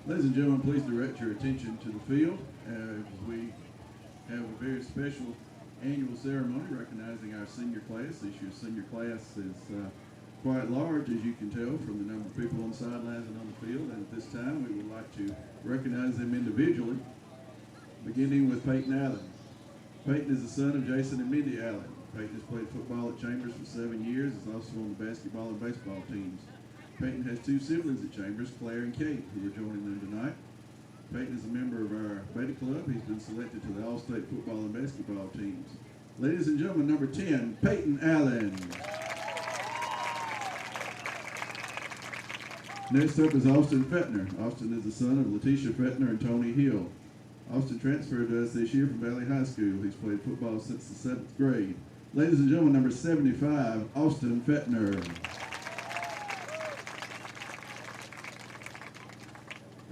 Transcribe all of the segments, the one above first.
Ladies and gentlemen, please direct your attention to the field as we have a very special annual ceremony recognizing our senior class. This year's senior class is quite large, as you can tell from the number of people on the sidelines and on the field. And at this time, we would like to recognize them individually, beginning with Peyton Adams. Peyton is the son of Jason and Mindy Allen. Peyton has played football at Chambers for 7 years. Is also on the basketball and baseball teams. Peyton has 2 siblings at Chambers, Claire and Kate, who are joining them tonight. Peyton is a member of our Beta Club. He's been selected to the All-State football and basketball teams. Ladies and gentlemen, number 10, Peyton Allen. Next up is Austin Fettner. Austin is the son of Letitia Fettner and Tony Hill. Austin transferred to us this year from Valley High School. He's played football since the 7th grade. Ladies and gentlemen, number 75, Austin Fettner.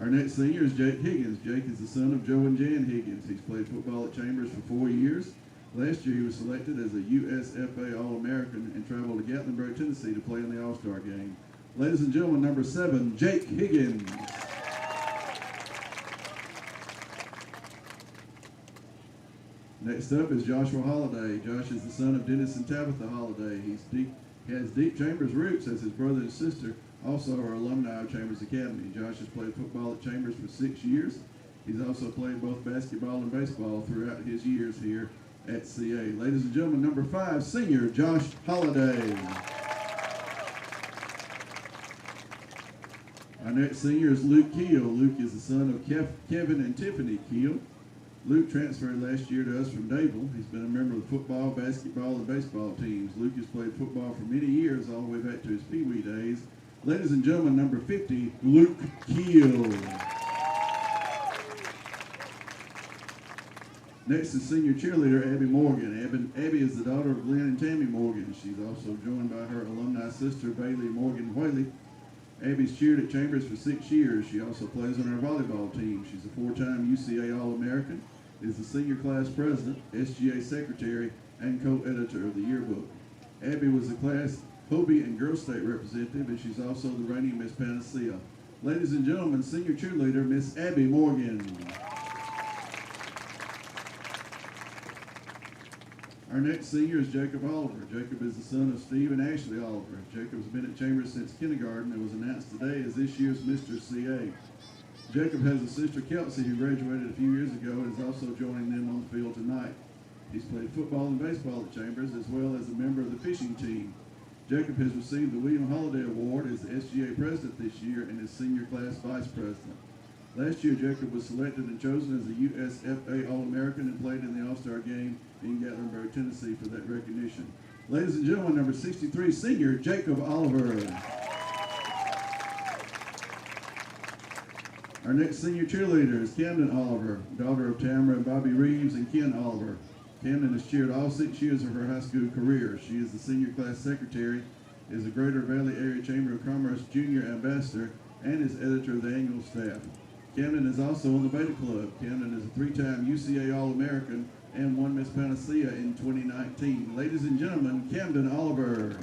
Our next senior is Jake Higgins. Jake is the son of Joe and Jan Higgins. He's played football at Chambers for 4 years. Last year he was selected as a USFA All-American and traveled to Gatlinburg, Tennessee to play in the All-Star game. Ladies and gentlemen, number 7, Jake Higgins. Next up is Joshua Holliday. Josh is the son of Dennis and Tabitha Holliday. He has deep Chambers roots, as his brother and sister also are alumni of Chambers Academy. Josh has played football at Chambers for 6 years. He's also played both basketball and baseball throughout his years here at CA. Ladies and gentlemen, number 5, senior Josh Holliday. Our next senior is Luke Keough. Luke is the son of Kevin and Tiffany Keough. Luke transferred last year to us from Dable. He's been a member of the football, basketball, and baseball teams. Luke has played football for many years, all the way back to his Pee Wee days. Ladies and gentlemen, number 50, Luke Keough. Next is senior cheerleader Abby Morgan. Abby is the daughter of Glenn and Tammy Morgan. She's also joined by her alumni sister Bailey Morgan Whaley. Abby's cheered at Chambers for 6 years. She also plays on our volleyball team. She's a 4-time UCA All-American, is the senior class president, SGA secretary, and co-editor of the yearbook. Abby was the class Hobie and Girl State representative, and she's also the reigning Miss Panacea. Ladies and gentlemen, senior cheerleader Miss Abby Morgan. Our next senior is Jacob Oliver. Jacob is the son of Steve and Ashley Oliver. Jacob's been at Chambers since kindergarten and was announced today as this year's Mr. CA. Jacob has a sister, Kelsey, who graduated a few years ago and is also joining them on the field tonight. He's played football and baseball at Chambers, as well as a member of the fishing team. Jacob has received the William Holliday Award as the SGA president this year and is senior class vice president. Last year, Jacob was selected and chosen as a USFA All-American and played in the All-Star game in Gatlinburg, Tennessee for that recognition. Ladies and gentlemen, number 63, senior Jacob Oliver. Our next senior cheerleader is Camden Oliver, daughter of Tamara and Bobby Reeves and Ken Oliver. Camden has cheered all 6 years of her high school career. She is the senior class secretary, is a Greater Valley Area Chamber of Commerce junior ambassador, and is editor of the annual staff. Camden is also on the Beta Club. Camden is a 3-time UCA All-American and won Miss Panacea in 2019. Ladies and gentlemen, Camden Oliver.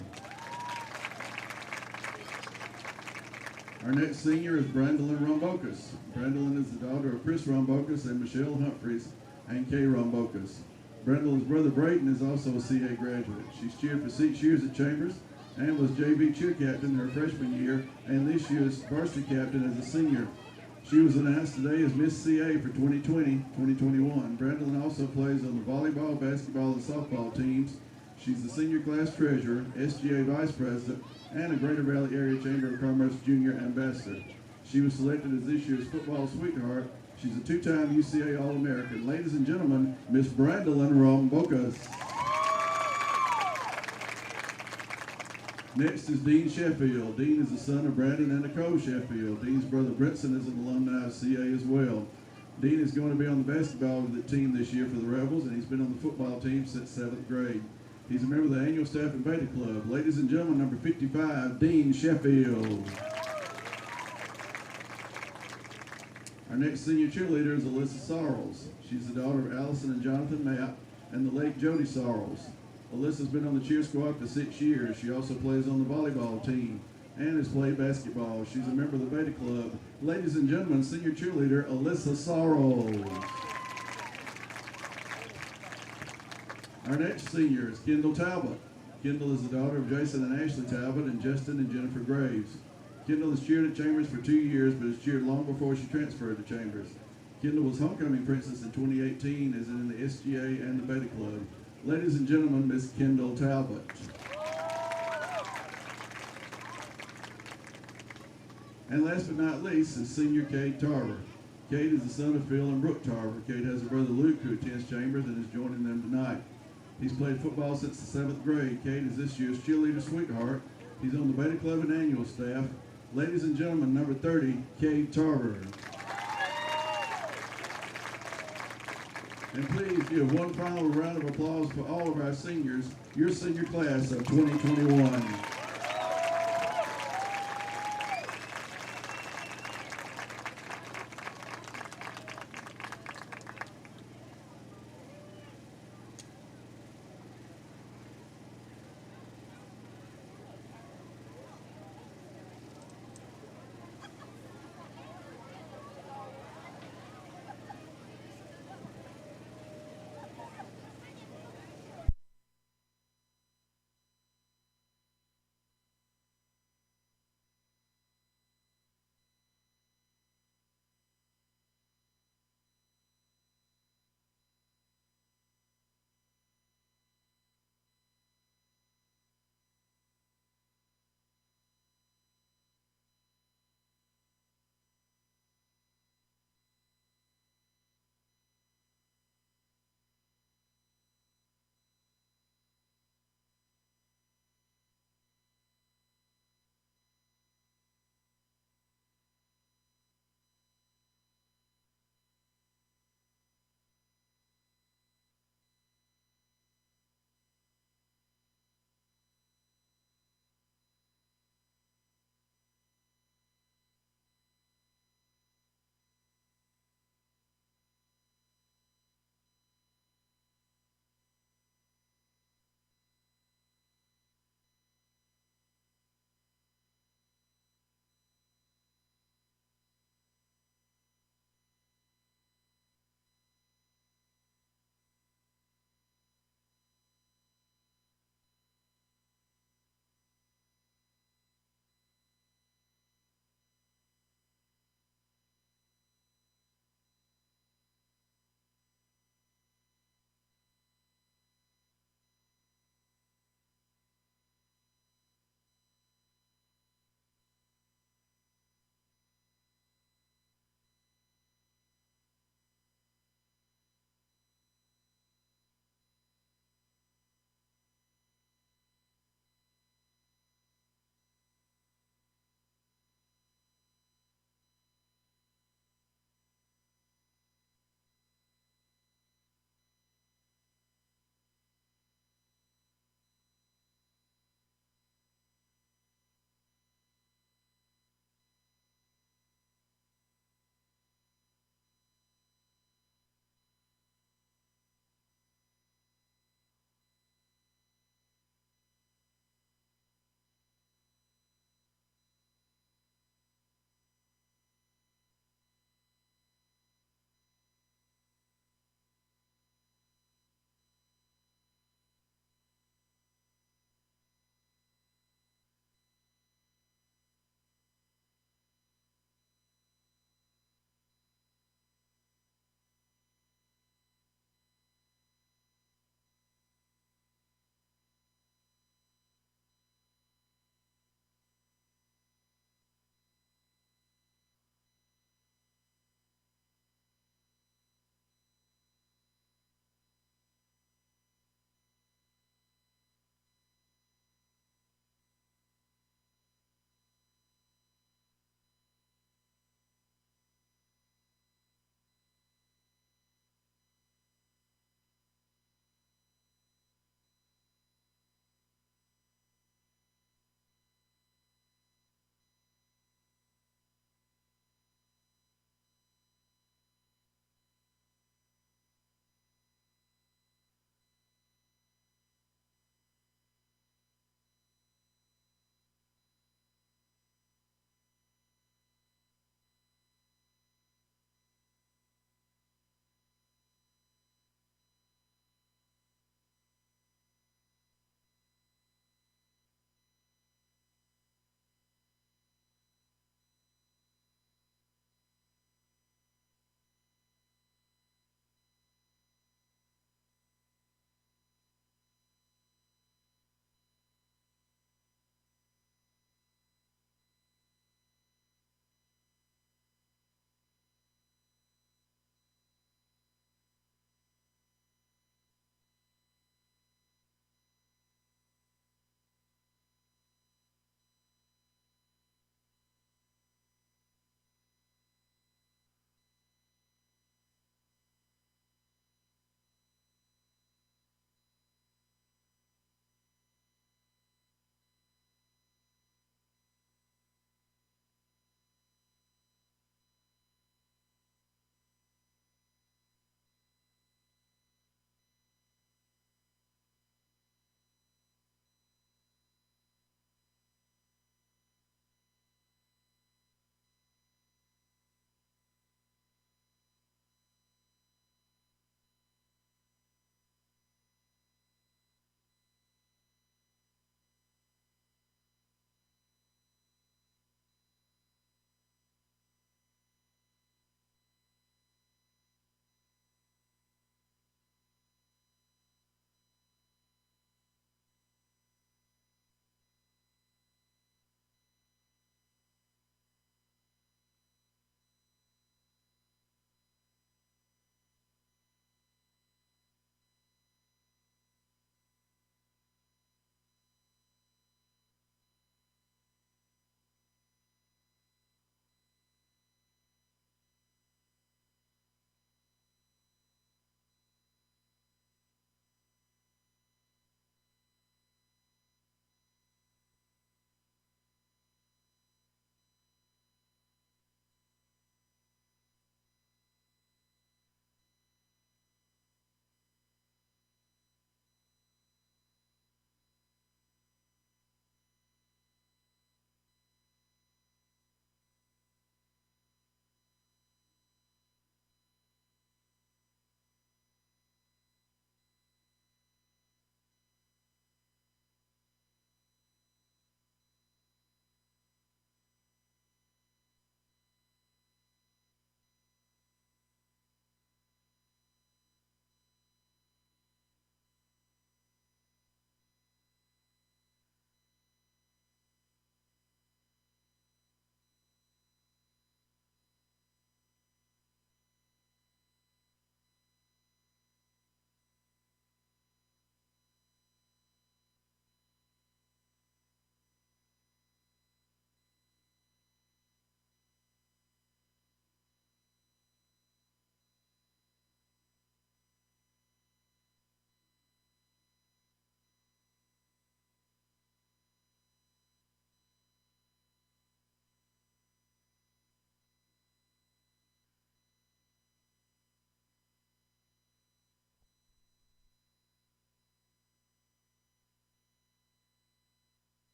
Our next senior is Brandolyn Rombocus. Brandolyn is the daughter of Chris Rombocus and Michelle Humphreys and Kay Rombocus. Brandolyn's brother Brayton is also a CA graduate. She's cheered for 6 years at Chambers and was JV cheer captain her freshman year and this year's varsity captain as a senior. She was announced today as Miss CA for 2020-2021. Brandolyn also plays on the volleyball, basketball, and softball teams. She's the senior class treasurer, SGA vice president, and a Greater Valley Area Chamber of Commerce junior ambassador. She was selected as this year's football sweetheart. She's a 2-time UCA All-American. Ladies and gentlemen, Miss Brandolyn Rombocas. Next is Dean Sheffield. Dean is the son of Brandon and Nicole Sheffield. Dean's brother Brinson is an alumni of CA as well. Dean is going to be on the basketball team this year for the Rebels, and he's been on the football team since 7th grade. He's a member of the annual staff and Beta Club. Ladies and gentlemen, number 55, Dean Sheffield. Our next senior cheerleader is Alyssa Sarles. She's the daughter of Allison and Jonathan Mapp and the late Jody Sarles. Alyssa's been on the cheer squad for 6 years. She also plays on the volleyball team. and has played basketball. She's a member of the Beta Club. Ladies and gentlemen, senior cheerleader Alyssa Sorrells. Our next senior is Kendall Talbott. Kendall is the daughter of Jason and Ashley Talbott and Justin and Jennifer Graves. Kendall has cheered at Chambers for 2 years, but has cheered long before she transferred to Chambers. Kendall was homecoming princess in 2018, as in the SGA and the Beta Club. Ladies and gentlemen, Miss Kendall Talbott. And last but not least is senior Kate Tarver. Kate is the son of Phil and Brooke Tarver. Kate has a brother Luke who attends Chambers and is joining them tonight. He's played football since the 7th grade. Kate is this year's cheerleader sweetheart. He's on the Beta Club and annual staff. Ladies and gentlemen, number 30, Kate Tarver. And please give one final round of applause for all of our seniors, your senior class of 2021.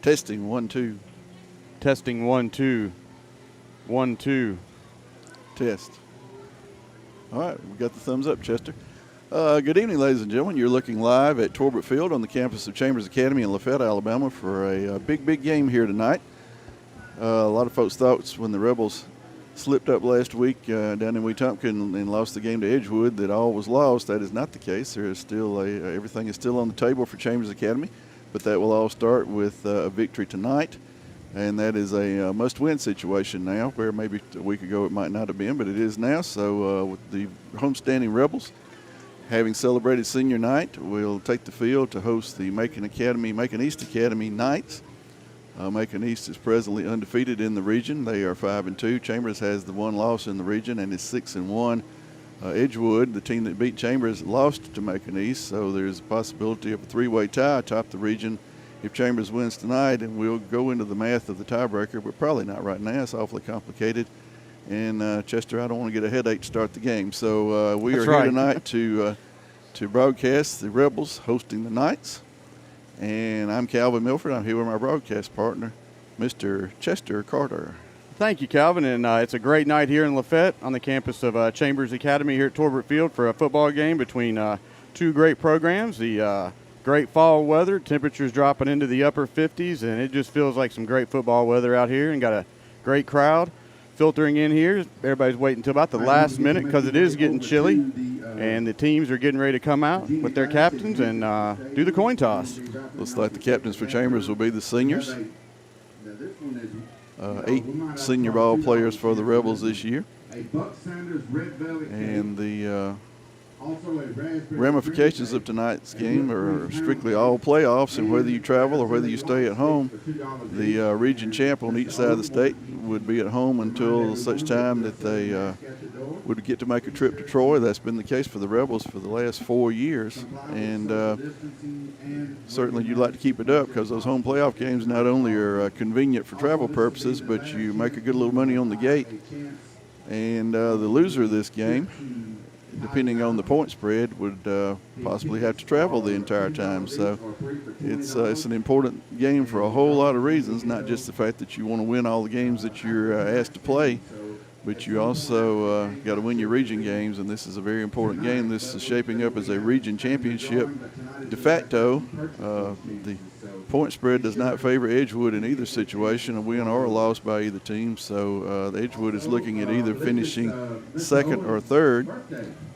Testing 1 2. Testing 1 2. 1 2. Test. All right, we got the thumbs up, Chester. Good evening, ladies and gentlemen. You're looking live at Talbott Field on the campus of Chambers Academy in Lafayette, Alabama, for a big game here tonight. A lot of folks thought when the Rebels slipped up last week down in Wetumpka and lost the game to Edgewood that all was lost. That is not the case. There is still everything is still on the table for Chambers Academy, but that will all start with a victory tonight. And that is a must-win situation now, where maybe a week ago it might not have been, but it is now. So with the homestanding Rebels having celebrated senior night, we'll take the field to host the Macon East Academy Knights. Macon East is presently undefeated in the region. They are 5-2. Chambers has the one loss in the region and is 6-1. Edgewood, the team that beat Chambers, lost to Macon East, so there's a possibility of a three-way tie atop the region if Chambers wins tonight, and we'll go into the math of the tiebreaker, but probably not right now. It's awfully complicated. And, Chester, I don't want to get a headache to start the game. So we are here tonight to broadcast the Rebels hosting the Knights. And I'm Calvin Milford. I'm here with my broadcast partner, Mr. Chester Carter. Thank you, Calvin. And it's a great night here in Lafayette on the campus of Chambers Academy here at Talbott Field for a football game between two great programs. The great fall weather, temperatures dropping into the upper 50s, and it just feels like some great football weather out here, and got a great crowd filtering in here. Everybody's waiting until about the last minute because it is getting chilly, and the teams are getting ready to come out with their captains and do the coin toss. Looks like the captains for Chambers will be the seniors. 8 senior ball players for the Rebels this year. And the ramifications of tonight's game are strictly all playoffs, and whether you travel or whether you stay at home, the region champ on each side of the state would be at home until such time that they would get to make a trip to Troy. That's been the case for the Rebels for the last 4 years, and certainly you'd like to keep it up because those home playoff games not only are convenient for travel purposes, but you make a good little money on the gate. And the loser of this game, depending on the point spread, would possibly have to travel the entire time. So it's an important game for a whole lot of reasons, not just the fact that you want to win all the games that you're asked to play, but you also got to win your region games, and this is a very important game. This is shaping up as a region championship de facto. The point spread does not favor Edgewood in either situation, a win or a loss by either team. So Edgewood is looking at either finishing second or third.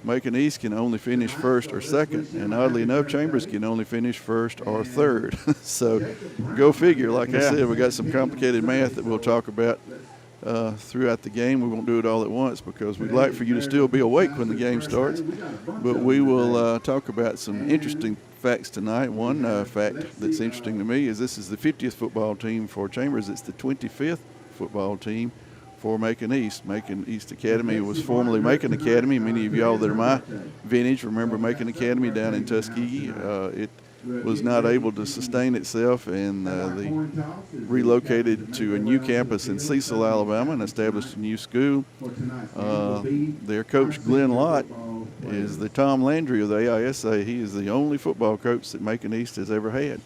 Macon East can only finish first or second, and oddly enough, Chambers can only finish first or third. So go figure. Like I said, we got some complicated math that we'll talk about throughout the game. We won't do it all at once because we'd like for you to still be awake when the game starts. But we will talk about some interesting facts tonight. One fact that's interesting to me is this is the 50th football team for Chambers. It's the 25th football team for Macon East. Macon East Academy was formerly Macon Academy. Many of y'all that are my vintage remember Macon Academy down in Tuskegee. It was not able to sustain itself, and they relocated to a new campus in Cecil, Alabama, and established a new school. Their coach, Glenn Lott, is the Tom Landry of the AISA. He is the only football coach that Macon East has ever had,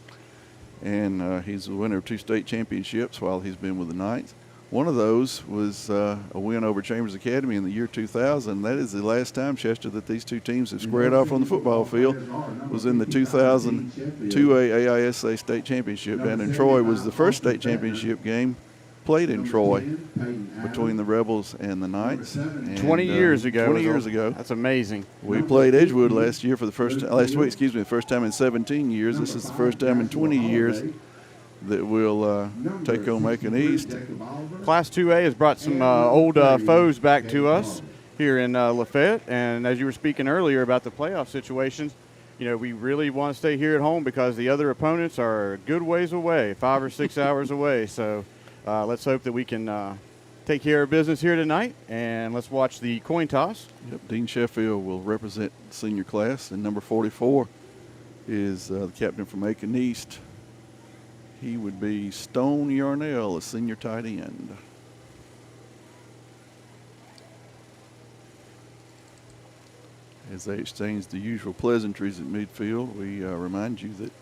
and he's the winner of 2 state championships while he's been with the Knights. One of those was a win over Chambers Academy in the year 2000. That is the last time, Chester, that these two teams have squared off on the football field. It was in the 2000 2A AISA state championship down in Troy. Was the first state championship game played in Troy between the Rebels and the Knights. And, 20 years ago. 20 years ago. That's amazing. We played Edgewood last week, the first time in 17 years. This is the first time in 20 years that will take on Macon East. Class 2A has brought some old foes back to us here in Lafayette, and as you were speaking earlier about the playoff situations, you know, we really want to stay here at home because the other opponents are a good ways away, 5 or 6 hours away. So let's hope that we can take care of business here tonight, and let's watch the coin toss. Yep, Dean Sheffield will represent the senior class, and number 44 is the captain from Macon East. He would be Stone Yarnell, a senior tight end. As they exchange the usual pleasantries at midfield, we remind you that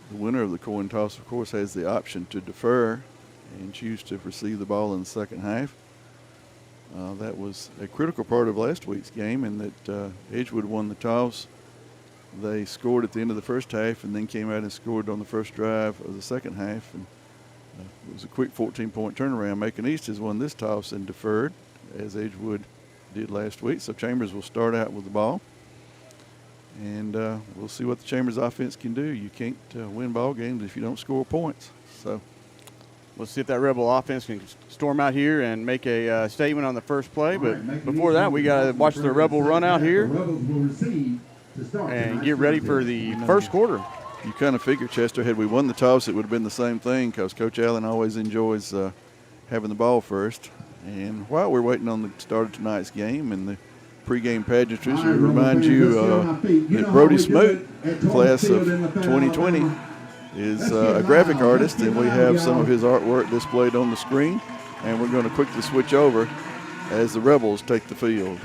The winner of the coin toss, of course, has the option to defer and choose to receive the ball in the second half. That was a critical part of last week's game in that Edgewood won the toss. They scored at the end of the first half and then came out and scored on the first drive of the second half. And it was a quick 14-point turnaround. Macon East has won this toss and deferred, as Edgewood did last week. So Chambers will start out with the ball. And we'll see what the Chambers offense can do. You can't win ball games if you don't score points. So we'll see if that Rebel offense can storm out here and make a statement on the first play. But before that, we got to watch the Rebel run out here and get ready for the first quarter. You kind of figure, Chester, had we won the toss, it would have been the same thing because Coach Allen always enjoys having the ball first. And while we're waiting on the start of tonight's game and the pregame pageantries, we remind you that Brody Smoot, class of 2020, is a graphic artist, and we have some of his artwork displayed on the screen. And we're going to quickly switch over as the Rebels take the field.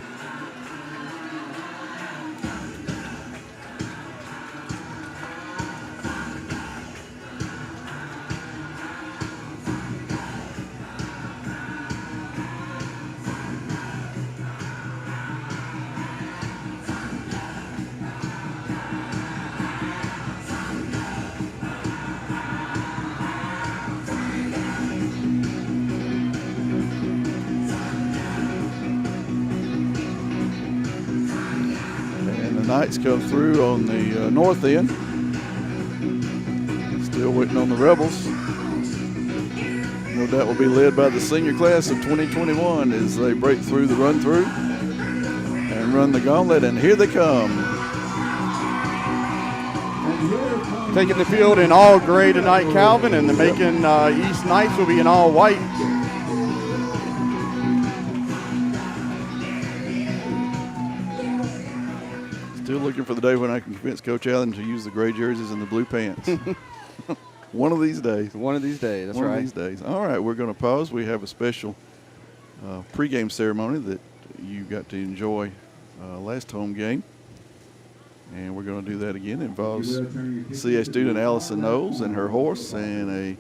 Knights come through on the north end. Still waiting on the Rebels. No doubt will be led by the senior class of 2021 as they break through the run-through and run the gauntlet, and here they come. Taking the field in all gray tonight, Calvin, and the Macon East Knights will be in all white. Still looking for the day when I can convince Coach Allen to use the gray jerseys and the blue pants. One of these days. One of these days, that's right. One of these days. All right, we're going to pause. We have a special pregame ceremony that you got to enjoy last home game. And we're going to do that again. It involves CA student Allison Knowles and her horse and a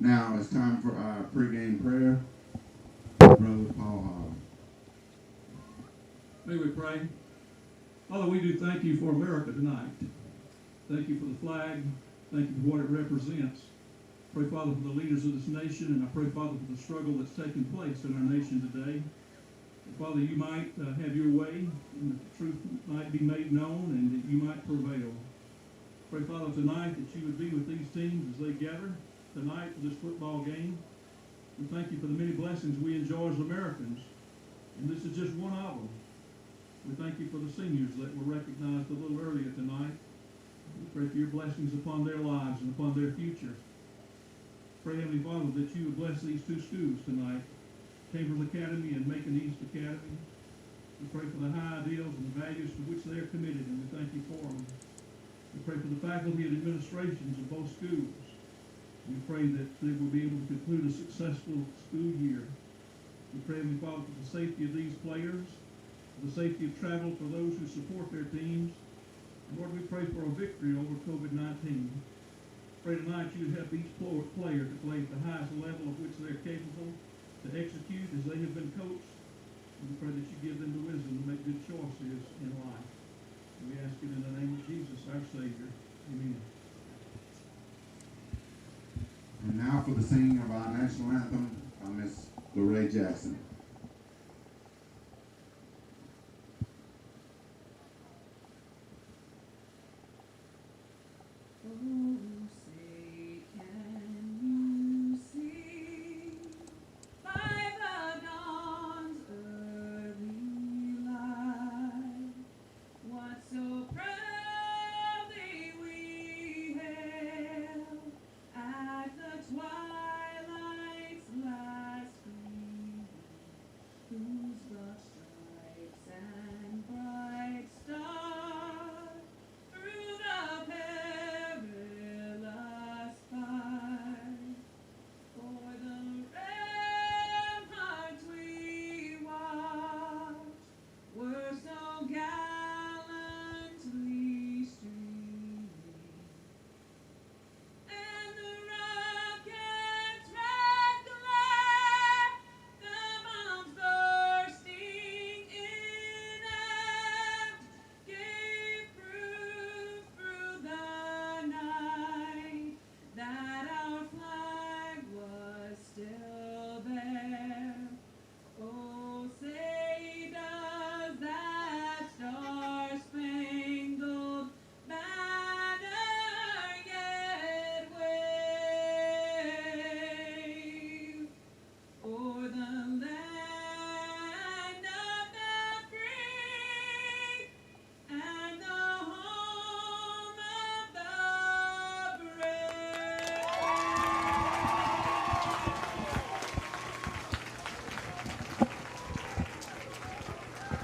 Now it's time for our pregame prayer. Brother Paul Hall. May we pray? Father, we do thank you for America tonight. Thank you for the flag. Thank you for what it represents. Pray, Father, for the leaders of this nation, and I pray, Father, for the struggle that's taking place in our nation today. And Father, you might have your way, and the truth might be made known, and that you might prevail. Pray, Father, tonight that you would be with these teams as they gather tonight for this football game. We thank you for the many blessings we enjoy as Americans, and this is just one of them. We thank you for the seniors that were recognized a little earlier tonight. We pray for your blessings upon their lives and upon their future. Pray, Heavenly Father, that you would bless these two schools tonight, Chambers Academy and Macon East Academy. We pray for the high ideals and the values to which they are committed, and we thank you for them. We pray for the faculty and administrations of both schools. We pray that they will be able to conclude a successful school year. We pray, Heavenly Father, for the safety of these players, for the safety of travel for those who support their teams. And Lord, we pray for a victory over COVID-19. Pray tonight you would help each player to play at the highest level of which they're capable, to execute as they have been coached. And we pray that you give them the wisdom to make good choices in life. And we ask it in the name of Jesus, our Savior. Amen. And now for the singing of our national anthem by Miss Lorraine Jackson.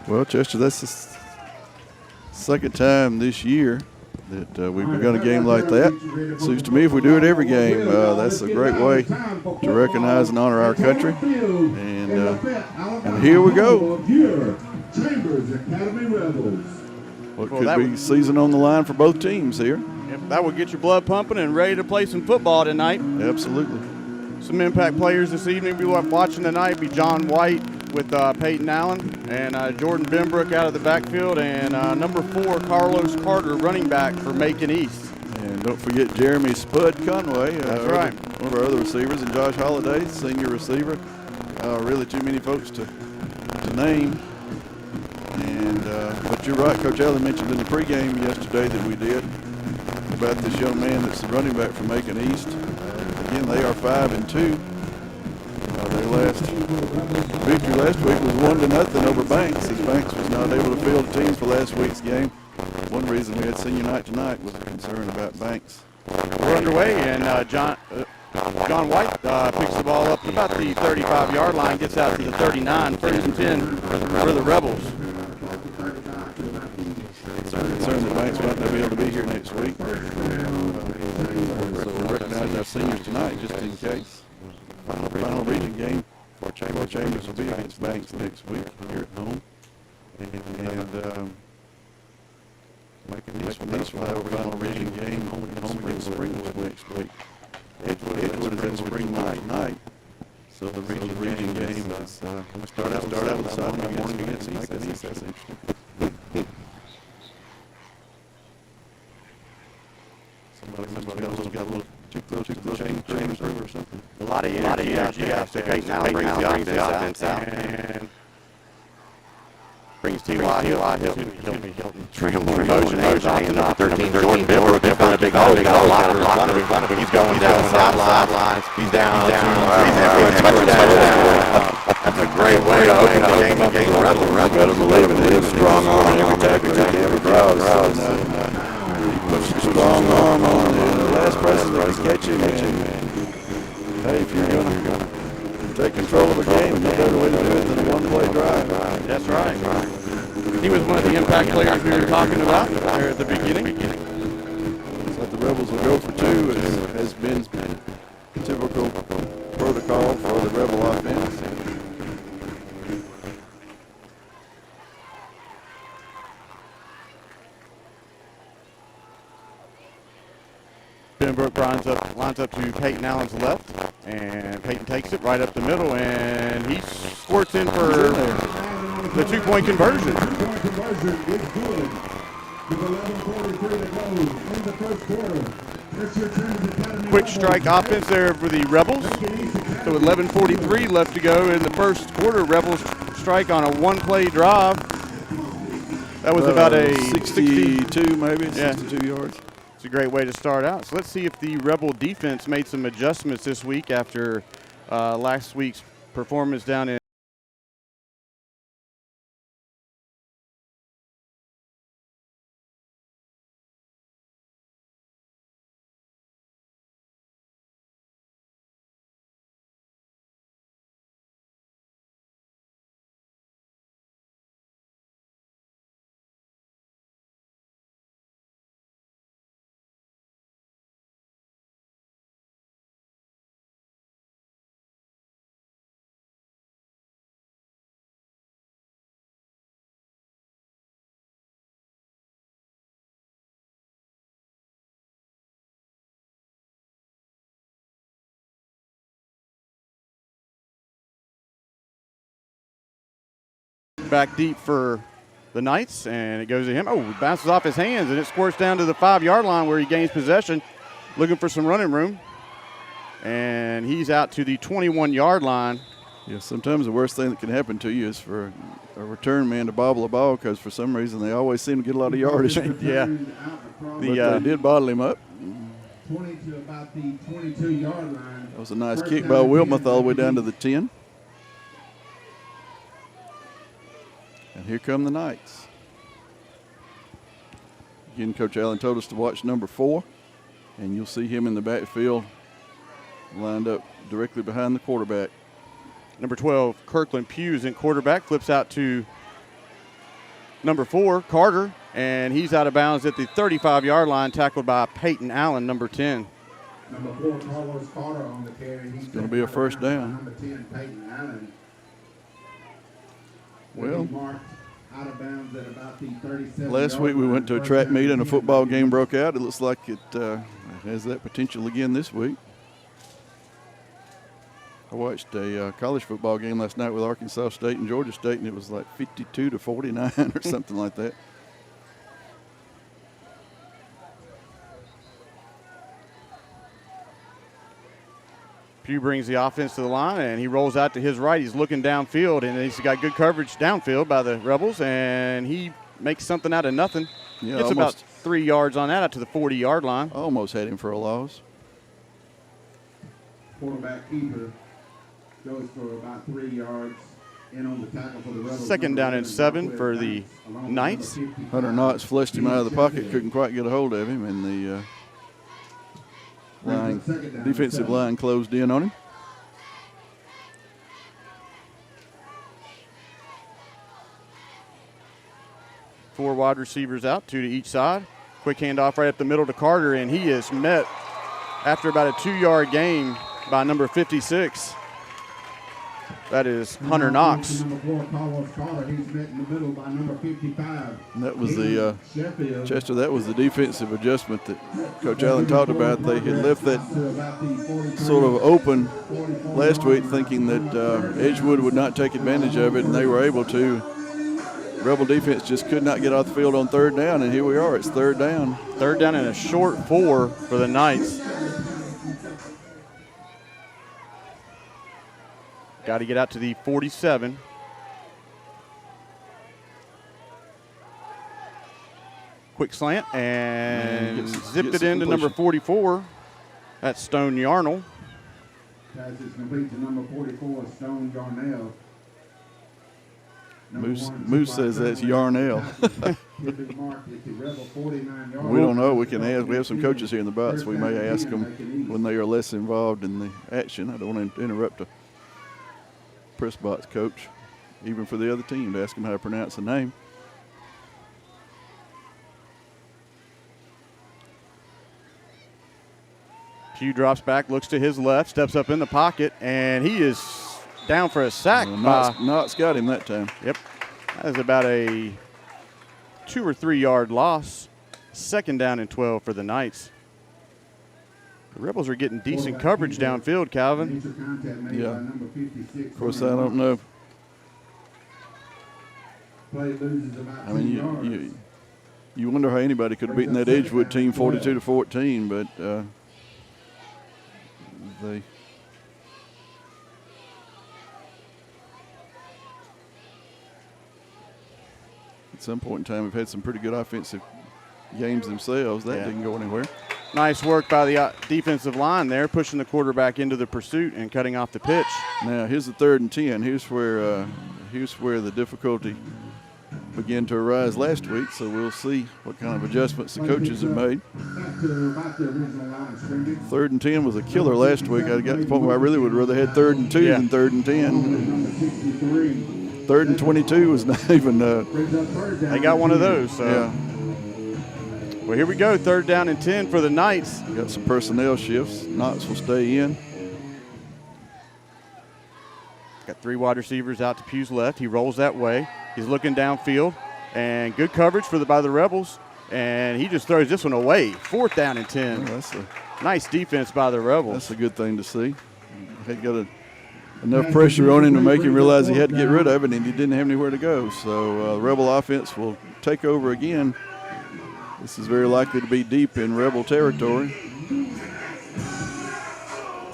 Well, Chester, that's the second time this year that we've begun a game like that. Seems to me if we do it every game, that's a great way to recognize and honor our country. And here we go. What could be season on the line for both teams here. Yep, that will get your blood pumping and ready to play some football tonight. Absolutely. Some impact players this evening we'll be watching tonight be John White with Peyton Allen and Jordan Benbrook out of the backfield, and number 4, Carlos Carter, running back for Macon East. And don't forget Jeremy Spud Conway. That's right. One of our other receivers, and Josh Holliday, senior receiver. Really too many folks to name. And but you're right, Coach Allen mentioned in the pregame yesterday that we did about this young man that's the running back from Macon East. Again, they are 5-2. Their last victory last week was 1-0 over Banks, as Banks was not able to field the teams for last week's game. One reason we had senior night tonight was a concern about Banks. We're underway, and John White picks the ball up about the 35-yard line, gets out to the 39, 3rd and 10 for the Rebels. Concerned that Banks might not be able to be here next week. So we recognize our seniors tonight just in case. Final region game for Chambers will be against Banks next week here at home. And Macon East will have a final region game home against Springville next week. Edgewood is at spring night. So the region game is going to start out with Saturday morning against Macon. That's interesting. Somebody else got a little too close to the change room or something. A lot of energy out there. Peyton Allen brings the offense out and brings T.Y. Hilton. Trim motion. And 13 Jordan Bill. They've got a big hole. They got a lot of he's going down the sidelines. He's down. He's having a touchdown. That's a great way to open the game. You better believe it. He's strong arm in every tackle. Every crowd. Puts a strong arm on the last person that he's catching. Hey, if you're going to take control of the game, no better way to do it than a one-play drive. That's right. He was one of the impact players we were talking about there at the beginning. Looks like the Rebels will go for two. It has been typical protocol for the Rebel offense. Benbrook lines up to Peyton Allen's left, and Peyton takes it right up the middle, and he squirts in for the two-point conversion. Two-point conversion is good. With 11:43 to go in the first quarter. That's your Trinity Academy. Quick strike offense there for the Rebels. So with 11:43 left to go in the first quarter, Rebels strike on a one-play drive. That was about a 62 maybe, yeah. 62 yards. It's a great way to start out. So let's see if the Rebel defense made some adjustments this week after last week's performance down in back deep for the Knights, and it goes to him. Oh, it bounces off his hands, and it squirts down to the 5-yard line where he gains possession, looking for some running room. And he's out to the 21-yard line. Yeah, sometimes the worst thing that can happen to you is for a return man to bobble a ball because for some reason they always seem to get a lot of yardage. Yeah. But they did bottle him up. 20 to about the 22-yard line. That was a nice kick by Wilmoth all the way down to the 10. And here come the Knights. Again, Coach Allen told us to watch number 4, and you'll see him in the backfield lined up directly behind the quarterback. Number 12, Kirkland Pugh's in quarterback, flips out to number 4, Carter, and he's out of bounds at the 35-yard line, tackled by Peyton Allen, number 10. Number 4, Carlos Carter on the carry. He's going to be a first down. Number 10, Peyton Allen. Well, marked out of bounds at about the 37. Last week we went to a track meet and a football game broke out. It looks like it has that potential again this week. I watched a college football game last night with Arkansas State and Georgia State, and it was like 52-49 or something like that. Pugh brings the offense to the line, and he rolls out to his right. He's looking downfield, and he's got good coverage downfield by the Rebels, and he makes something out of nothing. Yeah, it's about 3 yards on that out to the 40-yard line. Almost had him for a loss. Quarterback keeper goes for about 3 yards in on the tackle for the Rebels. Second down and 7 for the Knights. Hunter Knotts flushed him out of the pocket, couldn't quite get a hold of him, and the defensive line closed in on him. Four wide receivers out, 2 to each side. Quick handoff right up the middle to Carter, and he is met after about a 2-yard gain by number 56. That is Hunter Knox. Number 4, Carlos Carter. He's met in the middle by number 55. And that was the Sheffield. Chester. That was the defensive adjustment that Coach Allen talked about. They had left that sort of open last week, thinking that Edgewood would not take advantage of it, and they were able to. Rebel defense just could not get off the field on third down, and here we are. It's third down. Third down and a short 4 for the Knights. Got to get out to the 47. Quick slant and zipped it into number 44. That's Stone Yarnell. Pass is complete to number 44, Stone Yarnell. Moose says that's Yarnell. We don't know. We can ask. We have some coaches here in the box. We may ask them when they are less involved in the action. I don't want to interrupt a press box coach, even for the other team, to ask them how to pronounce the name. Keough drops back, looks to his left, steps up in the pocket, and he is down for a sack. Knox got him that time. Yep. That is about a 2 or 3 yard loss. Second down and 12 for the Knights. The Rebels are getting decent coverage downfield, Calvin. Yeah. Of course, I don't know. I mean, you wonder how anybody could have beaten that Edgewood team 42-14, but they. At some point in time, we've had some pretty good offensive games themselves. That didn't go anywhere. Nice work by the defensive line there, pushing the quarterback into the pursuit and cutting off the pitch. Now, here's the 3rd and 10. Here's where the difficulty began to arise last week, so we'll see what kind of adjustments the coaches have made. 3rd and 10 was a killer last week. I got to the point where I really would rather had 3rd and 2 than 3rd and 10. 3rd and 22 was not even. They got one of those. So. Yeah. Well, here we go. 3rd down and 10 for the Knights. Got some personnel shifts. Knox will stay in. Got 3 wide receivers out to Pugh's left. He rolls that way. He's looking downfield, and good coverage by the Rebels, and he just throws this one away. 4th down and 10. Well, that's a nice defense by the Rebels. That's a good thing to see. He had got enough pressure on him to make him realize he had to get rid of it, and he didn't have anywhere to go. So Rebel offense will take over again. This is very likely to be deep in Rebel territory,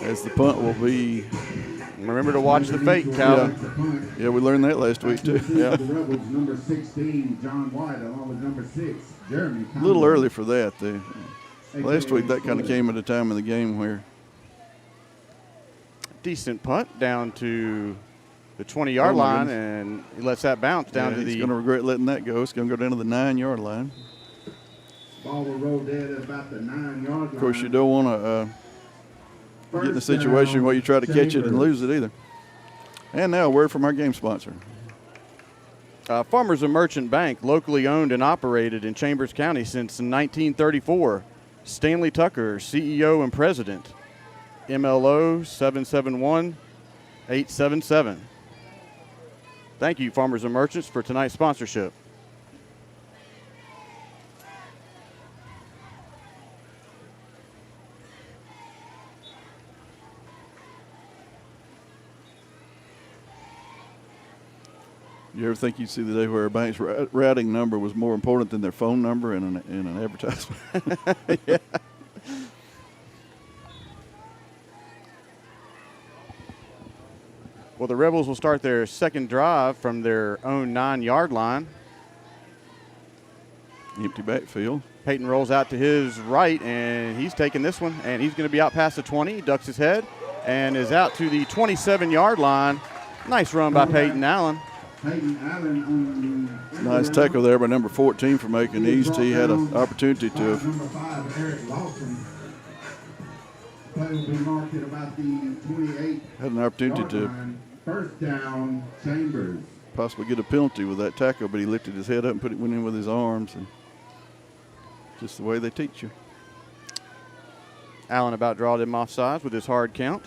as the punt will be. Remember to watch the fake, Calvin. Yeah, we learned that last week too. Yeah. The Rebels, number 16, John White, along with number 6, Jeremy. A little early for that. Last week that kind of came at a time in the game where. Decent punt down to the 20-yard line, and he lets that bounce down to the. He's going to regret letting that go. It's going to go down to the 9-yard line. Ball will roll dead at about the 9-yard line. Of course, you don't want to get in a situation where you try to catch it and lose it either. And now a word from our game sponsor. Farmers and Merchant Bank, locally owned and operated in Chambers County since 1934. Stanley Tucker, CEO and President. MLO 771-877. Thank you, Farmers and Merchants, for tonight's sponsorship. You ever think you'd see the day where a bank's routing number was more important than their phone number in an advertisement? Yeah. Well, the Rebels will start their second drive from their own 9-yard line. Empty backfield. Peyton rolls out to his right, and he's taking this one, and he's going to be out past the 20. He ducks his head and is out to the 27-yard line. Nice run by Peyton Allen. Nice tackle there by number 14 for Macon East. He had an opportunity to. Number 5, Eric Lawson. Play will be marked at about the 28. Had an opportunity to. First down, Chambers. Possibly get a penalty with that tackle, but he lifted his head up and went in with his arms, and just the way they teach you. Allen about drawed him offsides with his hard count.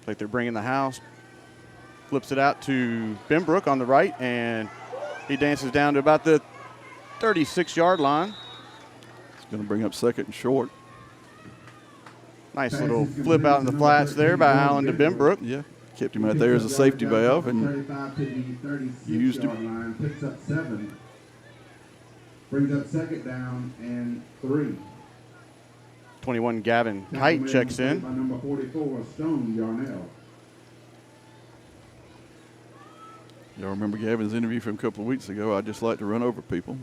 Like they're bringing the house. Flips it out to Benbrook on the right, and he dances down to about the 36-yard line. It's going to bring up second and short. Nice little flip out in the flats there by Allen to Benbrook. Yeah, kept him out there as a safety valve and used him. Line, picks up 7. Brings up second down and 3. 21 Gavin Kite checks in. By number 44, Stone Yarnell. Y'all remember Gavin's interview from a couple of weeks ago? I just like to run over people.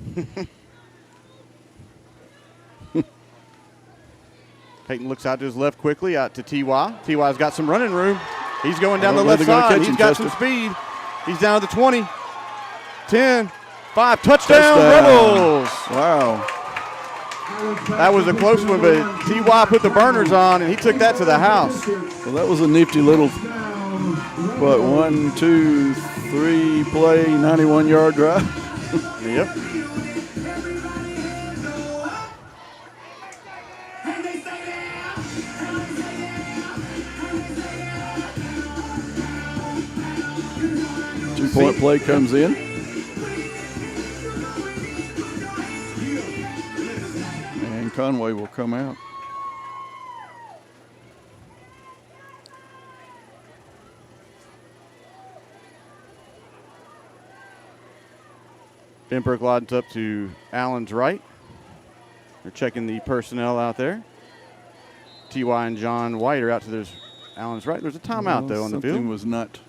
Peyton looks out to his left quickly, out to T.Y. T.Y.'s got some running room. He's going down the left side. He's got some speed. He's down to the 20, 10, 5. Touchdown, Rebels. Wow. That was a close one, but T.Y. put the burners on, and he took that to the house. Well, that was a nifty little, 1, 2, 3 play, 91-yard drive. Yep. Two-point play comes in. And Conway will come out. Benbrook lines up to Allen's right. They're checking the personnel out there. T.Y. and John White are out to Allen's right. There's a timeout, though, on the field. Something was not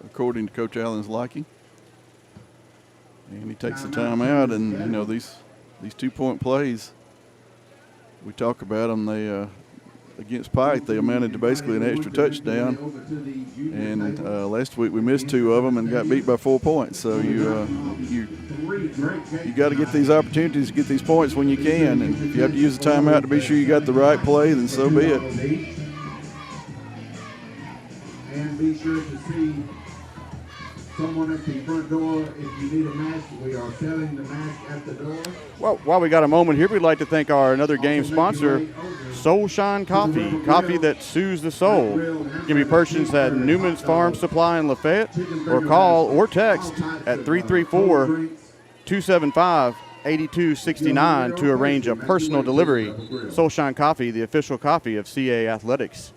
according to Coach Allen's liking. And he takes the timeout, and, you know, these 2-point plays, we talk about them. They against Pike, they amounted to basically an extra touchdown. And last week we missed 2 of them and got beat by 4 points. So you got to get these opportunities to get these points when you can. And if you have to use the timeout to be sure you got the right play, then so be it. And be sure to see someone at the front door. If you need a mask, we are selling the mask at the door. Well, while we got a moment here, we'd like to thank our another game sponsor, Soul Shine Coffee, coffee that soothes the soul. Can be purchased at Newman's Farm Supply in Lafayette, or call or text at 334-275-8269 to arrange a personal delivery. Soul Shine Coffee, the official coffee of CA Athletics.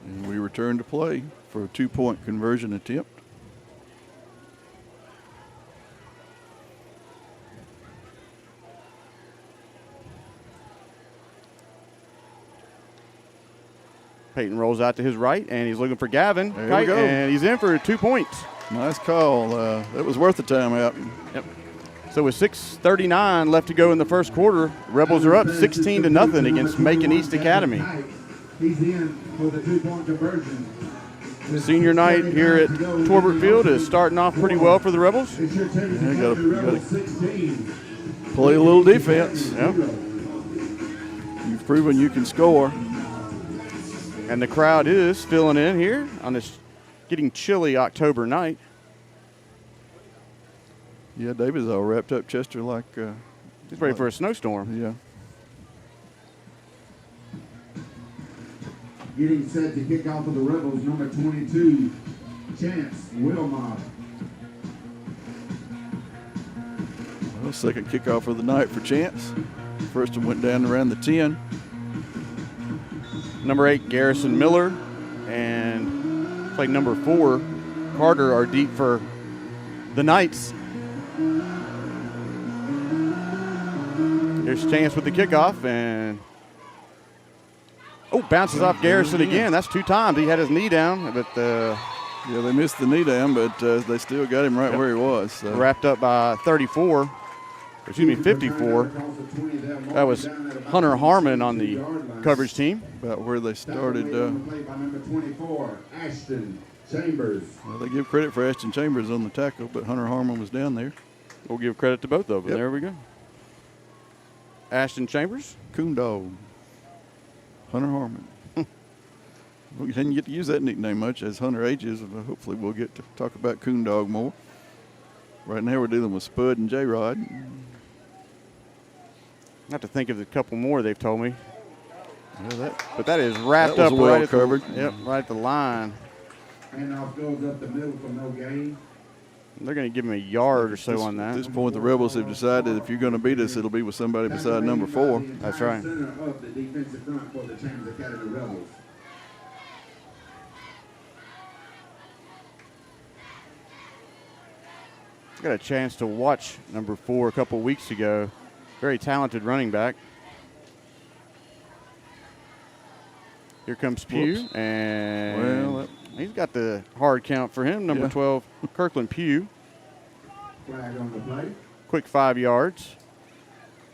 And we return to play for a 2-point conversion attempt. Peyton rolls out to his right, and he's looking for Gavin. There we go. And he's in for 2 points. Nice call. That was worth the timeout. Yep. So with 6:39 left to go in the first quarter, Rebels are up 16-0 against Macon East Academy. He's in for the 2-point conversion. Senior night here at Torbert Field is starting off pretty well for the Rebels. You got to play a little defense. Yep. You've proven you can score. And the crowd is filling in here on this getting chilly October night. Yeah, David's all wrapped up, Chester, like He's ready for a snowstorm. Yeah. Getting set to kick off for the Rebels, number 22, Chance Wilmot. Well, second kickoff of the night for Chance. First one went down around the 10. Number 8, Garrison Miller, and it's like number 4, Carter, are deep for the Knights. Here's Chance with the kickoff, and bounces off Garrison again. That's 2 times. He had his knee down, but yeah, they missed the knee down, but they still got him right where he was. So. Wrapped up by 54. 54. That was Hunter Harmon on the coverage team. About where they started. By number 24, Ashton Chambers. Well, they give credit for Ashton Chambers on the tackle, but Hunter Harmon was down there. We'll give credit to both of them. Yep. There we go. Ashton Chambers. Coon Dog. Hunter Harmon. We didn't get to use that nickname much as Hunter ages, but hopefully we'll get to talk about Coon Dog more. Right now we're dealing with Spud and J-Rod. I have to think of a couple more they've told me. But that is wrapped that was up well right at covered. right at the line. Handoff goes up the middle for no gain. They're going to give him a yard or so on At that. this point, the Rebels have decided if you're going to beat us, it'll be with somebody beside number 4. That's right. Center of the defensive front for the Chambers Academy Rebels. Got a chance to watch number 4 a couple weeks ago. Very talented running back. Here comes Pugh, and Well, he's got the hard count for him. Number 12, Kirkland Pugh. Flag on the play. Quick 5 yards.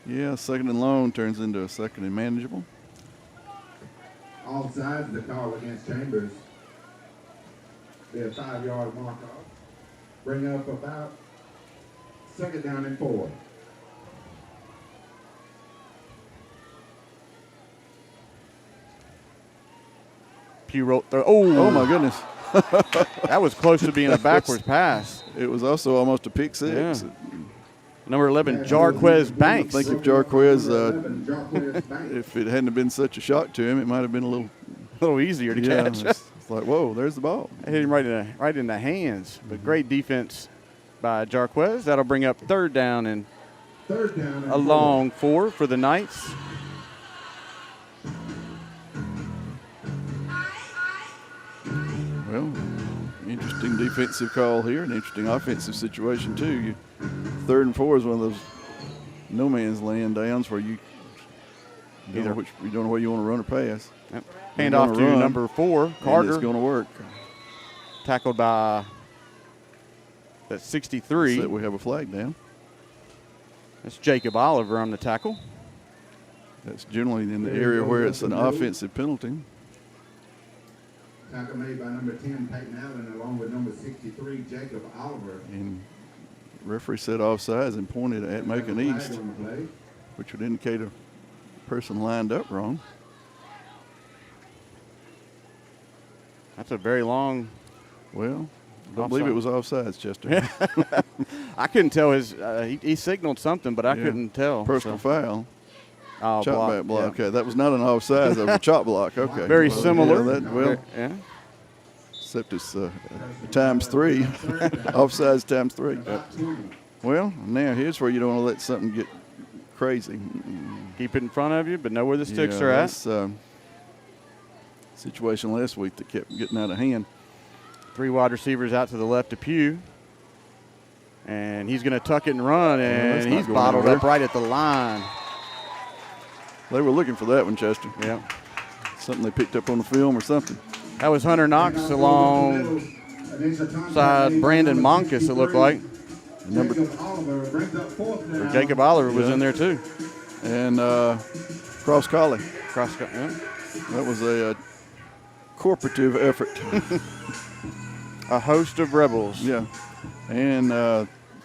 yeah, 2nd and long turns into a 2nd and manageable. Offsides, the call against Chambers. Be a 5-yard mark off. Bring up about 2nd down and 4. Pugh wrote Oh my goodness. that was close to being a backwards pass. It was also almost a pick 6. Yeah. Number 11, Jarquez Banks. I think if Jarquez, 11, Jarquez Banks. if it hadn't been such a shock to him, it might have been a little easier to yeah, catch. It's like, whoa, there's the ball. Hit him right in the hands. But great defense by Jarquez. That'll bring up 3rd down and 3rd down and a long 4 for the Knights. Well, interesting defensive call here, an interesting offensive situation too. 3rd and 4 is one of those no man's land downs where you don't know where you want to run or pass. Yep. Hand off to number 4, Carter. It's going to work. Tackled by that 63. So we have a flag down. That's Jacob Oliver on the tackle. That's generally in the area where it's an offensive penalty. Tackle made by number 10, Peyton Adams, along with number 63, Jacob Oliver. And referee said offsides and pointed at Macon East, which would indicate a person lined up wrong. That's a very long. Well, I don't believe it was offsides, Chester. I couldn't tell he signaled something, but I couldn't tell. Personal foul. Oh, Chop back block. Yeah. Okay, that was not an offsides. That was a chop block. Okay. Very similar. Yeah, except it's times 3. Offsides times 3. Well, now here's where you don't want to let something get crazy. Keep it in front of you, but know where the sticks are at. That's situation last week that kept getting out of hand. 3 wide receivers out to the left of Pugh. And he's going to tuck it and run, and he's bottled up right at the line. They were looking for that one, Chester. Yeah. Something they picked up on the film or something. That was Hunter Knox alongside Brandon Monkus, it looked like. Jacob Oliver was in there too. And Cross Collie. Yeah. That was a corporative effort. A host of Rebels. Yeah. And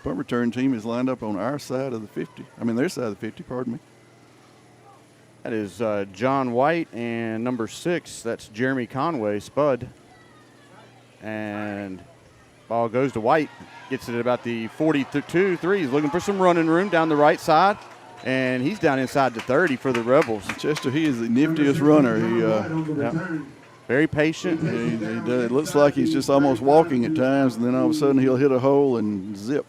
punt return team is lined up on our side of the 50. I mean, their side of the 50, pardon me. That is John White, and number 6, that's Jeremy Conway, Spud. And ball goes to White. Gets it at about the 42-3. He's looking for some running room down the right side. And he's down inside the 30 for the Rebels. Chester, he is the niftiest runner. He very patient. It looks like he's just almost walking at times, and then all of a sudden he'll hit a hole and zip.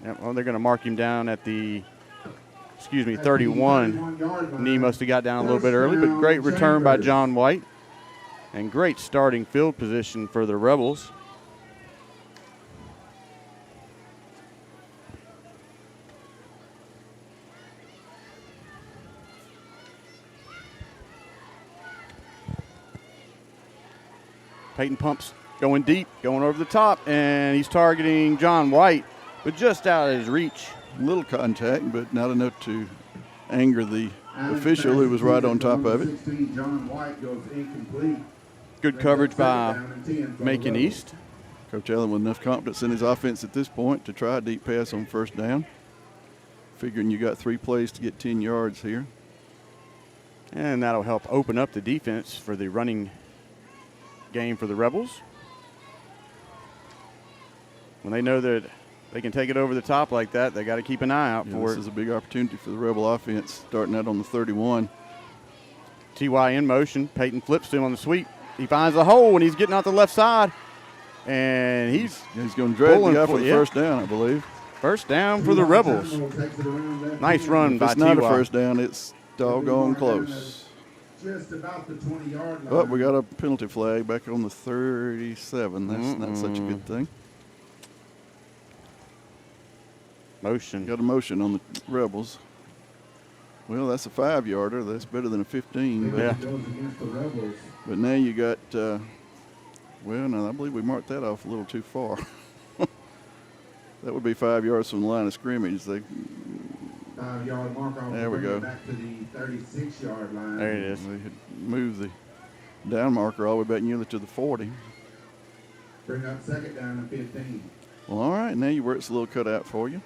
Yep, well, they're going to mark him down at the 31. Knee must have got down a little bit early, but great return by John White. And great starting field position for the Rebels. Peyton pumps, going deep, going over the top, and he's targeting John White, but just out of his reach. A little contact, but not enough to anger the official who was right on top of it. John White goes incomplete. Good coverage by Macon East. Coach Allen with enough confidence in his offense at this point to try a deep pass on 1st down. Figuring you got 3 plays to get 10 yards here. And that'll help open up the defense for the running game for the Rebels. When they know that they can take it over the top like that, they got to keep an eye out for it. This is a big opportunity for the Rebel offense, starting out on the 31. TY in motion. Peyton flips to him on the sweep. He finds a hole when he's getting out the left side. And he's going to drag the guy for the yeah. first down, I believe. First down for the Rebels. Nice run by If it's not a TY. first down, it's doggone close. Just about the 20-yard line. Oh, we got a penalty flag back on the 37. That's not such a good thing. Motion. Got a motion on the Rebels. Well, that's a 5-yarder. That's better than a 15. But, Yeah. Goes against the Rebels. but now you got, well, no, I believe we marked that off a little too far. That would be 5 yards from the line of scrimmage. 5-yard mark off. There we go. Back to the 36-yard line. There it is. They had moved the down marker all the way back nearly to the 40. Bring up second down and 15. Well, all right, now where it's a little cut out for you.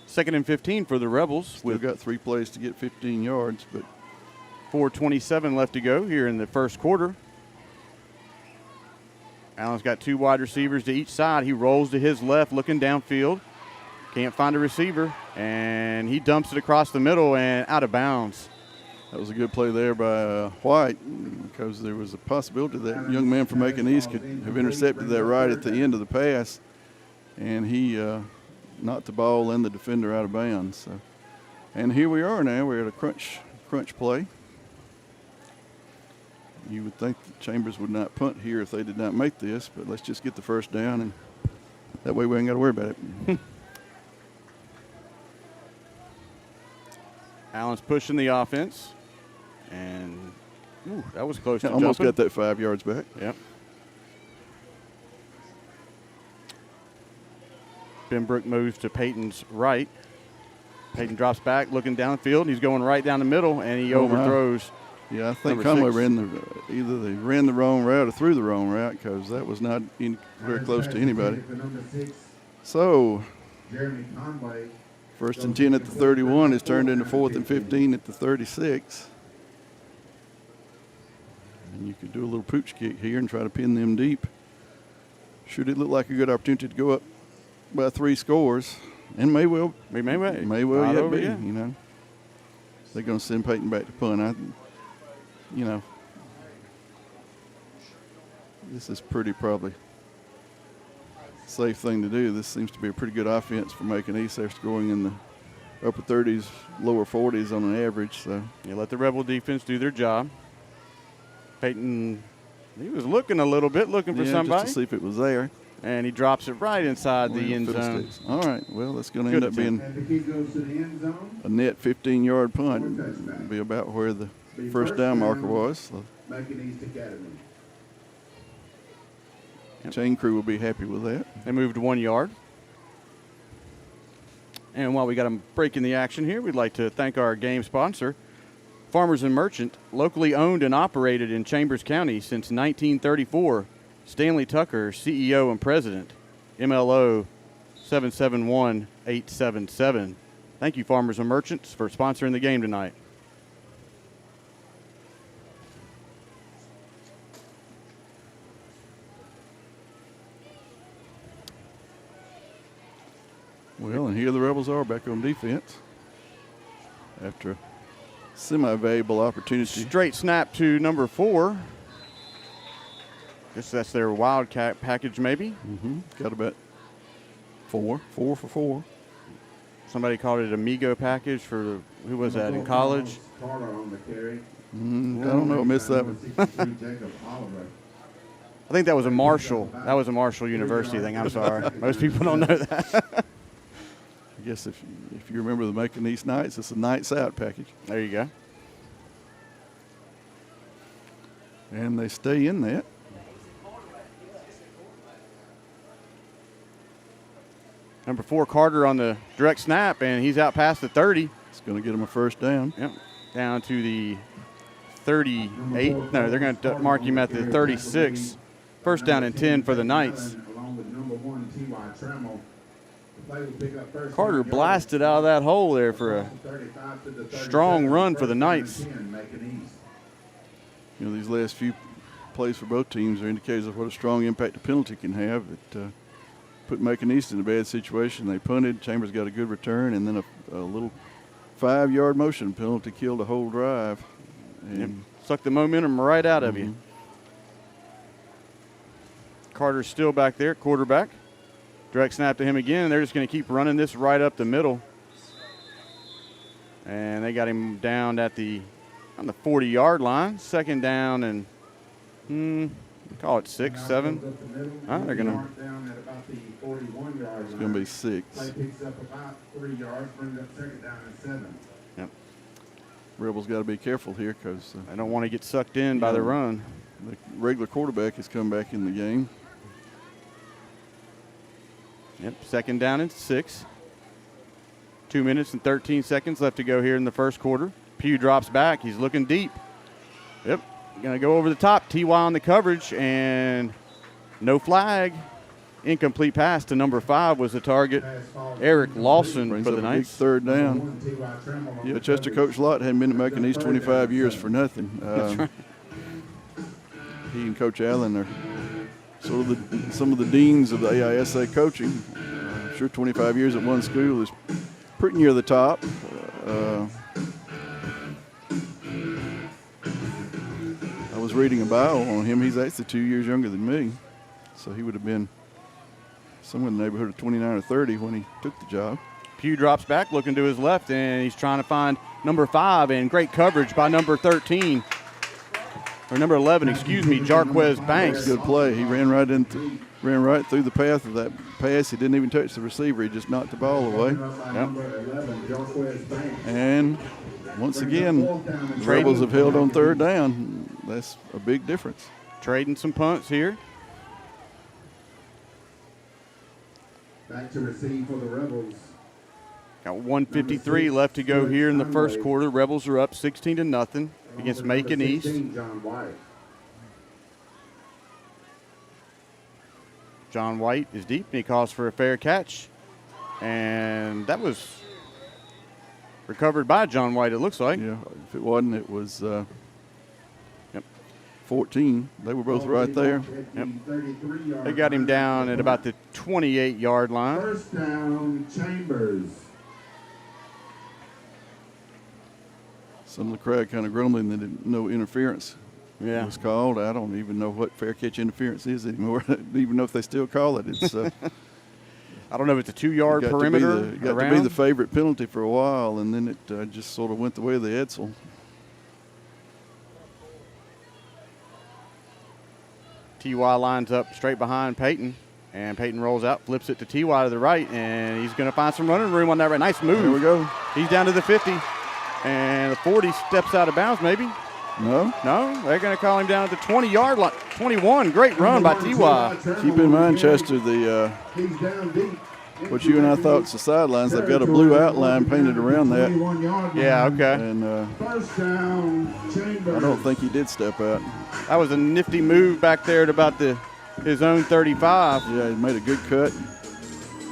2nd and 15 for the Rebels We've with got 3 plays to get 15 yards, but 4:27 left to go here in the first quarter. Allen's got 2 wide receivers to each side. He rolls to his left, looking downfield. Can't find a receiver, and he dumps it across the middle and out of bounds. that was a good play there by White, because there was a possibility that young man from Macon East could have intercepted that right at the end of the pass, and he knocked the ball and the defender out of bounds. So, and here we are now. We're at a crunch play. You would think that Chambers would not punt here if they did not make this, but let's just get the first down, and that way we ain't got to worry about it. Allen's pushing the offense, and that was close to Almost jumping. got that 5 yards back. Yep. Benbrook moves to Peyton's right. Peyton drops back, looking downfield. He's going right down the middle, and he Oh, my. overthrows. Yeah, I think Number Conway 6. either they ran the wrong route or threw the wrong route, because that was not very close to anybody. For number 6, So, Jeremy Conway. 1st and 10 at the 31 is turned into 4th and 15 at the 36. And you could do a little pooch kick here and try to pin them deep. Should it look like a good opportunity to go up by 3 scores, and may well May yet over, be, yeah. you know. They're going to send Peyton back to punt. This is pretty probably safe thing to do. This seems to be a pretty good offense for Macon East. They're scoring in the upper 30s, lower 40s on an average. So You let the Rebel defense do their job. Peyton, he was looking a little bit, looking for somebody, just to see if it was there. and he drops it right inside the end zone. All right, well, that's going to Good end up being And the kick goes to the end zone. a net 15-yard punt. One touchback. It'll be about where the Be first down marker was. So Macon East Academy. chain crew will be happy with that. They moved 1 yard. And while we got a break in the action here, we'd like to thank our game sponsor, Farmers and Merchant, locally owned and operated in Chambers County since 1934. Stanley Tucker, CEO and President, MLO 771877. Thank you, Farmers and Merchants, for sponsoring the game tonight. Well, and here the Rebels are back on defense after a semi-valuable opportunity. Straight snap to number 4. Guess that's their Wildcat package, maybe. Got about 4 for 4. Somebody called it Amigo package for, who was that, in college? Carter on the carry. I don't know, missed that one. 63, Jacob Oliver. I think that was a Marshall. That was a Marshall University thing. I'm sorry. Most people don't know that. I guess if you remember the Macon East Knights, it's a Knights Out package. There you go. And they stay in that. Number 4, Carter on the direct snap, and he's out past the 30. It's going to get them a first down. Yep. Down to the 38. No, they're going to mark him at the 36. First down and 10 for the Knights. Along with number 1, T.Y. Trammell. The play will pick up first Carter down yard. blasted out of that hole there for a 35 to the 37, strong run for the first down and Knights. 10, Macon East. You know, these last few plays for both teams are indicators of what a strong impact a penalty can have. It put Macon East in a bad situation. They punted. Chambers got a good return, and then a little 5-yard motion penalty killed a whole drive. And Suck the momentum right out of you. Carter's still back there, quarterback. Direct snap to him again. They're just going to keep running this right up the middle. And they got him down on the 40-yard line. Second down and call it 6, 7. They're going to. Down at about the 41-yard line. it's going to be 6. Play picks up about 3 yards, brings up second down and 7. Yep. Rebels got to be careful here because I don't want to get sucked in by the run. the regular quarterback has come back in the game. Yep, second down and 6. 2 minutes and 13 seconds left to go here in the first quarter. Pugh drops back. He's looking deep. Yep, going to go over the top. TY on the coverage, and no flag. Incomplete pass to number 5 was the target. Eric Lawson Brings for up the a big Knights. third down. Yeah, Chester Coach Lott hadn't been at Macon East 25 years for nothing. That's right. He and Coach Allen are sort of some of the deans of the AISA coaching. I'm sure 25 years at one school is pretty near the top. I was reading a bio on him. He's actually 2 years younger than me, so he would have been somewhere in the neighborhood of 29 or 30 when he took the job. Pugh drops back, looking to his left, and he's trying to find number 5, and great coverage by number 13. Or number 11, excuse me, Jarquez Banks. Good play. He ran right through the path of that pass. He didn't even touch the receiver. He just knocked the ball away. And once again, the Rebels have held on third down. That's a big difference. Trading some punts here. Back to receive for the Rebels. Got 1:53 left to go here in the first quarter. Rebels are up 16-0 against Macon East. John White is deep, and he calls for a fair catch. And that was recovered by John White, it looks like. Yeah, if it wasn't, it was 14. They were both right there. Yep. They got him down at about the 28-yard line. First down, Chambers. Some of the crowd kind of grumbling that no interference was called. I don't even know what fair catch interference is anymore. I don't even know if they still call it. It's I don't know if it's a 2-yard perimeter. It got to be the favorite penalty for a while, and then it just sort of went the way of the Edsel. TY lines up straight behind Peyton, and Peyton rolls out, flips it to TY to the right, and he's going to find some running room on that right. Nice move. There we go. He's down to the 50, and the 40 steps out of bounds maybe. No, they're going to call him down at the 20-yard line. 21, great run by TY. Keep in mind, Chester, He's down deep. what you and I thought was the sidelines, they've got a blue outline painted around that. Yeah, okay. And First down, Chambers. I don't think he did step out. That was a nifty move back there at about his own 35. Yeah, he made a good cut.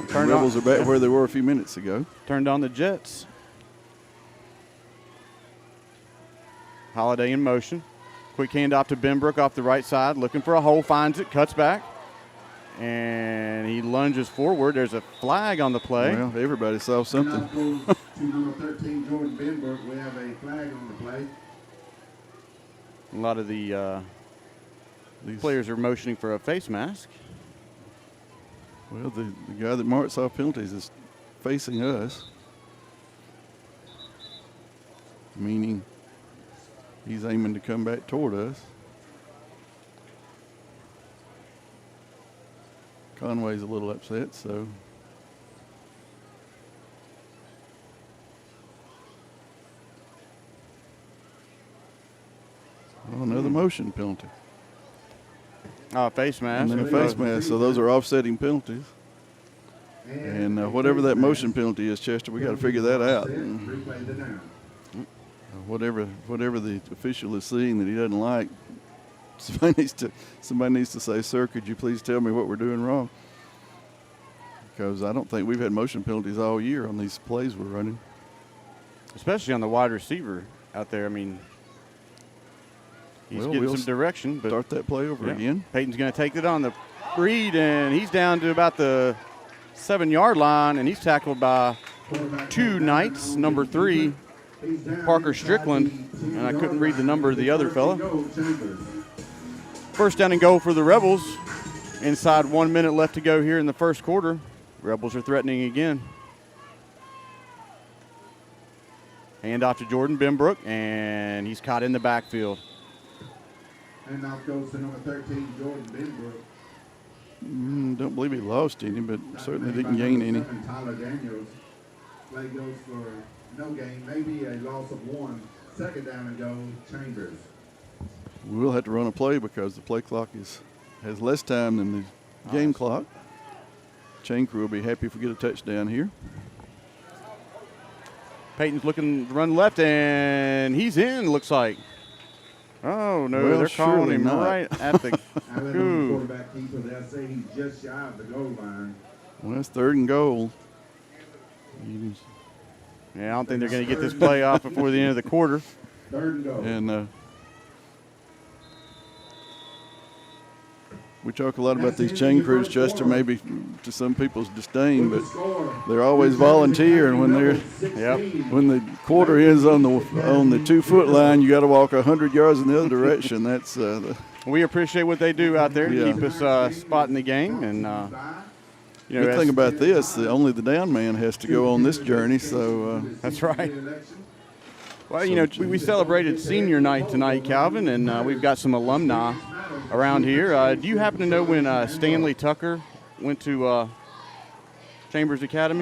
The Rebels are back where they were a few minutes ago. Turned on the Jets. Holliday in motion. Quick handoff to Benbrook off the right side. Looking for a hole, finds it, cuts back. And he lunges forward. There's a flag on the play. Well, everybody saw something. To number 13, Jordan Benbrook, we have a flag on the play. A lot of the players are motioning for a face mask. Well, the guy that marks off penalties is facing us, meaning he's aiming to come back toward us. Conway's a little upset, so. Oh, another motion penalty. Face mask. And then a face mask, so those are offsetting penalties. And whatever that motion penalty is, Chester, we got to figure that out. Whatever the official is seeing that he doesn't like, somebody needs to say, "Sir, could you please tell me what we're doing wrong?" Because I don't think we've had motion penalties all year on these plays we're running. Especially on the wide receiver out there. I mean, he's getting some direction. But start that play over again. Peyton's going to take it on the read, and he's down to about the 7-yard line, and he's tackled by 2 Knights, number 3, He's down Parker inside Strickland, the and I 10-yard couldn't read the line. number of the other First fella. and goal, Chambers. First down and goal for the Rebels. Inside 1 minute left to go here in the first quarter. Rebels are threatening again. Hand off to Jordan Benbrook, and he's caught in the backfield. And now goes to number 13, Jordan Benbrook. Don't believe he lost any, but certainly didn't gain any. Tyler Daniels. Play goes for no gain, maybe a loss of 1. Second down and goal, Chambers. We will have to run a play because the play clock has less time than the game clock. Chain crew will be happy if we get a touchdown here. Peyton's looking to run left, and he's in, looks like. Oh, no, Well, they're calling surely him not. right at the Allen, Keough. quarterback keeper, they'll say he's just shy of the goal line. Well, that's 3rd and goal. Yeah, I don't think they're going to get this play off before the end of the quarter. 3rd and goal. And we talk a lot about these chain crews, Chester, maybe to some people's disdain, but they're always volunteer, and when the quarter ends on the 2-foot line, you got to walk 100 yards in the other direction. That's We appreciate what they do out there to Yeah. keep us spotting the game. And, you know, good thing about this, only the down man has to go on this journey, so that's right. Well, you know, we celebrated senior night tonight, Calvin, and we've got some alumni around here. Do you happen to know when Stanley Tucker went to Chambers Academy?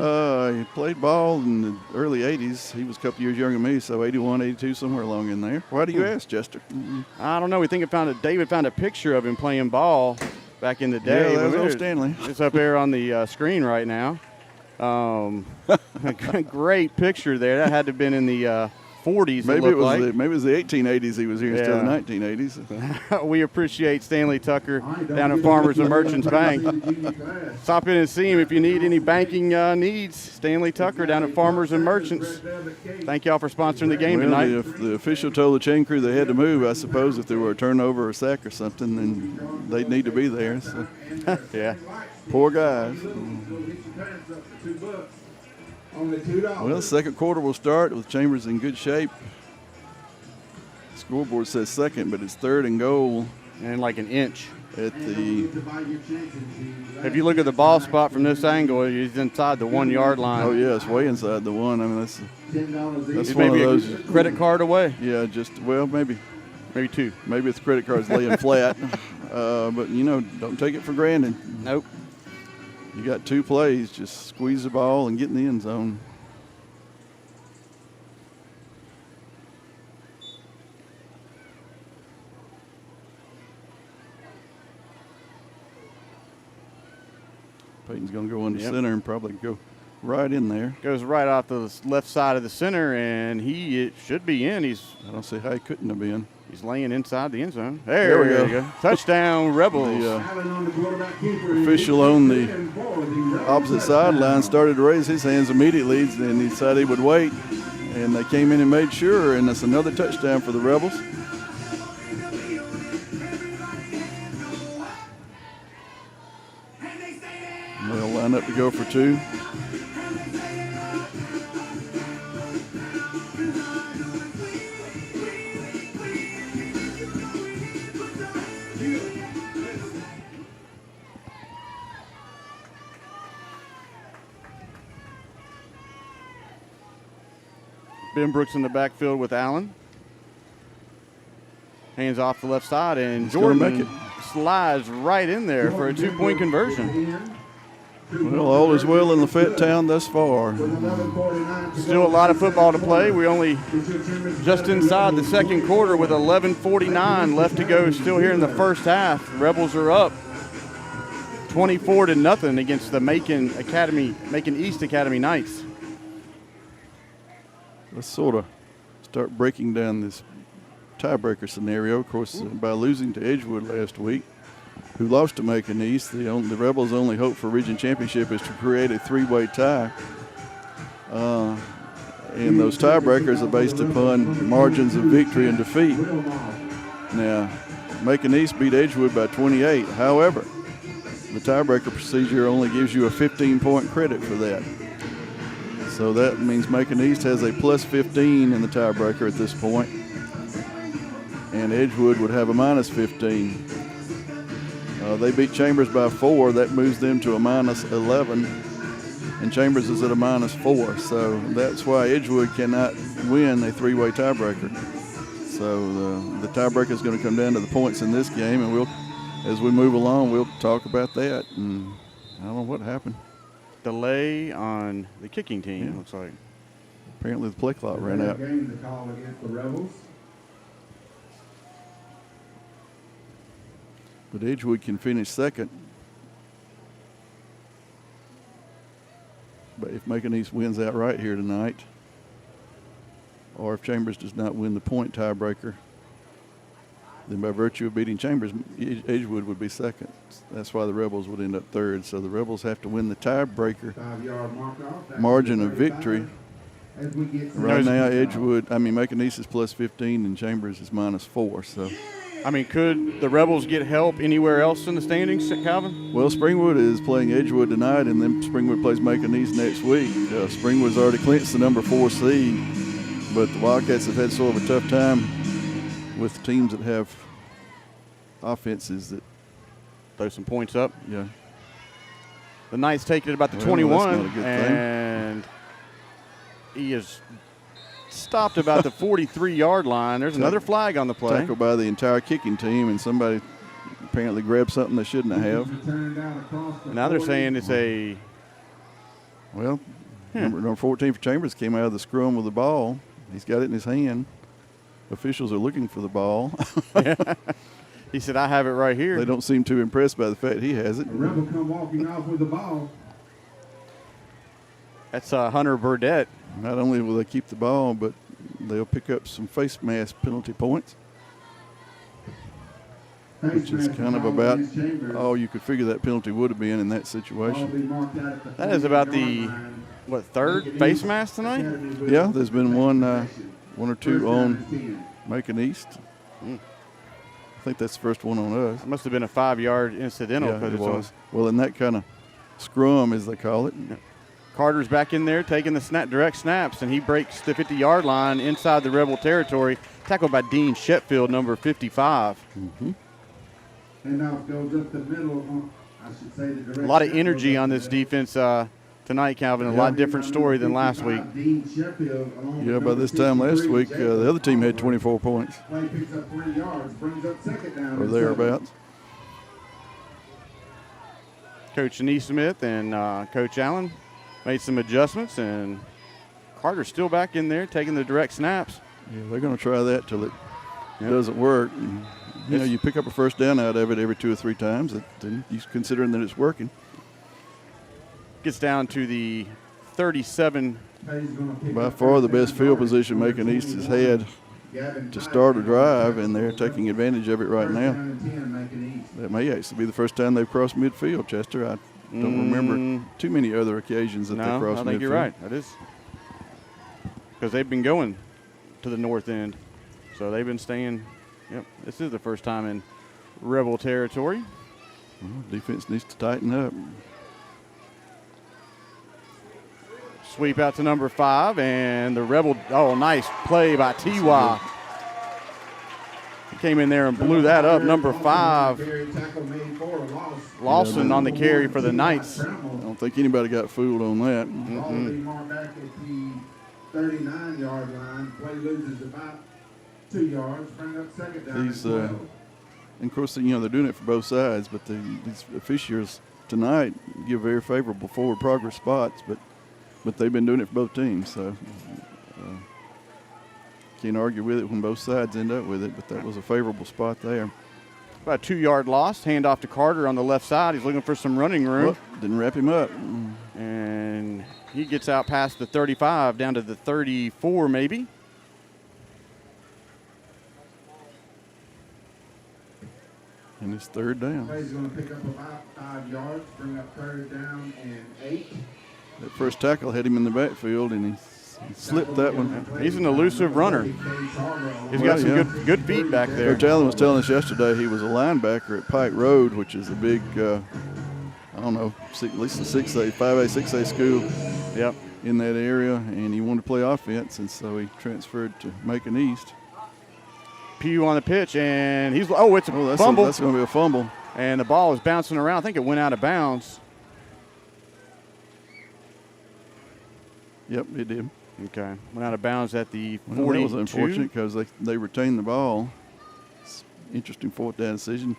he played ball in the early 80s. He was a couple years younger than me, so 81, 82, somewhere along in there. Why do you ask, Chester? I don't know. We think David found a picture of him playing ball back in the day. Yeah, that was old Stanley. It's up there on the screen right now. Great picture there. That had to have been in the 40s. Maybe it was the 1880s he was here instead of the 1980s. We appreciate Stanley Tucker down at Farmers and Merchants Bank. Stop in and see him if you need any banking needs. Stanley Tucker down at Farmers and Merchants. Thank y'all for sponsoring the game Well, tonight. if the official told the chain crew they had to move, I suppose if there were a turnover or a sack or something, then they'd need to be there. So. Yeah. Poor guys. Only $2. Well, second quarter will start with Chambers in good shape. Scoreboard says second, but it's 3rd and goal And like an inch. at the. If you look at the ball spot from this angle, he's inside the 1 yard line. Oh yeah, it's way inside the 1. I mean that's He's one of maybe those. a credit card away. Yeah, maybe Maybe 2. maybe it's credit cards laying flat, but you know, don't take it for granted. Nope. You got 2 plays, just squeeze the ball and get in the end zone. Peyton's going to go into center and probably go right in there. Goes right off the left side of the center, and it should be in. I don't see how he couldn't have been. He's laying inside the end zone. There we go. Touchdown, Rebels. The official on the opposite sideline started to raise his hands immediately, and he said he would wait. And they came in and made sure, and that's another touchdown for the Rebels. And they'll line up to go for 2. Ben Brooks in the backfield with Allen. Hands off the left side, and He's gonna Jordan make it. slides right in there for a 2-point conversion. Well, all is well in Lafayette Town thus far. Still a lot of football to play. We only just inside the second quarter with 11:49 left to go still here in the first half. Rebels are up 24-0 against the Macon East Academy Knights. Let's sort of start breaking down this tiebreaker scenario. Of course, by losing to Edgewood last week, who lost to Macon East, the Rebels' only hope for region championship is to create a 3-way tie. And those tiebreakers are based upon margins of victory and defeat. Now, Macon East beat Edgewood by 28. However, the tiebreaker procedure only gives you a 15-point credit for that. So that means Macon East has a plus 15 in the tiebreaker at this point, and Edgewood would have a minus 15. They beat Chambers by 4. That moves them to a minus 11, and Chambers is at a minus 4. So that's why Edgewood cannot win a three-way tiebreaker. So the tiebreaker is going to come down to the points in this game, and as we move along, we'll talk about that. And I don't know what happened. Delay on the kicking team, Yeah. looks like. Apparently the play clock ran out. Game to call against the Rebels. But Edgewood can finish second. But if Macon East wins outright here tonight, or if Chambers does not win the point tiebreaker, then by virtue of beating Chambers, Edgewood would be second. That's why the Rebels would end up third. So the Rebels have to win the tiebreaker 5-yard mark-off. margin of victory. As we get Right now, Macon East is plus 15 and Chambers is minus 4. So, I mean, could the Rebels get help anywhere else in the standings, Calvin? well, Springwood is playing Edgewood tonight, and then Springwood plays Macon East next week. Springwood's already clinched the number 4 seed, but the Wildcats have had sort of a tough time with teams that have offenses that, Throw some points up. yeah. The Knights taking it about the Well, 21, that's not a good thing. and he is stopped about the 43-yard line. There's another flag on the play. Tackled by the entire kicking team, and somebody apparently grabbed something they shouldn't have. Now they're saying it's a Well, number 14 for Chambers came out of the scrum with the ball. He's got it in his hand. Officials are looking for the ball. he said, I have it right here. They don't seem too impressed by the fact he has it. A Rebel come walking off with the ball. That's Hunter Burdette. Not only will they keep the ball, but they'll pick up some face mask penalty points, which is kind of about all you could figure that penalty would have been in that situation. That is about the, third face mask tonight? Yeah, there's been one or two on Macon East. I think that's the first one on us. It must have been a 5-yard incidental. Yeah, it it's on- was. Well, in that kind of scrum, as they call it. Carter's back in there taking the direct snaps, and he breaks the 50-yard line inside the Rebel territory, tackled by Dean Sheffield, number 55. Mm-hmm. And now it goes up the middle. I should say the direct A lot of snap energy goes on up this there. defense tonight, Calvin. A lot different story than last week. Dean Sheffield, along Yeah, with by number this time last 53, week, the other team had 24 points Play picks up 3 yards, brings up second down. or and thereabouts. Coach Neesmith and Coach Allen made some adjustments, and Carter's still back in there taking the direct snaps. Yeah, they're going to try that till it doesn't work. And, you pick up a first down out of it every 2 or 3 times, then you're considering that it's working. Gets down to the 37. Payne's gonna pick By up far the first best down field yardage, position number Macon East has 21. had Gavin to Pike start a picks drive, up and they're first taking advantage of it right now. down and 10, Macon East. That may actually be the first time they've crossed midfield, Chester. I don't remember too many other occasions that they No, crossed I midfield. think you're right. That is because they've been going to the north end, so they've been staying. Yep, this is the first time in Rebel territory. Well, defense needs to tighten up. Sweep out to number 5, and the Rebel. Oh, nice play by T.Y. He came in there and blew that up. Number 5, Lawson on the carry for the Knights. I don't think anybody got fooled on that. Holliday marked back at the 39-yard line. Play loses about 2 yards. Bring up second down. These, and 12. And of course, they're doing it for both sides, but these officials tonight give very favorable forward progress spots, but they've been doing it for both teams, so can't argue with it when both sides end up with it, but that was a favorable spot there. About a 2-yard loss. Hand off to Carter on the left side. He's looking for some running room. Didn't wrap him up. And he gets out past the 35, down to the 34 maybe. And it's third down. Play's going to pick up about 5 yards. Bring up third down and 8. That first tackle had him in the backfield, and he slipped that one. He's an elusive runner. He's got some good feet back there. Coach Allen was telling us yesterday he was a linebacker at Pike Road, which is a big, I don't know, at least a 6A, 5A, 6A school Yep. in that area, and he wanted to play offense, and so he transferred to Macon East. Keough on the pitch, and it's a fumble. That's going to be a fumble. And the ball is bouncing around. I think it went out of bounds. Yep, it did. Okay, went out of bounds at the 42. Well, that was unfortunate because they retained the ball. It's interesting fourth down decision.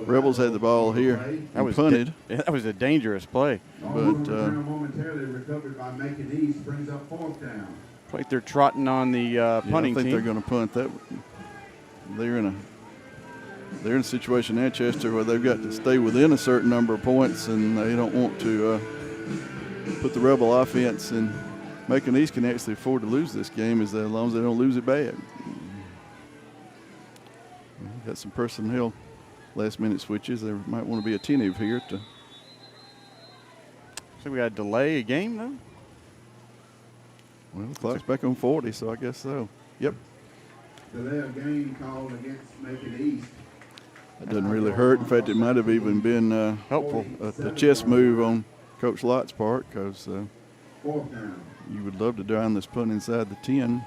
Rebels had the ball here. That was punted. That was a dangerous play. But momentarily recovered by Macon East, brings up fourth down. Like they're trotting on the punting I think team. they're going to punt that. They're in a situation there, Chester, where they've got to stay within a certain number of points, and they don't want to put the Rebel offense in. Macon East can actually afford to lose this game as long as they don't lose it bad. Got some personnel last-minute switches. They might want to be attentive here. So we got to delay a game, though? Well, the clock's back on 40, so I guess so. Yep. Delay a game called against Macon East. That doesn't really hurt. In fact, it might have even been helpful. A chess move on Coach Lott's part, because fourth down. You would love to down this punt inside the 10.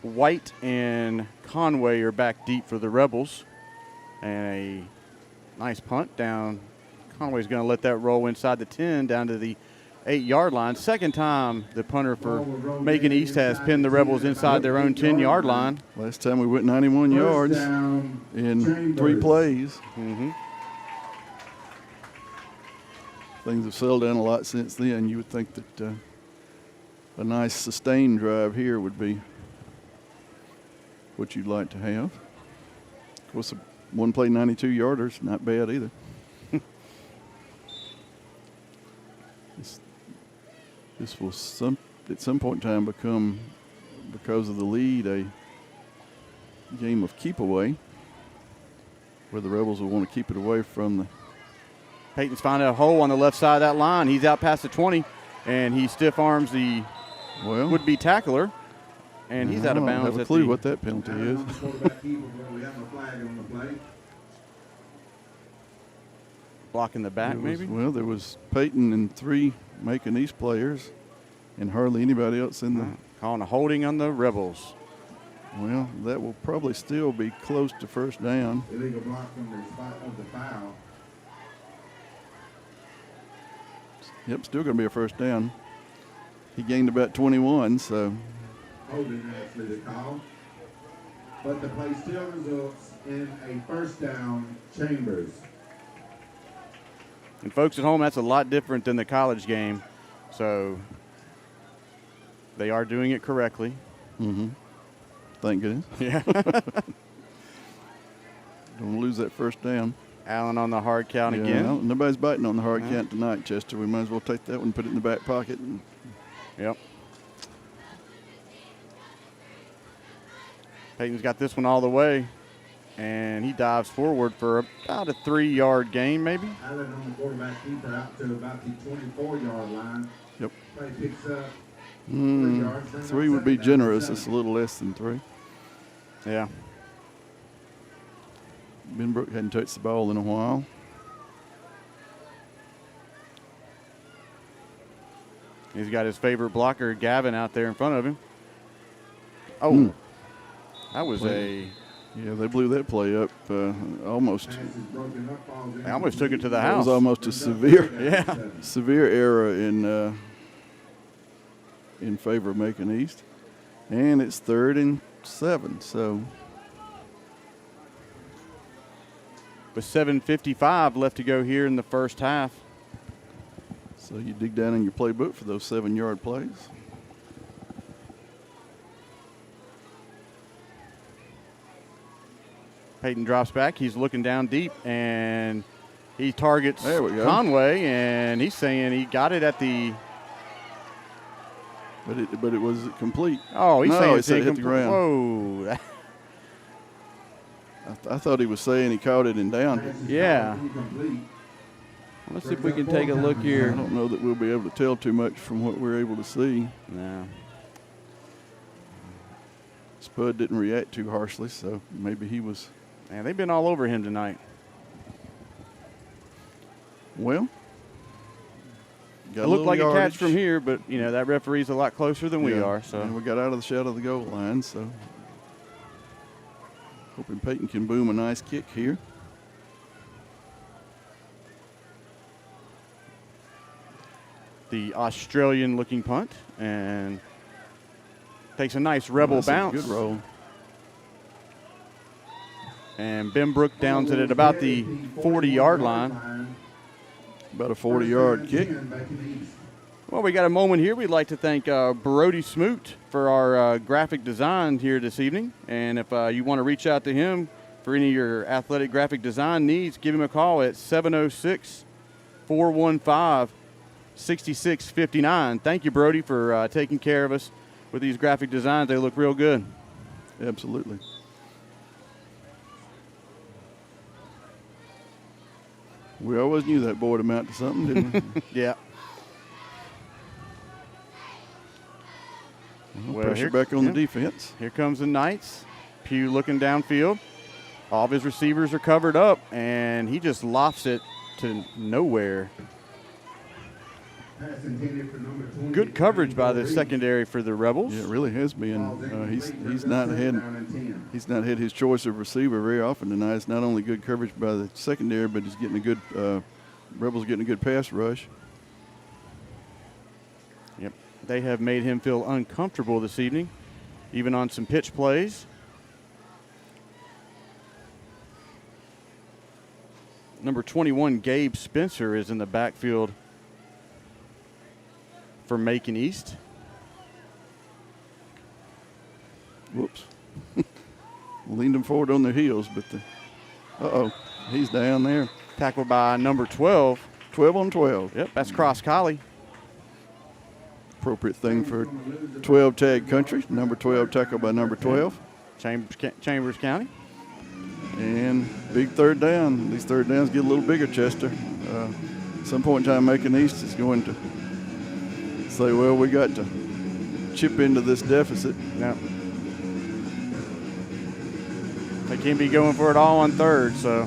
White and Conway are back deep for the Rebels. And a nice punt down. Conway's going to let that roll inside the 10 down to the 8-yard line. Second time the punter for Macon East has pinned the Rebels inside their own 10-yard line. Last time we went 91 yards in 3 plays. Mm-hmm. Things have settled down a lot since then. You would think that a nice sustained drive here would be what you'd like to have. Of course, one play 92-yarders, not bad either. This will at some point in time become, because of the lead, a game of keep away, where the Rebels will want to keep it away from the. Peyton's finding a hole on the left side of that line. He's out past the 20, and he stiff arms the would-be tackler, and he's out of bounds. I have a clue what that penalty is. Blocking the back, maybe? Well, there was Peyton and 3 Macon East players, and hardly anybody else in the. Calling a holding on the Rebels. Well, that will probably still be close to first down. Illegal block from the spot of the foul. Yep, still going to be a first down. He gained about 21, so. Holding actually the call. But the play still results in a first down, Chambers. And folks at home, that's a lot different than the college game. So they are doing it correctly. Mm-hmm. Thank goodness. Yeah. Don't lose that first down. Allen on the hard count again. Well, nobody's biting on the hard count tonight, Chester. We might as well take that one and put it in the back pocket. Yep. Peyton's got this one all the way, and he dives forward for about a 3-yard gain, maybe. Allen on the quarterback keeper out to about the 24-yard line. Yep. Play picks up 3 yards. 3 would be generous. It's a little less than 3. Yeah. Benbrook hadn't touched the ball in a while. He's got his favorite blocker, Gavin, out there in front of him. Oh, that was Yeah, they blew that play up almost. They almost took it to the That house. was almost a severe error in favor of Macon East. And it's 3rd and 7, so. With 7:55 left to go here in the first half. So you dig down in your playbook for those 7-yard plays. Peyton drops back. He's looking down deep, and he targets There we go. Conway, and he's saying he got it at the. But it was complete. Oh, he's No, saying he it's said it hit the incomplete. ground. Whoa. I thought he was saying he caught it and downed it. Yeah. Let's see if we can take a look I here. don't know that we'll be able to tell too much from what we're able to see. No. Spud didn't react too harshly, so maybe he was. Man, they've been all over him tonight. Well, Got It a looked little like a catch yardage. from here, but, you know, that referee's a lot closer than we Yeah, are. So and we got out of the shadow of the goal line, so hoping Peyton can boom a nice kick here. the Australian-looking punt and takes a nice rebel That's a bounce. good roll. And Benbrook downs it at about the 40-yard line. About a 40-yard kick. Well, we got a moment here. We'd like to thank Brody Smoot for our graphic design here this evening. And if you want to reach out to him for any of your athletic graphic design needs, give him a call at 706-415-6659. Thank you, Brody, for taking care of us with these graphic designs. They look real good. Absolutely. We always knew that boy would amount to something, didn't we? Yeah. Well, Pressure here- back on yeah. the defense. Here comes the Knights. Keough looking downfield. All of his receivers are covered up, and he just lofts it to nowhere. Good coverage by the secondary for the Rebels. Yeah, it really has been. He's not had his choice of receiver very often tonight. It's not only good coverage by the secondary, but he's getting a good Rebels getting a good pass rush. Yep, they have made him feel uncomfortable this evening, even on some pitch plays. Number 21, Gabe Spencer, is in the backfield for Macon East. Whoops. Leaned them forward on their heels, but he's down there. Tackled by number 12. 12 on 12. Yep, that's Cross Collie. Appropriate thing for 12 tag country. Number 12 tackled by number 12. Chambers County. And big third down. These third downs get a little bigger, Chester. At some point in time, Macon East is going to say, well, we got to chip into this deficit. No. They can't be going for it all on third, so.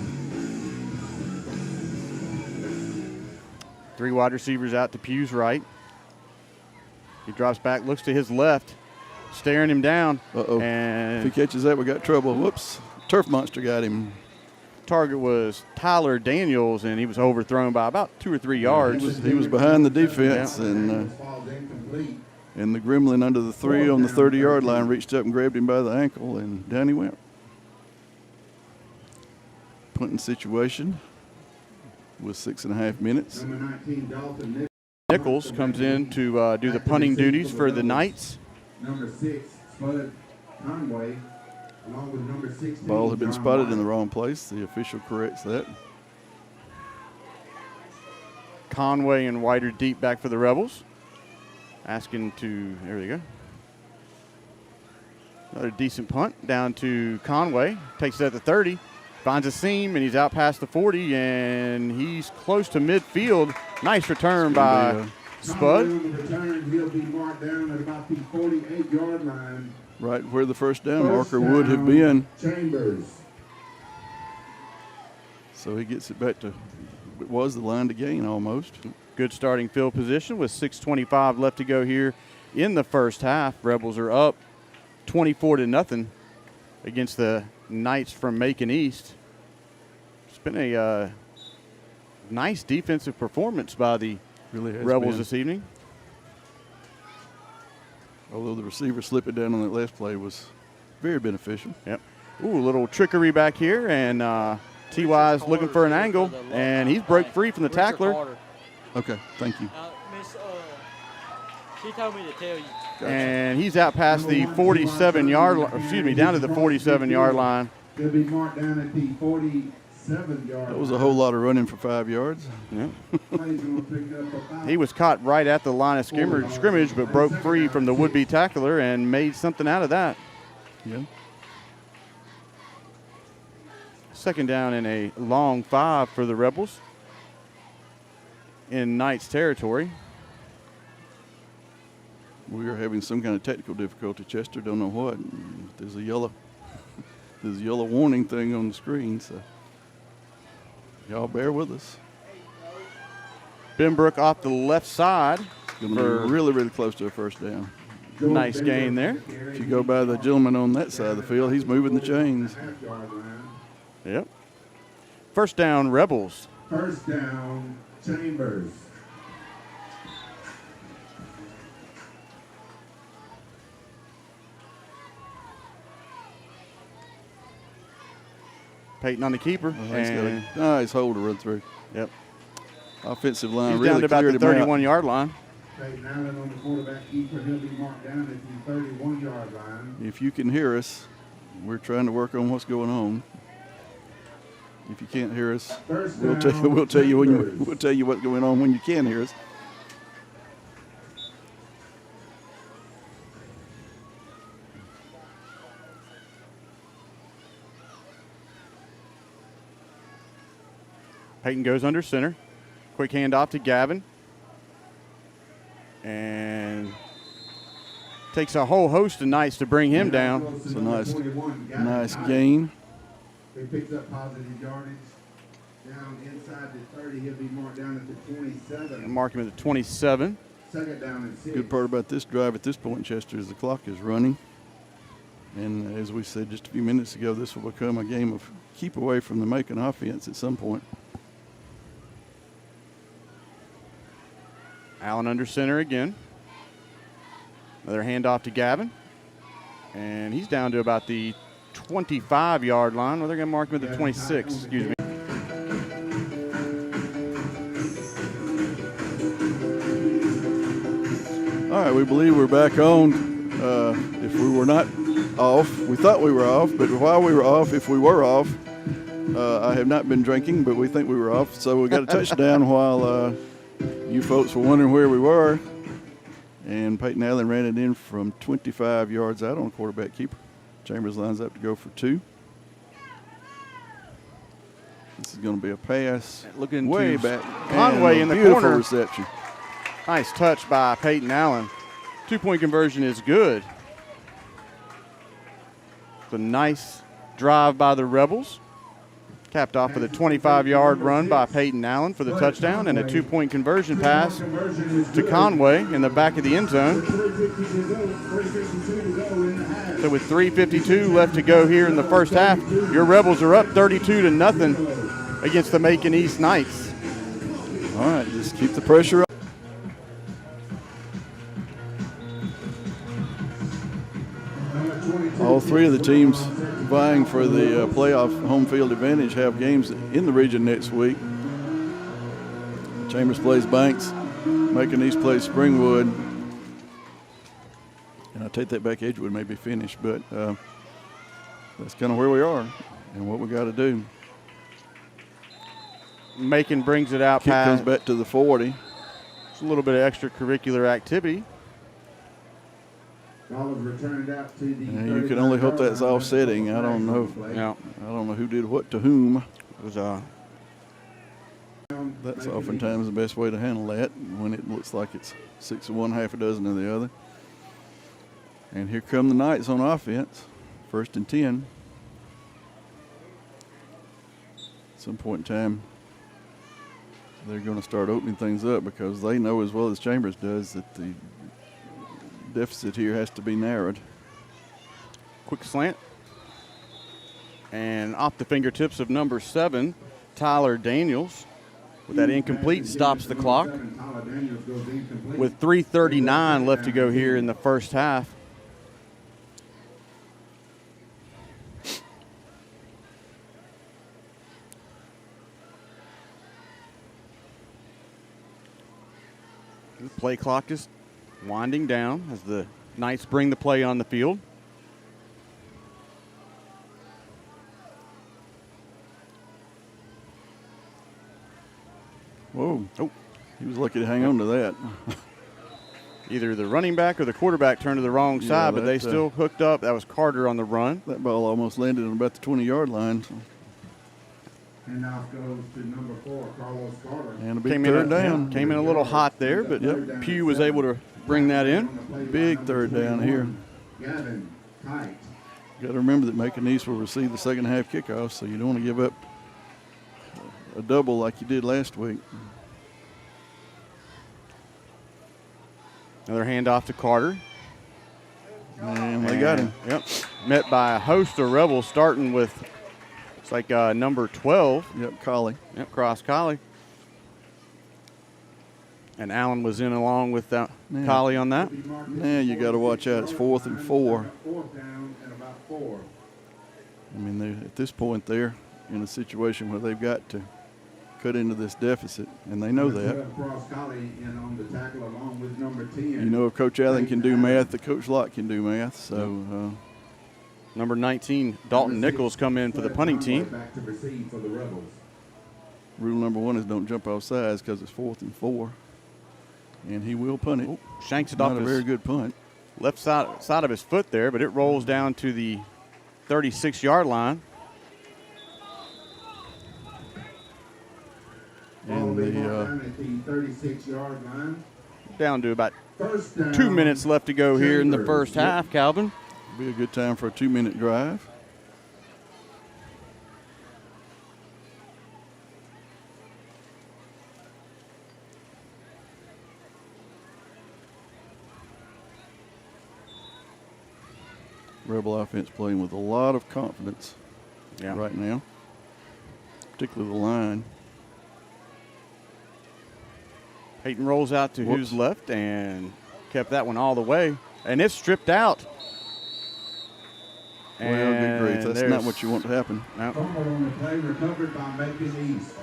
3 wide receivers out to Pugh's right. He drops back, looks to his left, staring him down. Uh-oh. And If he catches that, we got trouble. Whoops. Turf monster got him. target was Tyler Daniels, and he was overthrown by about 2 or 3 yards. He was behind the defense, and the gremlin under the 3 on the 30-yard line reached up and grabbed him by the ankle, and down he went. Punting situation with 6.5 minutes. Nichols comes in to do the punting duties for the Knights. Number 6, Spud Conway, along with number 16. Ball had been John spotted White. in the wrong place. The official corrects that. Conway and White are deep back for the Rebels. Asking to, there we go. Another decent punt down to Conway. Takes it at the 30. Finds a seam, and he's out past the 40, and he's close to midfield. Nice return by Spud. Conway on the return, he'll be marked down at about the 48-yard line. Right where the first down First marker would have down, been. Chambers. So he gets it back to, it was the line to gain almost. Good starting field position with 6:25 left to go here in the first half. Rebels are up 24-0 against the Knights from Macon East. It's been a nice defensive performance by the Really has Rebels been. this evening. Although the receiver slipping down on that last play was very beneficial. Yep. Ooh, a little trickery back here, and T.Y.'s looking for an angle, and he's broke free from the tackler. Okay, thank you. Miss, she told me to tell you. And he's out past the 47-yard line, excuse me, down to the 47-yard line. He'll be marked down at the 47-yard That was a whole lot of running for 5 yards. Yep. line. He was caught right at the line of scrimmage, but broke free from the would-be tackler and made something out of that. Yeah. Second down and a long 5 for the Rebels in Knights territory. We are having some kind of technical difficulty, Chester. Don't know what. There's a yellow warning thing on the screen, so y'all bear with us. Benbrook off the left side. Going to be really, really close to a first down. Nice gain there. If you go by the gentleman on that side of the field, he's moving the chains. Yep. First down, Rebels. First down, Chambers. Peyton on the keeper. He's got a nice hole to run through. Yep. Offensive line He's really down to about the cleared him out. 31-yard line. Peyton Allen on the quarterback keeper. He'll be marked down at the 31-yard line. If you can hear us, we're trying to work on what's going on. If you can't hear us, we'll tell you what's going on when you can hear us. Peyton goes under center. Quick handoff to Gavin. And takes a whole host of Knights to bring him down. It's a nice gain. He picks up positive yardage. Down inside the 30, he'll be marked down at the 27. Mark him at the 27. Second down and 6. Good part about this drive at this point, Chester, is the clock is running. And as we said just a few minutes ago, this will become a game of keep away from the Macon offense at some point. Allen under center again. Another handoff to Gavin. And he's down to about the 25-yard line. Well, they're going to mark him at the 26, excuse me. All right, we believe we're back on. If we were not off, we thought we were off, but while we were off, if we were off, I have not been drinking, but we think we were off. So we got a touchdown while you folks were wondering where we were. And Peyton Allen ran it in from 25 yards out on a quarterback keeper. Chambers lines up to go for 2. This is going to be a pass. Looking way to back. Conway in the beautiful corner. reception. Nice touch by Peyton Allen. 2-point conversion is good. It's a nice drive by the Rebels. Capped off with a 25-yard run by Peyton Allen for the touchdown and a 2-point conversion pass to Conway in the back of the end zone. So with 3:52 left to go here in the first half, your Rebels are up 32-0 against the Macon East Knights. All right, just keep the pressure up. All three of the teams vying for the playoff home field advantage have games in the region next week. Chambers plays Banks. Macon East plays Springwood. And I take that back, Edgewood may be finished, but that's kind of where we are and what we got to do. Macon brings it out Kick past. comes back to the 40. It's a little bit of extracurricular activity. And you can only hope that's offsetting. I don't know. Yeah. I don't know who did what to whom. It was That's oftentimes the best way to handle that when it looks like it's 6 of one, half a dozen of the other. And here come the Knights on offense. 1st and 10. At some point in time, they're going to start opening things up because they know as well as Chambers does that the deficit here has to be narrowed. quick slant. And off the fingertips of number 7, Tyler Daniels. With that incomplete, stops the clock. With 3:39 left to go here in the first half. The play clock is winding down as the Knights bring the play on the field. Whoa. Oh, he was lucky to hang on to that. Either the running back or the quarterback turned to the wrong side, but they still hooked up. That was Carter on the run. That ball almost landed on about the 20-yard line. And now goes to number 4, Carlos Carter. And a big third down. Came in a little hot there, but Keough was able to bring that in. Big third down here. Gavin Kite. Got to remember that Macon East will receive the second half kickoff, so you don't want to give up a double like you did last week. Another handoff to Carter. And they got him. Yep. Met by a host of Rebels, starting with, it's like number 12. Yep, Collie. Yep, Cross Collie. And Allen was in along with Collie on that. Now you got to watch out. It's 4th and 4. Fourth down and about 4. I mean, at this point, they're in a situation where they've got to cut into this deficit, and they know that. Cross Collie in on the tackle along with number 10. You know, if Coach Allen can do math, the Coach Lott can do math. So, number 19, Dalton Nichols, come in for the punting team. Back to receive for the Rebels. rule number 1 is don't jump off sides because it's 4th and 4, and he will punt it. Ooh, shanks it Not off a his very good punt. left side of his foot there, but it rolls down to the 36-yard line. And Ball the down at the 36-yard line. Down to about First down, 2 minutes left to go here in the Chambers. first half, Calvin. be a good time for a 2-minute drive. Rebel offense playing with a lot of confidence right now, particularly the line. Peyton rolls out to who's left and kept that one all the way. And it's stripped out. Well, good grief. That's not there's- what you want to happen. No. Fumble on the play recovered by Macon East.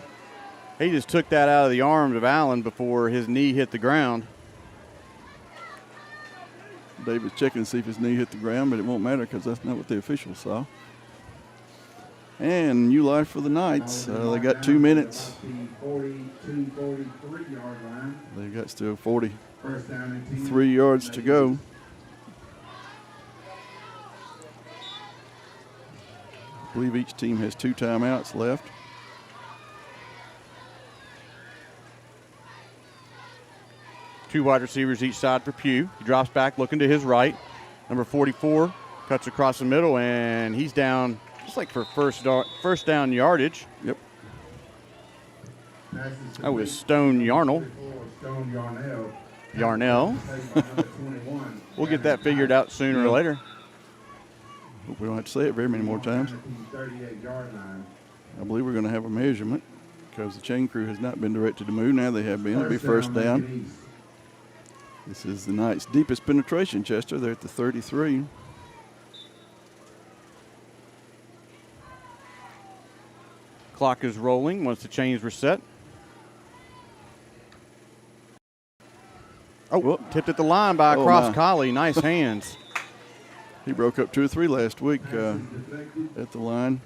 He just took that out of the arms of Allen before his knee hit the ground. David's checking to see if his knee hit the ground, but it won't matter because that's not what the officials saw. And new life for the Knights. They got 2 minutes. The 42, 43-yard line. They've got still 43 First down and 10. yards to go. I believe each team has 2 timeouts left. Two wide receivers each side for Pugh. He drops back looking to his right. Number 44 cuts across the middle, and he's down just like for first down yardage. Yep. That was Stone Yarnell. Stone Yarnell. Yarnell. We'll get that figured out sooner or later. Hope we don't have to say it very many more times. 38-yard line. I believe we're going to have a measurement because the chain crew has not been directed to move. Now they have been. It'll be first down. Macon East. This is the Knights' deepest penetration, Chester. They're at the 33. Clock is rolling once the chains were set. Oh, Whoop. tipped at the line by a Oh, cross my. collie. Nice hands. He broke up 2 or 3 last week at the line.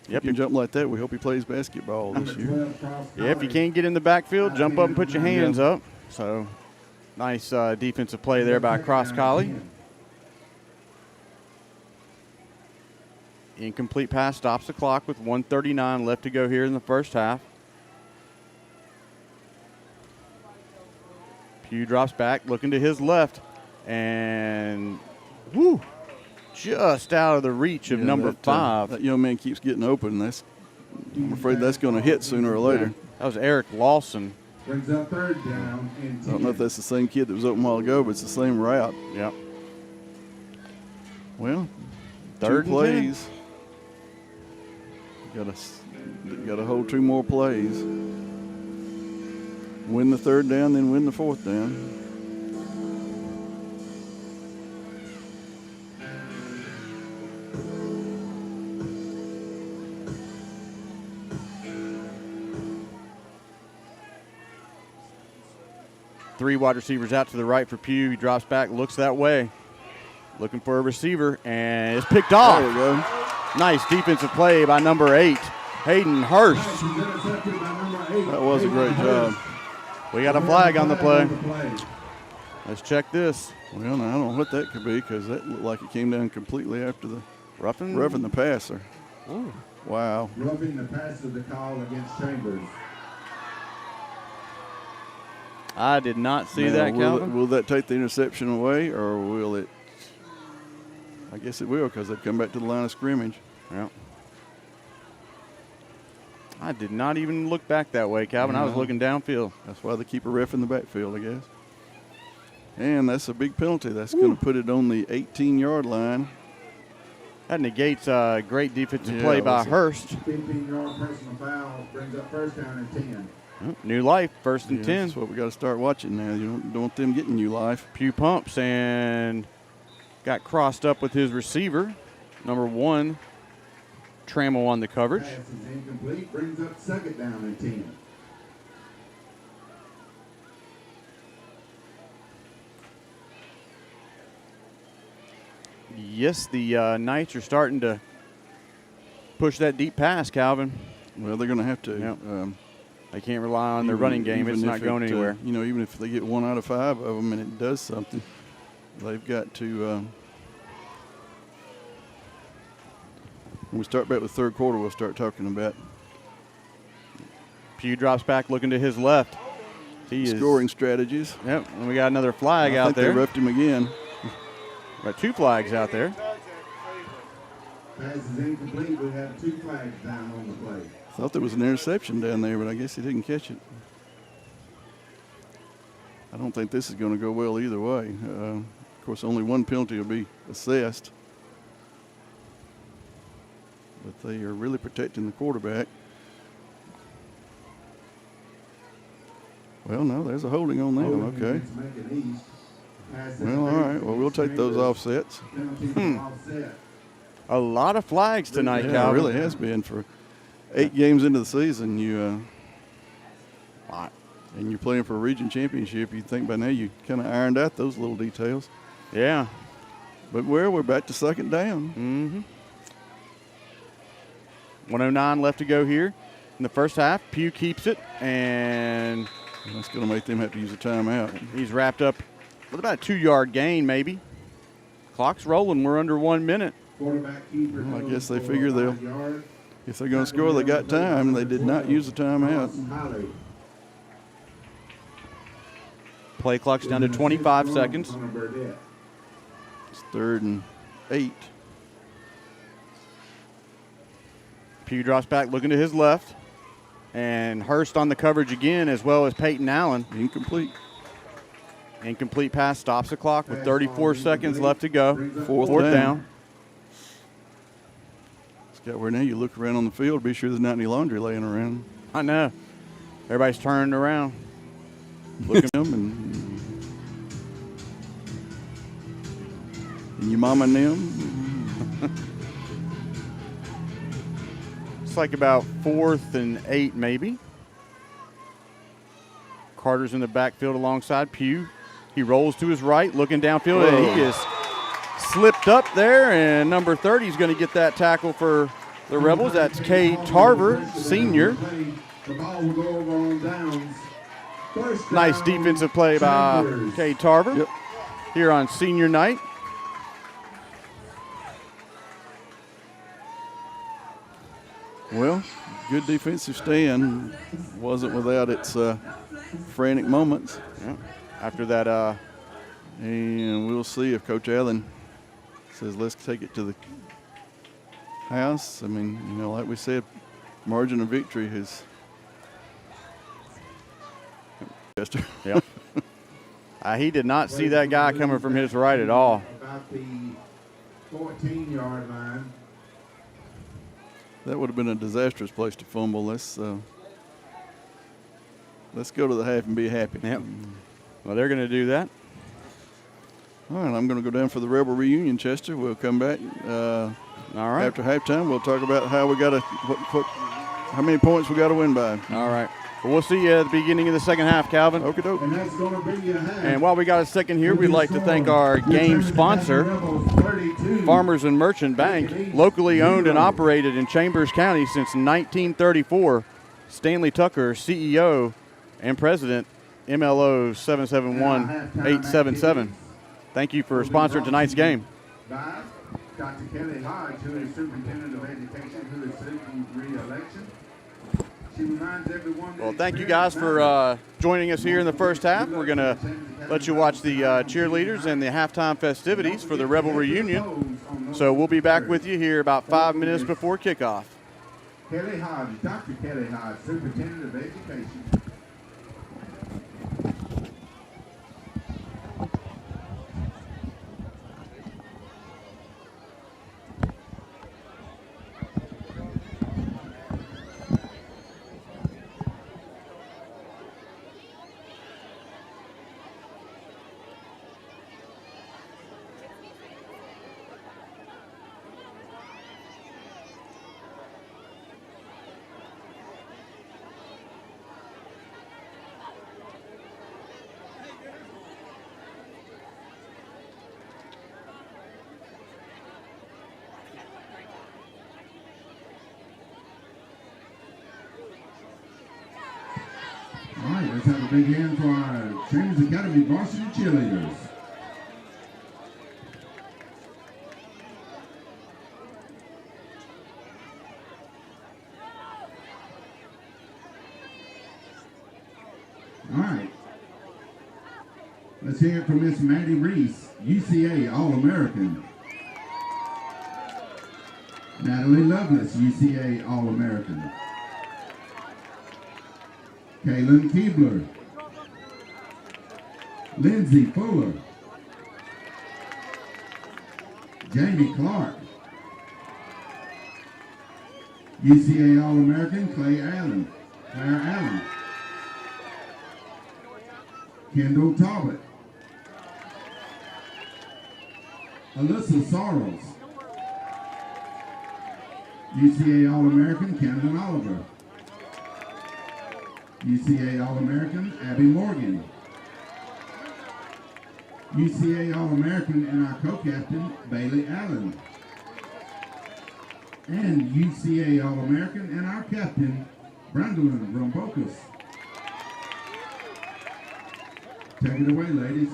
Yep. If he can jump like that, we hope he plays basketball Number this year. 12, Cross Yeah, if you Collie. can't get in the backfield, jump up and put your hands up. So, nice defensive play there by Cross Collie. Incomplete pass stops the clock with 1:39 left to go here in the first half. Pugh drops back, looking to his left, and woo, just out of the reach of Yeah, number that, 5. That young man keeps getting open. I'm afraid that's going to hit sooner or later. That was Eric Lawson. Brings up third down and 10. I don't know if that's the same kid that was open a while ago, but it's the same route. Yep. Well, Third 2 and 10. plays. Got to hold 2 more plays. Win the 3rd down, then win the 4th down. Three wide receivers out to the right for Pugh. He drops back, looks that way, looking for a receiver, and it's picked off. There we go. Nice defensive play by number 8, Hayden Hurst. He's intercepted by number 8. That was a great job. We got a flag on the play. Let's check this. Well, now, I don't know what that could be because that looked like it came down completely after the Roughing the passer. Ooh. Wow. Roughing the pass of the call against Chambers. I did not see Now, that, Calvin. Will that take the interception away, or will it? I guess it will because they've come back to the line of scrimmage. Yeah. I did not even look back that way, Calvin. I was No. looking downfield. That's why they keep a ref in the backfield, I guess. And that's a big penalty. That's going to put it on the 18-yard line. That negates great defensive Yeah, play it by was a- Hurst. 15-yard personal foul brings up first down and 10. New life, first and 10. That's what we got to start watching now. You don't want them getting new life. Pew pumps and got crossed up with his receiver. Number 1, Trammell on the coverage. Pass is incomplete, brings up second down and 10. Yes, the Knights are starting to push that deep pass, Calvin. Well, they're going to have to. Yep. They can't rely on their running game. It's not going anywhere. Even if they get 1 out of 5 of them and it does something, they've got to. When we start back with third quarter, we'll start talking about Pew drops back looking to his left. scoring strategies. Yep, and we got another flag I out think there. they roughed him again. Got 2 flags out there. Pass is incomplete. We have 2 flags down on the play. Thought there was an interception down there, but I guess he didn't catch it. I don't think this is going to go well either way. Of course, only 1 penalty will be assessed. But they are really protecting the quarterback. Well, no, there's a holding on them. Okay. Well, all right. Well, we'll take those offsets. A lot of flags tonight, Yeah, it Calvin. really has been for 8 games into the season. And you're playing for a region championship. You think by now you kind of ironed out those little details. Yeah. But we're back to second down. Mm-hmm. 1:09 left to go here in the first half. Pew keeps it, and That's going to make them have to use a timeout. he's wrapped up with about a 2-yard gain, maybe. Clock's rolling. We're under 1 minute. Quarterback keeper. Well, I guess they figure if they're going to score, they got time. They did not use the timeout. Holliday. Play clock's down to 25 seconds. It's 3rd and 8. Pew drops back looking to his left. And Hurst on the coverage again, as well as Peyton Allen. Incomplete. Incomplete pass stops the clock with 34 seconds left to go. Fourth down. Scott, where now you look around on the field, be sure there's not any laundry laying around. I know. Everybody's turning around. Look at them and your mama and them. It's like about 4th and 8 maybe. Carter's in the backfield alongside Pew. He rolls to his right, looking downfield, and he is slipped up there, and number 30 is going to get that tackle for the Rebels. That's Keough Tarver, senior. The ball will go over on downs. First Nice down, defensive play by Chambers. Keough Tarver Yep. here on senior night. Well, good defensive stand. Wasn't without its frantic moments. Yeah. After that, And we'll see if Coach Allen says, let's take it to the house. I mean, like we said, margin of victory is Chester. yep. He did not see that guy coming from his right at all. About the 14-yard line. That would have been a disastrous place to fumble. Let's go to the half and be happy. Yep. Well, they're going to do that. All right, I'm going to go down for the Rebel reunion, Chester. We'll come back All right. after halftime. We'll talk about how we got to, how many points we got to win by. All right. Well, we'll see you at the beginning of the second half, Calvin. Okie doke. And that's going to bring you a half. And while we got a second here, we'd like to thank our game sponsor, Farmers and Merchant Bank, locally owned and operated in Chambers County since 1934. Stanley Tucker, CEO and President, MLO 771877. Thank you for sponsoring tonight's game. By Dr. Kelly Hodge, who is Superintendent of Education, who is seeking re-election. She reminds everyone. Well, thank you guys for joining us here in the first half. We're going to let you watch the cheerleaders and the halftime festivities for the Rebel reunion. So we'll be back with you here about 5 minutes before kickoff. Kelly Hodge, Dr. Kelly Hodge, Superintendent of Education. have a big hand for our Chambers Academy varsity cheerleaders. All right. Let's hear it from Miss Maddie Reese, UCA All-American. Natalie Lovelace, UCA All-American. Kaylin Keebler. Lindsay Fuller. Jamie Clark. UCA All-American Claire Allen. Kendall Talbott. Alyssa Sorrells. UCA All-American Camden Oliver. UCA All-American Abby Morgan. UCA All-American and our co-captain Bailey Allen. And UCA All-American and our captain Brandolin Rombokus. Take it away, ladies.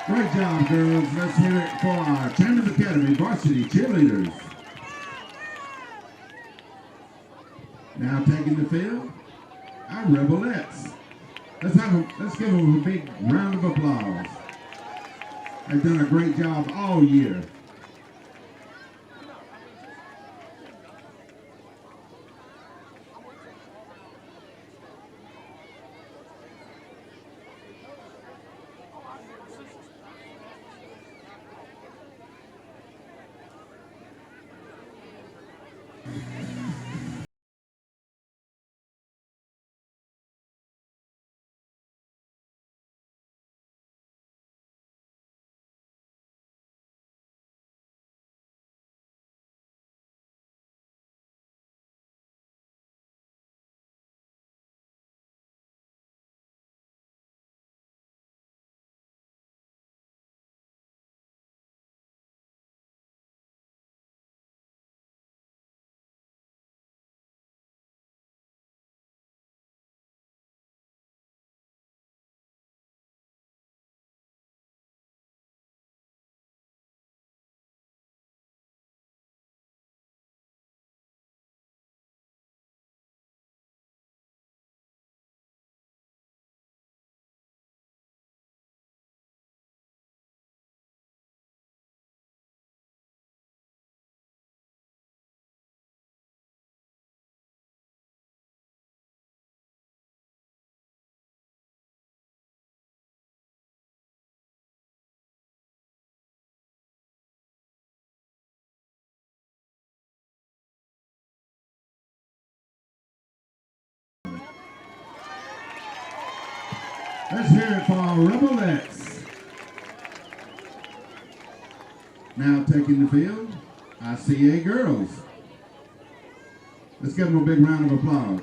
Great job, girls. Let's hear it for our Chambers Academy varsity cheerleaders. Now taking the field, our Rebelettes. Let's give them a big round of applause. They've done a great job all year. Let's hear it for our Rebelettes. Now taking the field, our CA girls. Let's give them a big round of applause.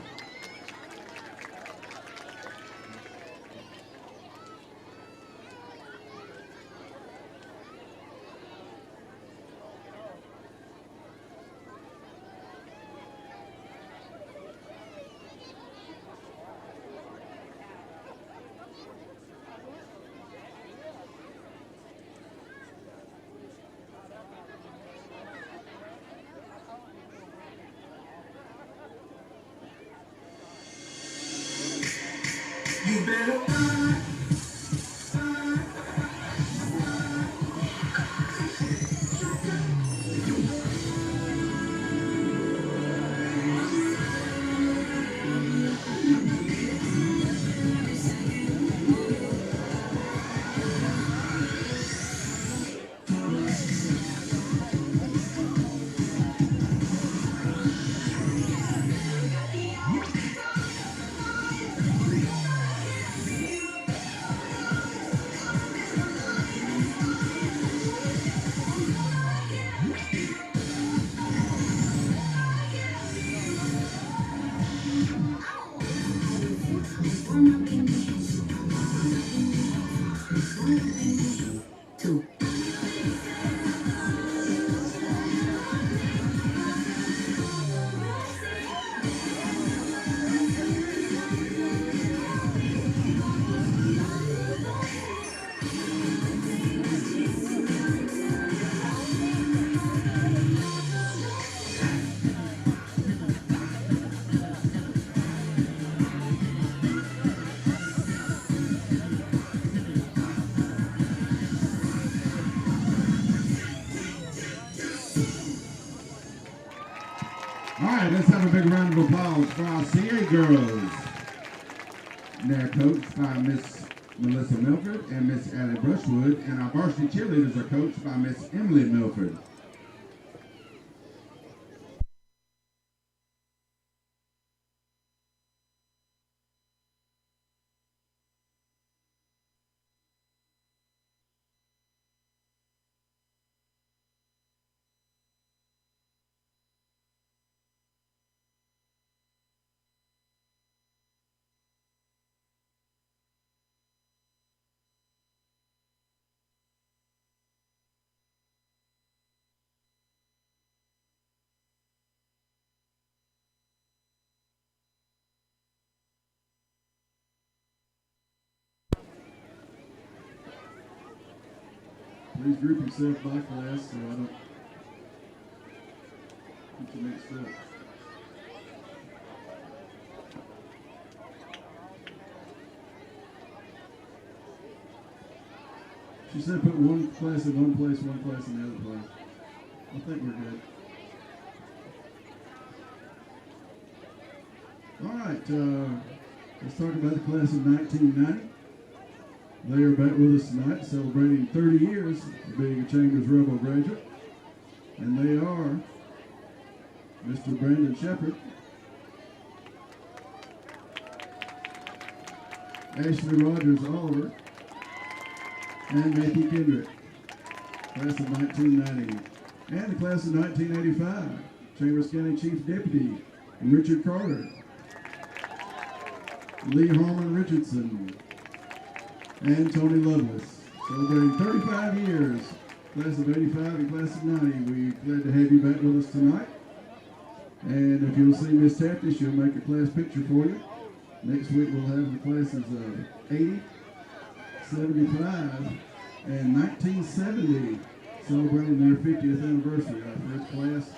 You better run. right, let's have a big round of applause for our CA girls. They're coached by Miss Melissa Milford and Miss Allie Brushwood, and our varsity cheerleaders are coached by Miss Emily Milford. Please group yourself by class so I don't get you mixed up. She said put one class in one place in the other place. I think we're good. All right, let's talk about the class of 1990. They are back with us tonight, celebrating 30 years of being a Chambers Rebel graduate. And they are Mr. Brandon Shepard, Ashley Rogers Oliver, and Matthew Kendrick, class of 1990. And the class of 1985, Chambers County Chief Deputy Richard Carter, Lee Harmon Richardson, and Tony Lovelace. Celebrating 35 years, class of 85 and class of 90. We're glad to have you back with us tonight. And if you'll see Miss Taftey, she'll make a class picture for you. Next week we'll have the classes of 80, 75, and 1970 celebrating their 50th anniversary. Our first class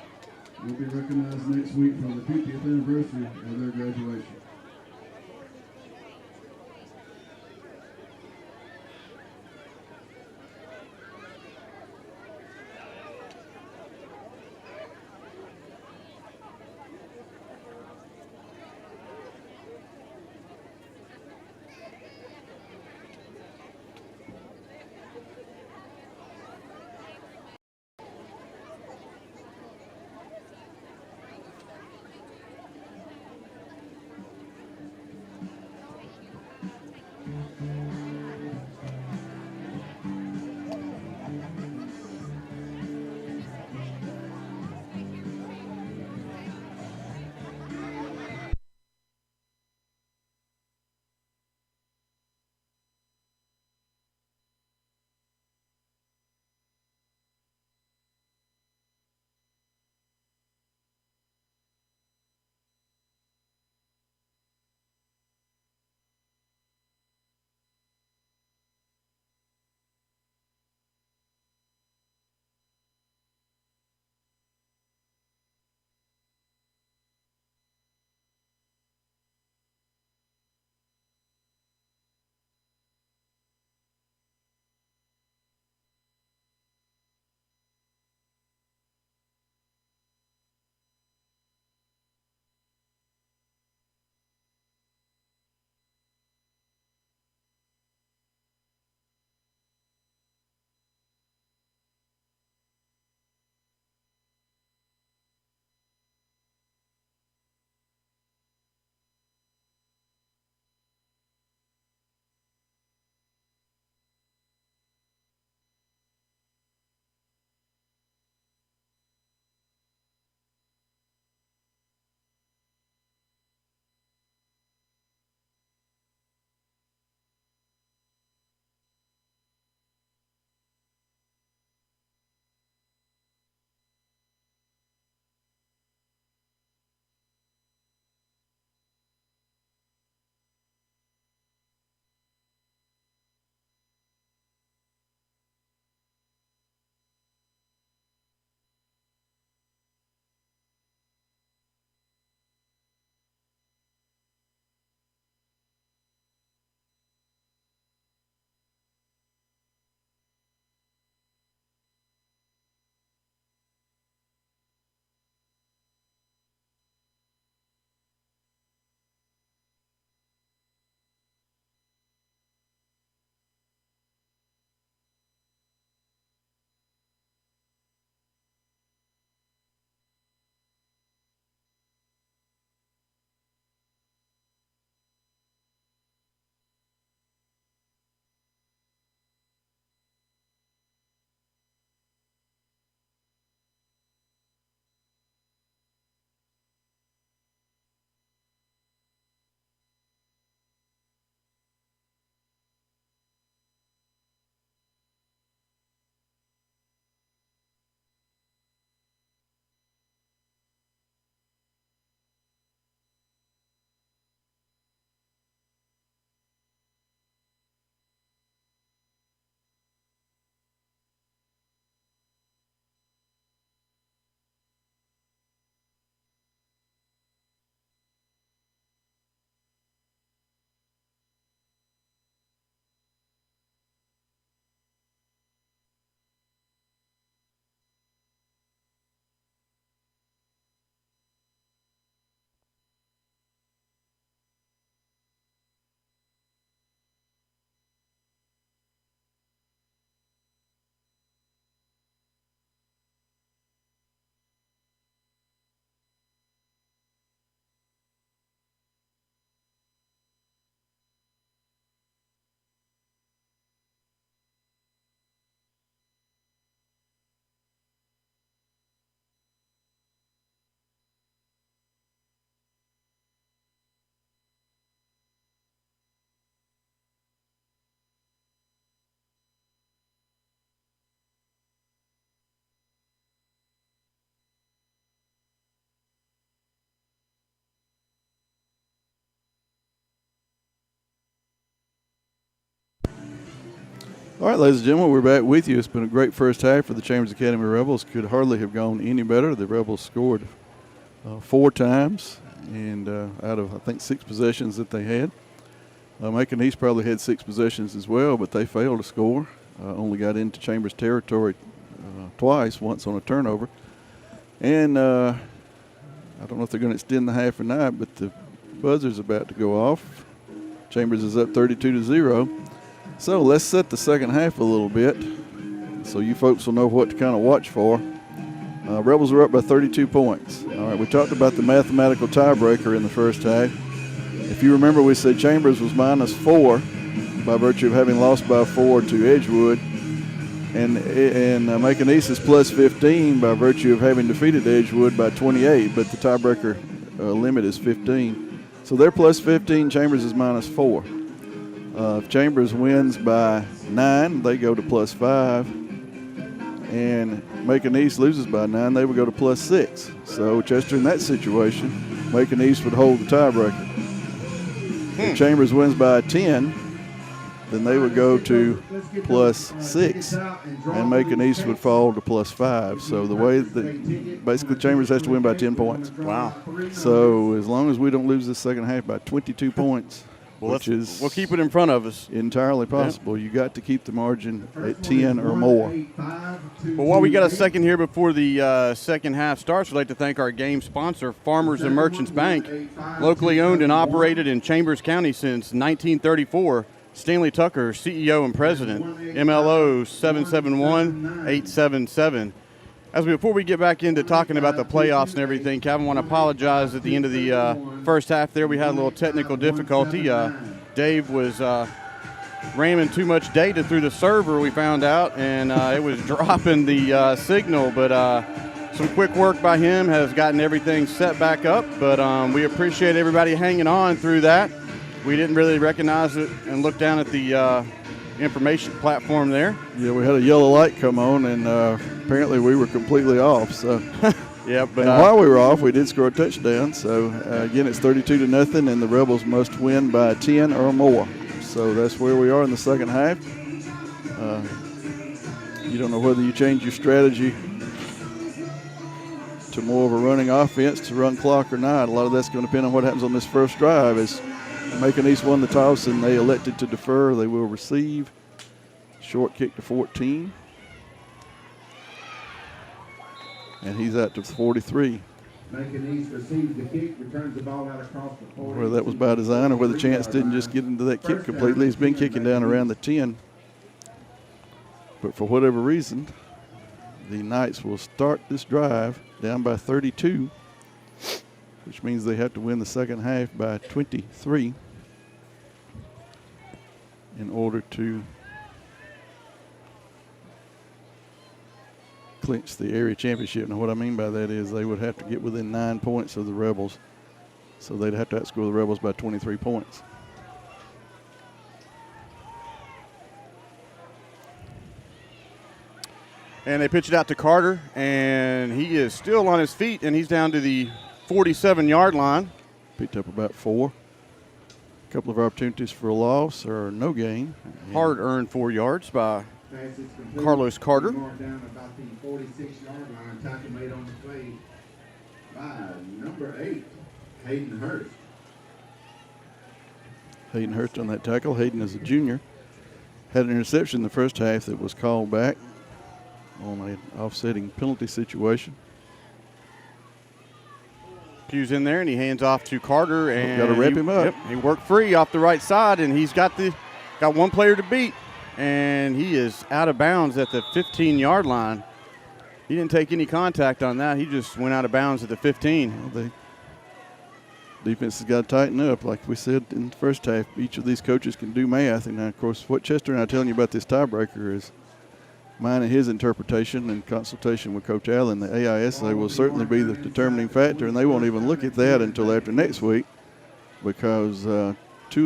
will be recognized next week for the 50th anniversary of their graduation. All right, ladies and gentlemen, we're back with you. It's been a great first half for the Chambers Academy Rebels. Could hardly have gone any better. The Rebels scored 4 times, and out of, I think, 6 possessions that they had. Macon East probably had 6 possessions as well, but they failed to score. Only got into Chambers territory twice, once on a turnover. And I don't know if they're going to extend the half or not, but the buzzer's about to go off. Chambers is up 32-0. So let's set the second half a little bit so you folks will know what to kind of watch for. Rebels are up by 32 points. All right, we talked about the mathematical tiebreaker in the first half. If you remember, we said Chambers was -4 by virtue of having lost by 4 to Edgewood. And Macon East is +15 by virtue of having defeated Edgewood by 28, but the tiebreaker limit is 15. So they're +15, Chambers is -4. If Chambers wins by 9, they go to +5. And Macon East loses by 9, they would go to +6. So Chester, in that situation, Macon East would hold the tiebreaker. If Chambers wins by 10, then they would go to +6, and Macon East would fall to +5. So the way that basically Chambers has to win by 10 points. Wow. So as long as we don't lose this second half by 22 points, which is we'll keep it in front of us. Entirely possible. You got to keep the margin at 10 or more. Well, while we got a second here before the second half starts, we'd like to thank our game sponsor, Farmers and Merchants Bank, locally owned and operated in Chambers County since 1934. Stanley Tucker, CEO and President, MLO 771877. Before we get back into talking about the playoffs and everything, Kevin, I want to apologize at the end of the first half there. We had a little technical difficulty. Dave was ramming too much data through the server, we found out, and it was dropping the signal. But some quick work by him has gotten everything set back up. But we appreciate everybody hanging on through that. We didn't really recognize it and look down at the information platform there. Yeah, we had a yellow light come on, and apparently we were completely off. So, yeah, but while we were off, we did score a touchdown. So again, it's 32-0, and the Rebels must win by 10 or more. So that's where we are in the second half. You don't know whether you change your strategy to more of a running offense to run clock or not. A lot of that's going to depend on what happens on this first drive. As Macon East won the toss and they elected to defer, they will receive. Short kick to 14. And he's out to 43. Macon East receives the kick, returns the ball out across the 40. Whether that was by design or whether Chance didn't just get into that kick completely. He's been kicking down around the 10. But for whatever reason, the Knights will start this drive down by 32, which means they have to win the second half by 23 in order to clinch the area championship. Now, what I mean by that is they would have to get within 9 points of the Rebels, so they'd have to outscore the Rebels by 23 points. And they pitch it out to Carter, and he is still on his feet, and he's down to the 47-yard line. Picked up about 4. A couple of opportunities for a loss or no gain. Hard-earned 4 yards by Carlos Carter. Down about the 46-yard line. Tackle made on the play by number 8, Hayden Hurst. Hayden Hurst on that tackle. Hayden is a junior. Had an interception in the first half that was called back on an offsetting penalty situation. Pugh's in there, and he hands off to Carter. And got to wrap him up. Yep, he worked free off the right side, and he's got one player to beat. And he is out of bounds at the 15-yard line. He didn't take any contact on that. He just went out of bounds at the 15. Well, the defense has got to tighten up. Like we said in the first half, each of these coaches can do math. And, of course, what Chester and I are telling you about this tiebreaker is mine and his interpretation and consultation with Coach Allen. The AISA will certainly be the determining factor, and they won't even look at that until after next week because 2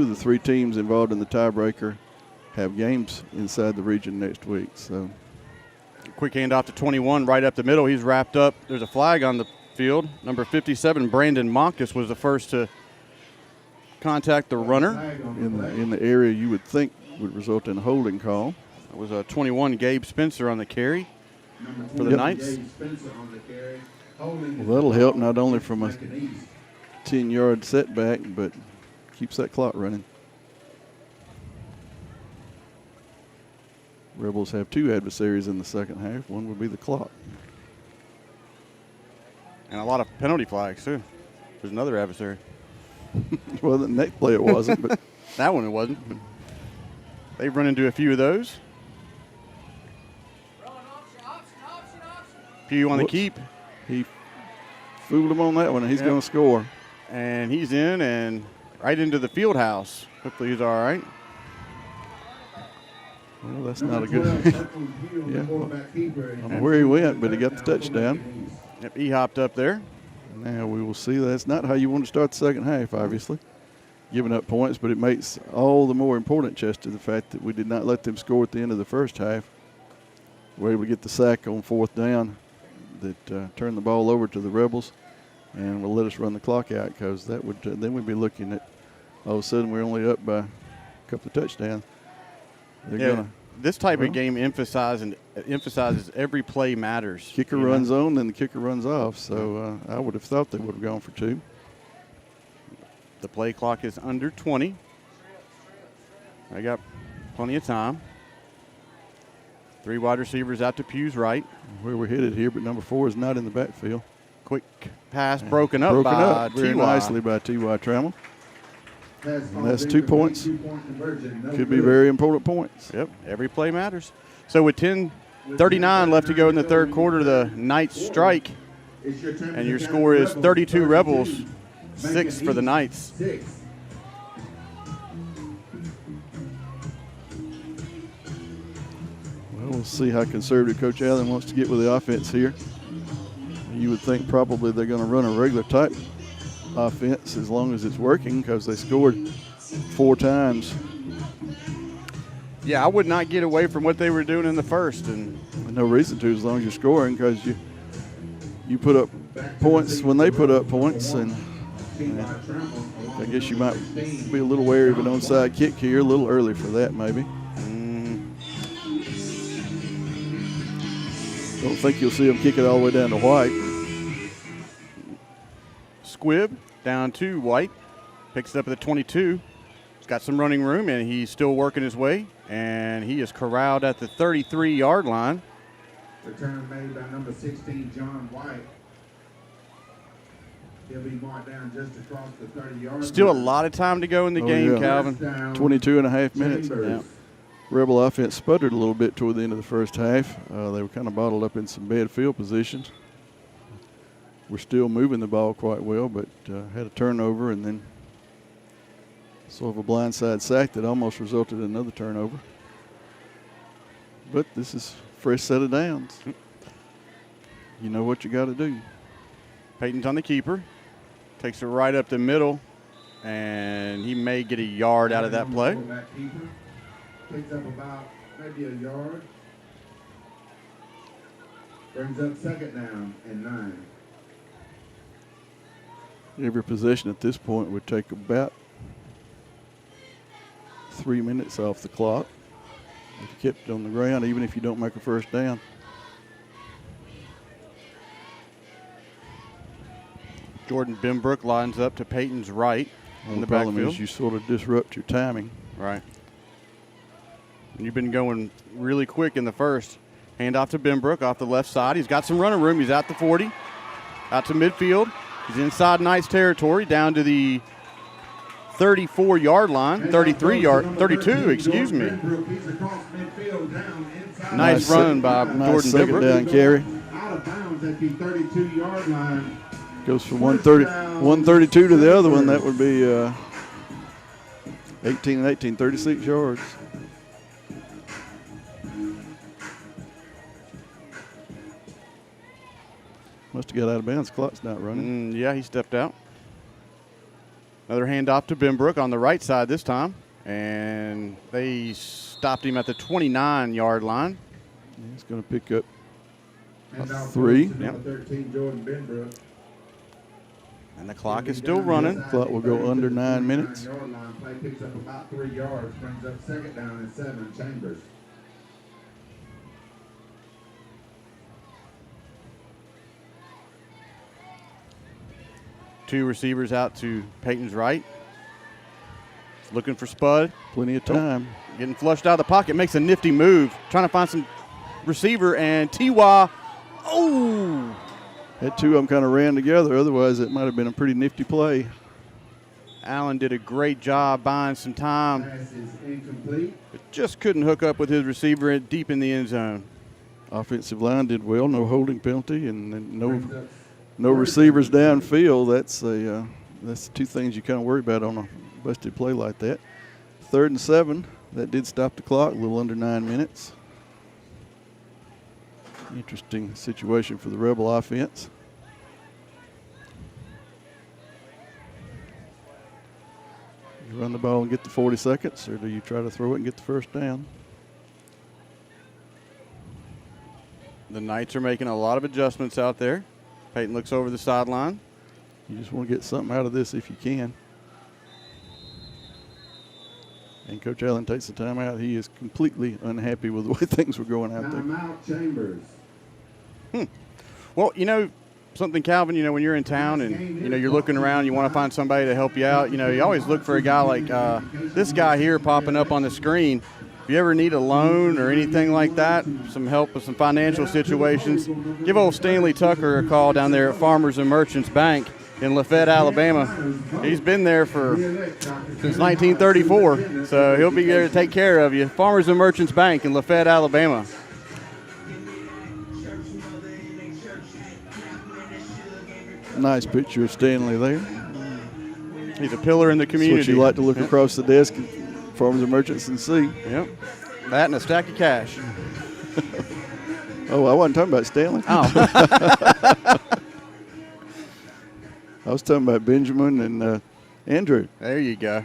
of the 3 teams involved in the tiebreaker have games inside the region next week. So, quick handoff to 21 right up the middle. He's wrapped up. There's a flag on the field. Number 57, Brandon Monkus, was the first to contact the runner. In the area you would think would result in a holding call. That was a 21 Gabe Spencer on the carry for the Knights. Well, that'll help not only from a 10-yard setback, but keeps that clock running. Rebels have 2 adversaries in the second half. One would be the clock. And a lot of penalty flags, too. There's another adversary. Well, the next play it wasn't, but that one it wasn't. But they've run into a few of those. Keough on the keep. He fooled him on that one, and he's going to score. And he's in and right into the field house. Hopefully he's all right. Well, that's not a good yeah. I don't know where he went, but he got the touchdown. Yep, he hopped up there. Now we will see. That's not how you want to start the second half, obviously. Giving up points, but it makes all the more important, Chester, the fact that we did not let them score at the end of the first half. We were able to get the sack on 4th down that turned the ball over to the Rebels and will let us run the clock out, because that would then we'd be looking at all of a sudden we're only up by a couple of touchdowns. This type of game emphasizes every play matters. Kicker runs on, then the kicker runs off. So I would have thought they would have gone for 2. The play clock is under 20. I got plenty of time. 3 wide receivers out to Pugh's right. Where we're headed here, but number 4 is not in the backfield. Quick pass broken up by very nicely by T.Y. Trammell. And that's 2 points. Could be very important points. Yep, every play matters. So with 10:39 left to go in the third quarter, the Knights strike, and your score is 32 Rebels, 6 for the Knights. Well, we'll see how conservative Coach Allen wants to get with the offense here. You would think probably they're going to run a regular type offense as long as it's working, because they scored 4 times. Yeah, I would not get away from what they were doing in the first, and no reason to, as long as you're scoring, because you put up points when they put up points, and I guess you might be a little wary of an onside kick here, a little early for that maybe. Don't think you'll see them kick it all the way down to White. Squibb down to White, picks it up at the 22. He's got some running room, and he's still working his way, and he is corralled at the 33-yard line. Return made by number 16, John White. He'll be marked down just across the 30-yard line. Still a lot of time to go in the game, Calvin. 22 and a half minutes. Yeah. Rebel offense sputtered a little bit toward the end of the first half. They were kind of bottled up in some bad field positions. We're still moving the ball quite well, but had a turnover and then sort of a blindside sack that almost resulted in another turnover. But this is a fresh set of downs. You know what you got to do. Peyton's on the keeper. Takes it right up the middle, and he may get a yard out of that play. Picks up about maybe a yard. Brings up 2nd down and 9. Every possession at this point would take about 3 minutes off the clock if you kept it on the ground, even if you don't make a first down. Jordan Benbrook lines up to Peyton's right in the problem backfield. is you sort of disrupt your timing. Right. And you've been going really quick in the first. Hand off to Benbrook off the left side. He's got some running room. He's at the 40, out to midfield. He's inside Knights territory, down to the 34-yard line, 32, excuse me. Nice run by Jordan second Benbrook. down carry. Out of bounds at the 32-yard line. Goes from 132 to the other one. That would be 18 and 18, 36 yards. Must have got out of bounds. Clock's not running. Yeah, he stepped out. Another handoff to Benbrook on the right side this time. And they stopped him at the 29-yard line. He's going to pick up 3. Yep. 13, Jordan Benbrook. And the clock is still running. Clock will go under 9 minutes. Play picks up about 3 yards. Brings up 2nd down and 7. Chambers. 2 receivers out to Peyton's right. Looking for Spud. Plenty of time. Getting flushed out of the pocket. Makes a nifty move. Trying to find some receiver. And T.Y. Oh! That 2 of them kind of ran together. Otherwise, it might have been a pretty nifty play. Allen did a great job buying some time. Pass is incomplete. But just couldn't hook up with his receiver deep in the end zone. Offensive line did well. No holding penalty and then Brings up no receivers downfield. That's 2 things you kind of worry about on a busted play like that. 3rd and 7. That did stop the clock. A little under 9 minutes. Interesting situation for the Rebel offense. You run the ball and get the 40 seconds, or do you try to throw it and get the first down? The Knights are making a lot of adjustments out there. Peyton looks over the sideline. You just want to get something out of this if you can. And Coach Allen takes the time out. He is completely unhappy with the way things were going out there. Timeout, Chambers. Well, you know, something, Calvin, you know, when you're in town and, you know, you're looking around, you want to find somebody to help you out, you know, you always look for a guy like this guy here popping up on the screen. If you ever need a loan or anything like that, some help with some financial situations, give old Stanley Tucker a call down there at Farmers and Merchants Bank in Lafayette, Alabama. He's been there since 1934, so he'll be there to take care of you. Farmers and Merchants Bank in Lafayette, Alabama. Nice picture of Stanley there. He's a pillar in the community. That's what you like to look across the desk at Farmers and Merchants and see. Yep. That and a stack of cash. Oh, I wasn't talking about Stanley. Oh. I was talking about Benjamin and Andrew. There you go.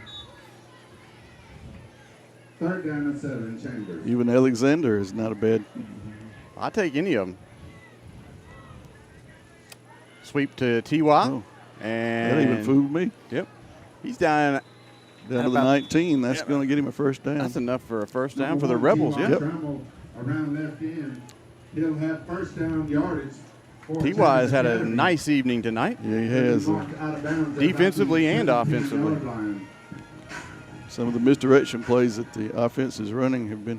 3rd down and 7, Chambers. Even Alexander is not a bad. I'll take any of them. Sweep to T.Y. Oh, and that even fooled me. Yep. He's down to the 19. That's going to get him a first down. That's enough for a first down for the Rebels. T.Y. Yep. Trammell around left end. He'll have first down yardage. T.Y. has had a nice evening tonight. Yeah, he has. Defensively and offensively. Some of the misdirection plays that the offense is running have been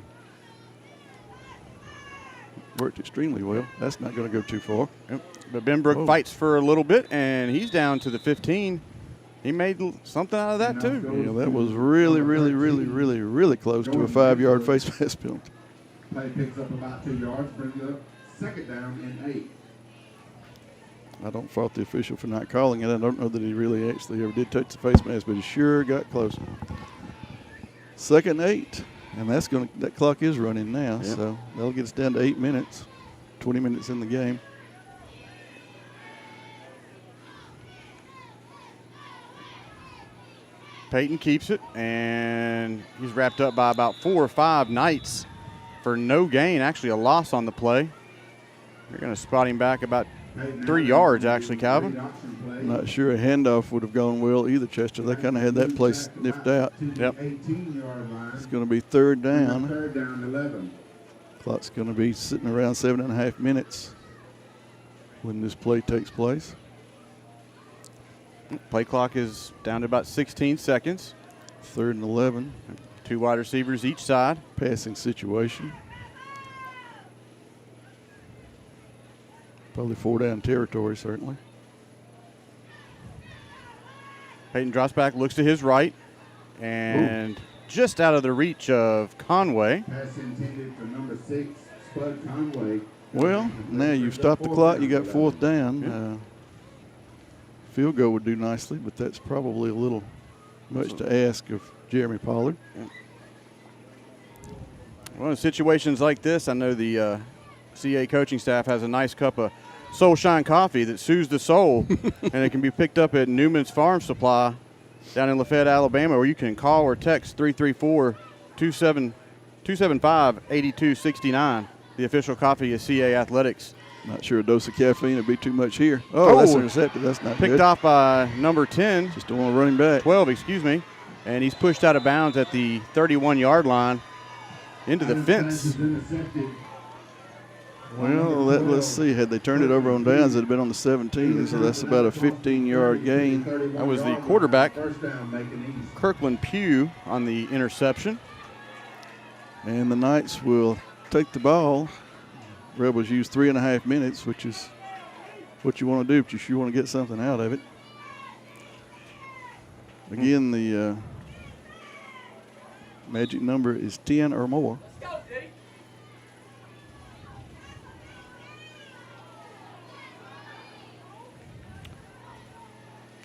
worked extremely well. That's not going to go too far. Yep. But Benbrook fights for a little bit, and he's down to the 15. He made something out of that, too. Yeah, that was really, really, really, really, really close to a 5-yard face pass penalty. Play picks up about 2 yards, brings up 2nd down and 8. I don't fault the official for not calling it. I don't know that he really actually ever did touch the face mask, but he sure got close. 2nd and 8, and that clock is running now, so that'll get us down to 8 minutes, 20 minutes in the game. Peyton keeps it, and he's wrapped up by about 4 or 5 Knights for no gain, actually a loss on the play. They're going to spot him back about 3 yards, actually, Calvin. I'm not sure a handoff would have gone well either, Chester. They kind of had that play sniffed out. Yep. It's going to be 3rd down. 3rd down, 11. Clock's going to be sitting around 7.5 minutes when this play takes place. Play clock is down to about 16 seconds. 3rd and 11. 2 wide receivers each side. Passing situation. Probably 4 down territory, certainly. Peyton drops back, looks to his right, and just out of the reach of Conway. Pass intended for number 6, Spud Conway. Well, now you've stopped the clock. You got 4th down. Field goal would do nicely, but that's probably a little much to ask of Jeremy Pollard. Well, in situations like this, I know the CA coaching staff has a nice cup of Soul Shine coffee that soothes the soul, and it can be picked up at Newman's Farm Supply down in Lafayette, Alabama, where you can call or text 334-275-8269. The official coffee is CA Athletics. Not sure a dose of caffeine would be too much here. Oh, that's intercepted. That's not picked good. off by number 10. Just don't want to run him back. 12, excuse me. And he's pushed out of bounds at the 31-yard line into the fence. Well, let's see. Had they turned it over on downs, it would have been on the 17, so that's about a 15-yard gain. That was the quarterback, First down, Macon East. Kirkland Pugh, on the interception. And the Knights will take the ball. Rebels use 3.5 minutes, which is what you want to do, but you sure want to get something out of it. Again, the magic number is 10 or more.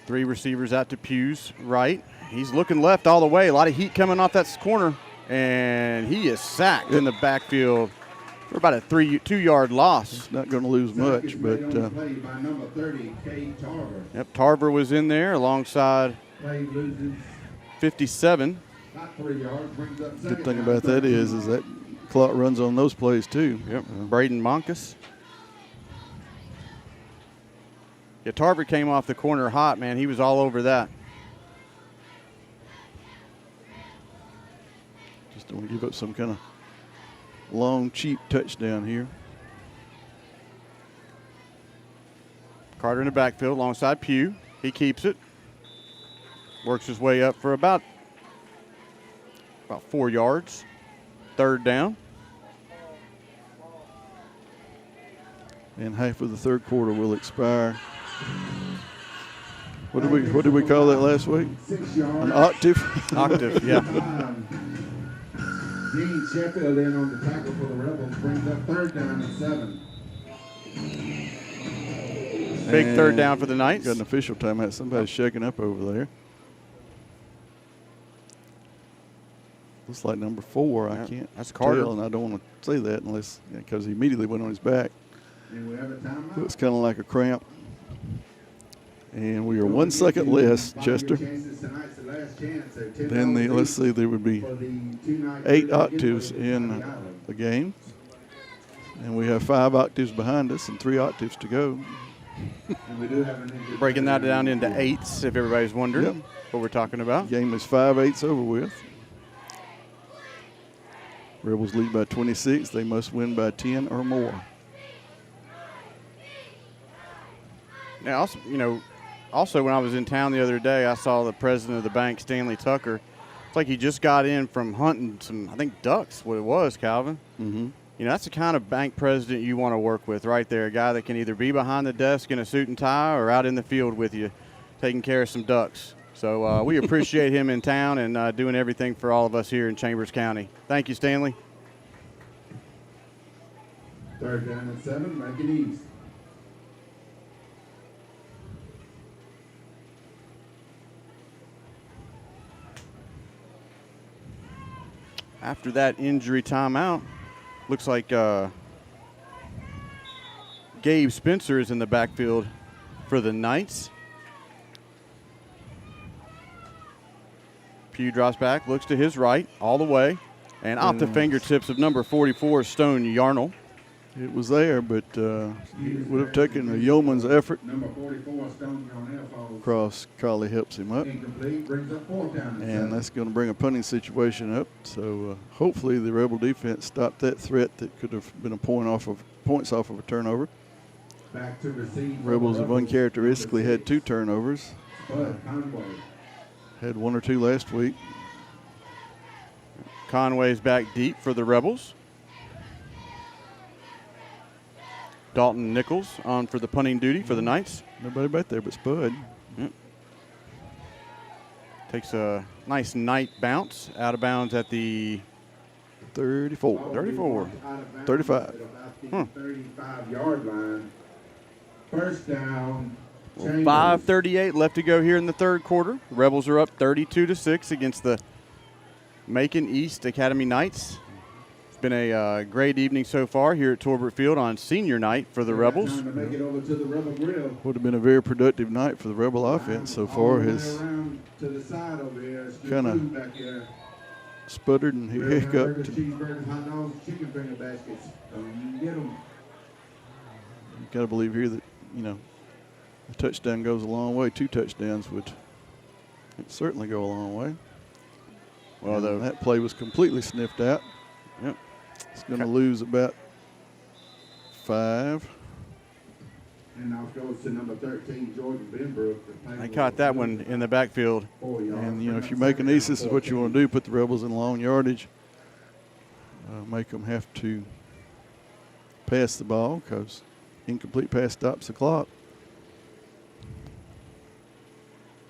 3 receivers out to Pugh's right. He's looking left all the way. A lot of heat coming off that corner, and he is sacked in the backfield for about a 2-yard loss. Not going to lose much, but Play by number 30, K. Tarver. Yep, Tarver was in there alongside Play loses 57. about 3 yards, brings up good second thing down, about that 13. is that clock runs on those plays too. Yep, Braden Monkus. Yeah, Tarver came off the corner hot, man. He was all over that. Just don't want to give up some kind of long, cheap touchdown here. Carter in the backfield alongside Pugh. He keeps it. Works his way up for about 4 yards. 3rd down. And half of the third quarter will expire. What did we call that last week? 6 yards. An octave? Octave, yeah. Dean Sheffield in on the tackle for the Rebels, brings up 3rd down and 7. Big And 3rd down for the Knights. Got an official timeout. Somebody's shaking up over there. Looks like number 4. Yeah, I can't that's Carter. tell, and I don't want to say that unless because he immediately went on his back. And we have a timeout. Looks kind of like a cramp. And we are 1 second less, Chester. Then let's see, there would be 8 octaves in the game. And we have 5 octaves behind us and 3 octaves to go. Breaking that down into eighths, if everybody's wondering Yep. what we're talking about. Game is 5/8 over with. Rebels lead by 26. They must win by 10 or more. Now, also when I was in town the other day, I saw the president of the bank, Stanley Tucker. It's like he just got in from hunting some, I think, ducks, what it was, Calvin. Mm-hmm. That's the kind of bank president you want to work with right there, a guy that can either be behind the desk in a suit and tie or out in the field with you taking care of some ducks. So we appreciate him in town and doing everything for all of us here in Chambers County. Thank you, Stanley. 3rd down and 7, Macon East. After that injury timeout, looks like Gabe Spencer is in the backfield for the Knights. Pugh drops back, looks to his right all the way, and off the fingertips of number 44, Stone Yarnell. It was there, but it would have taken a yeoman's effort. Number 44, Stone Yarnell falls Cross Collie helps him up, incomplete, brings up 4th down and 7. and that's going to bring a punting situation up. So hopefully the Rebel defense stopped that threat that could have been points off of a turnover. Back to receive. Rebels have uncharacteristically had 2 turnovers. Bud Conway. Had 1 or 2 last week. Conway's back deep for the Rebels. Dalton Nichols on for the punting duty for the Knights. Nobody back there but Spud. Yep. Takes a nice Knight bounce out of bounds at the 34. 34. 35. 35-yard line. 1st down. Chambers. 5:38 left to go here in the 3rd quarter. Rebels are up 32-6 against the Macon East Academy Knights. It's been a great evening so far here at Torbert Field on senior night for the Rebels. Time to make it over to the Rebel Grill. Would have been a very productive night for the Rebel offense so far. All the way Has around to the side over here. It's good kinda food back there. sputtered and hiccuped. Burgers, cheeseburgers, hot dogs, chicken finger baskets. You can get them. You got to believe here that, a touchdown goes a long way. 2 touchdowns would certainly go a long way. Well, And that play was completely sniffed out. Yep. It's going to lose about 5. And now goes to number 13, Jordan Benbrook. I caught that one in the backfield. And, you know, if you're making these, this is what you want to do. Put the Rebels in long yardage. Make them have to pass the ball because incomplete pass stops the clock.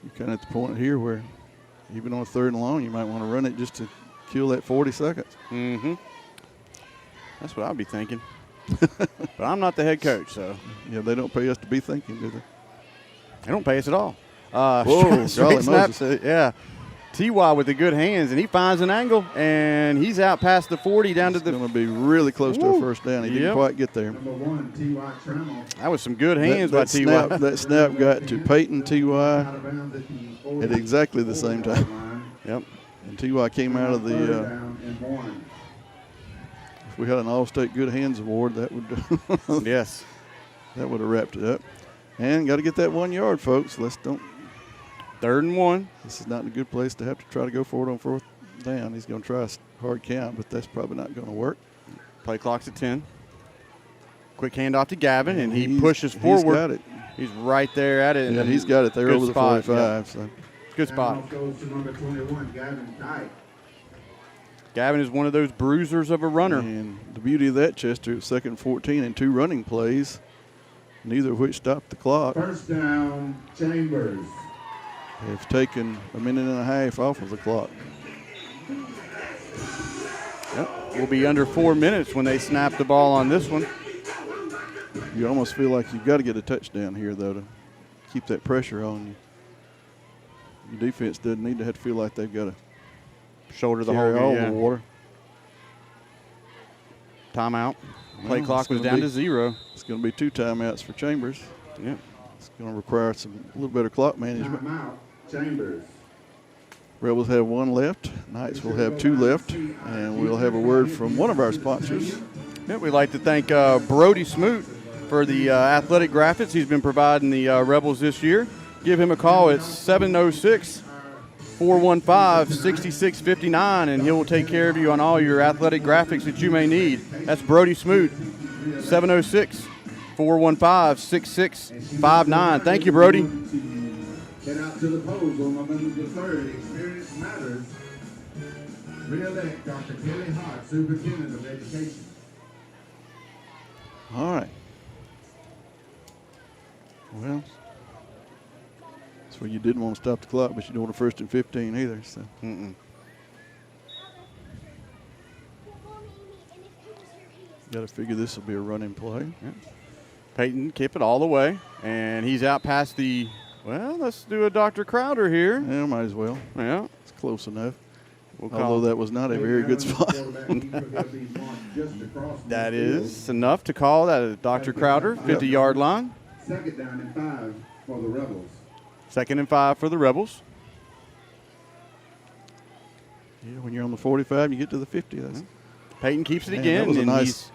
You're kind of at the point here where even on a 3rd and long, you might want to run it just to kill that 40 seconds. Mm-hmm. That's what I'd be thinking. But I'm not the head coach, so. Yeah, they don't pay us to be thinking, do they? They don't pay us at all. Whoa, straight golly snap, yeah. T.Y. with the good hands, and he finds an angle, and he's out past the 40 down to the. It's going to be really close to a first down. He didn't quite get there. Number 1, T.Y. Trammell. That was some good hands by T.Y. That snap got to Peyton T.Y. at exactly the same time. Yep. And T.Y. came out of the. If we had an All-State Good Hands Award, that would. Yes. That would have wrapped it up. And got to get that 1 yard, folks. Let's don't. 3rd and 1. This is not a good place to have to try to go for it on 4th down. He's going to try a hard count, but that's probably not going to work. Play clock's at 10. Quick handoff to Gavin, and he pushes forward. He's got it. He's right there at it. Yeah, he's got it there over the 45. Yeah. So. Good spot. Goes to number 21, Gavin Dyke. Gavin is one of those bruisers of a runner. And the beauty of that, Chester, 2nd and 14 and 2 running plays, neither of which stopped the clock. First down, Chambers. Have taken a minute and a half off of the clock. Yep. We'll be under 4 minutes when they snap the ball on this one. You almost feel like you've got to get a touchdown here, though, to keep that pressure on you. Your defense doesn't need to have to feel like they've got to shoulder the carry whole all game. the water. Timeout. Play Well, clock was down to 0. It's going to be 2 timeouts for Chambers. Yep. It's going to require a little better clock management. Timeout, Chambers. Rebels have 1 left. Knights will have 2 left. And we'll have a word from one of our sponsors. Yep, we'd like to thank Brody Smoot for the athletic graphics he's been providing the Rebels this year. Give him a call at 706-415-6659, and he will take care of you on all your athletic graphics that you may need. That's Brody Smoot, 706-415-6659. Thank you, Brody. Head out to the polls on November the 3rd. Experience matters. Re-elect Dr. Kelly Hart, Superintendent of Education. All right. Well, that's where you didn't want to stop the clock, but you don't want a 1st and 15 either. So. Got to figure this will be a running play. Yep. Peyton keep it all the way, and he's out past the. Well, let's do a Dr. Crowder here. Yeah, might as well. Yeah, it's close enough. We'll Although that was not a very good spot. That is enough to call that a Dr. Crowder, 50-yard line. 2nd down and 5 for the Rebels. 2nd and 5 for the Rebels. Yeah, when you're on the 45, you get to the 50. That's Peyton keeps it Man, again. That was a and nice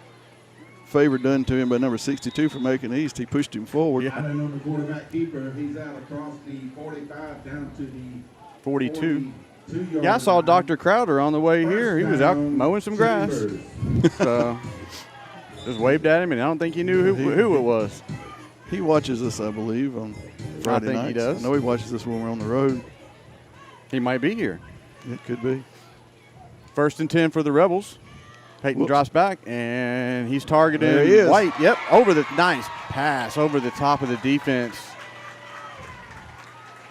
favor done to him by number 62 from Macon East. He pushed him forward. Yeah. I don't know the quarterback keeper. He's out across the 45 down to the 42. 42-yard Yeah, I saw line. Dr. Crowder on the way here. He was out mowing some grass. So just waved at him, and I don't think he knew who it was. He watches us, I believe, on Friday nights. he does. I know he watches us when we're on the road. He might be here. It could be. 1st and 10 for the Rebels. Peyton drops back, and he's targeting There he is. White. Yep, over the nice pass over the top of the defense.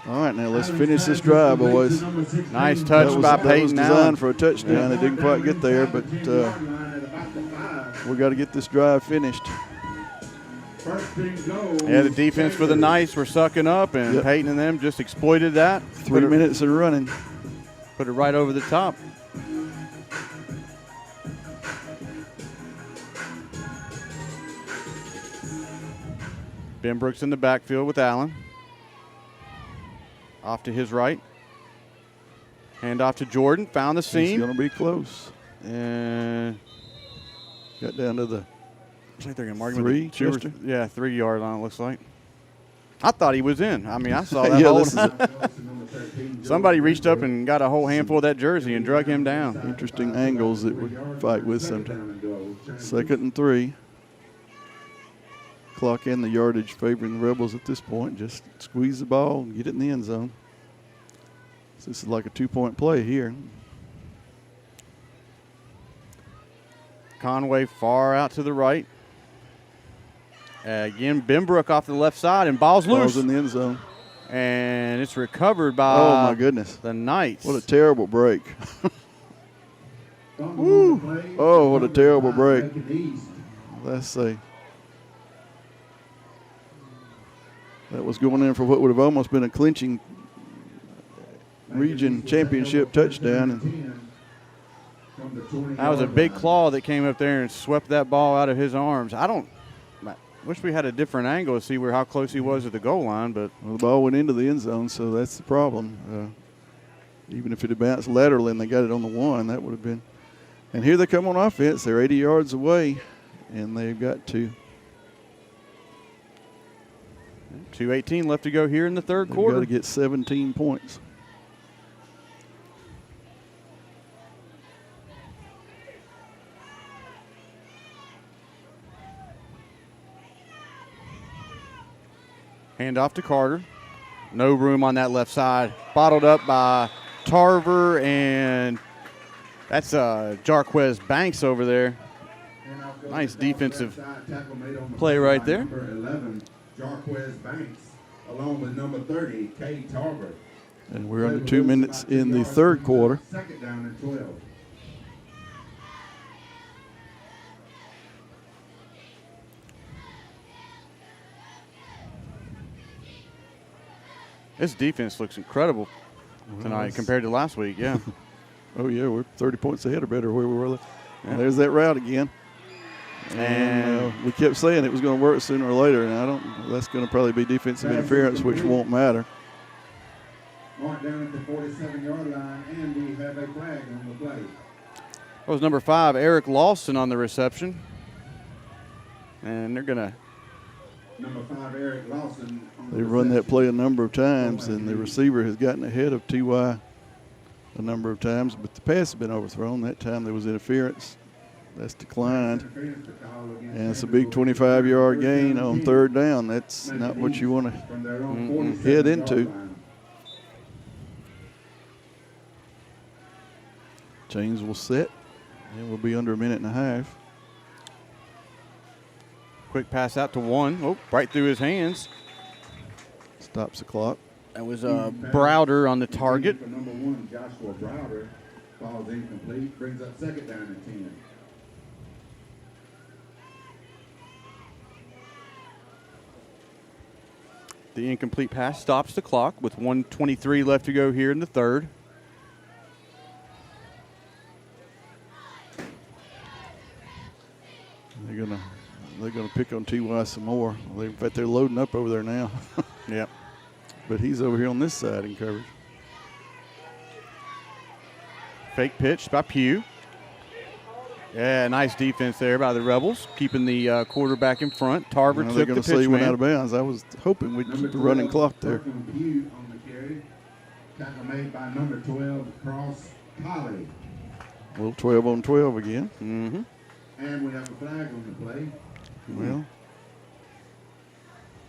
All right, now let's finish this drive, boys. Nice touch by that was Peyton designed Allen. for a touchdown. It didn't quite get there, but we got to get this drive finished. Yeah, the defense for the Knights were sucking up, and Peyton and them just exploited that. 3 minutes of running. Put it right over the top. Ben Brooks in the backfield with Allen. Off to his right. Hand off to Jordan. Found the seam. He's going to be close. And got down to the looks like they're going to mark him 3, at the Chester? 3-yard line, it looks like. I thought he was in. I mean, I saw that Yeah, whole this is Somebody reached up and got a whole handful of that jersey and drug him down. interesting angles that we fight with sometimes. 2nd and 3. clock and the yardage favoring the Rebels at this point. Just squeeze the ball and get it in the end zone. So this is like a 2-point play here. Conway far out to the right. Again, Benbrook off the left side, and ball's loose. Ball's in the end zone. And it's recovered by oh, my goodness. the Knights. What a terrible break. Woo. Oh, what a terrible break. Let's see. That was going in for what would have almost been a clinching region championship touchdown. That was a big claw that came up there and swept that ball out of his arms. I wish we had a different angle to see how close he was at the goal line, but well, the ball went into the end zone, so that's the problem. Even if it had bounced laterally and they got it on the 1, that would have been. And here they come on offense. They're 80 yards away, and they've got 2:18 left to go here in the third quarter. They've got to get 17 points. Hand off to Carter. No room on that left side. Bottled up by Tarver, and that's Jarquez Banks over there. Nice defensive play right there. Number 11, Jarquez Banks, along with number 30, Kay Tarver. And we're under 2 minutes in the third quarter. Second down and 12. This defense looks incredible tonight compared to last week, yeah. Oh, yeah, we're 30 points ahead or better where we were. And there's that route again. And we kept saying it was going to work sooner or later, and that's going to probably be defensive interference, which won't matter. Mark down at the 47-yard line, and we have a flag on the play. That was number 5, Eric Lawson, on the reception. And they're going to. Number 5, Eric Lawson. They've run that play a number of times, and the receiver has gotten ahead of T.Y. a number of times, but the pass has been overthrown. That time there was interference. That's declined. And it's a big 25-yard gain on third down. That's not what you want to head into. Chains will set, and we'll be under a minute and a half. Quick pass out to 1. Oh, right through his hands. Stops the clock. That was Browder on the target. Number 1, Joshua Browder, falls incomplete, brings up second down and 10. The incomplete pass stops the clock with 1:23 left to go here in the third. They're gonna pick on T.Y. some more. In fact, they're loading up over there now. Yep. But he's over here on this side in coverage. Fake pitch by Pugh. Yeah, nice defense there by the Rebels, keeping the quarterback in front. Tarver took the pitch, they're going to say he went out of bounds. I was hoping we'd keep the running clock there. Pugh on the carry. Tackle made by number 12, Cross Holliday. A little 12 on 12 again. Mm-hmm. And we have a flag on the play. Well,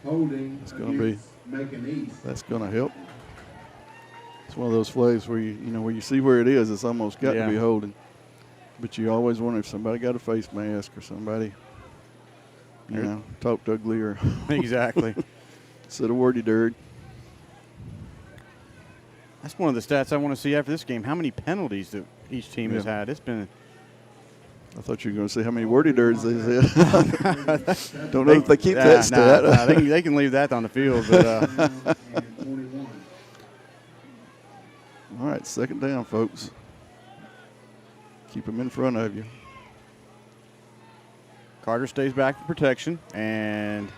holding it's going to be Macon East. That's going to help. It's one of those flags where where you see where it is, it's almost got to be holding. But you always wonder if somebody got a face mask or somebody, talked ugly or exactly said a wordy dirt. That's one of the stats I want to see after this game. How many penalties that each team has had? It's been. I thought you were going to say how many wordy dirts they said. Don't know if they keep that stat. They can leave that on the field. But, all right, second down, folks. Keep them in front of you. Carter stays back for protection, and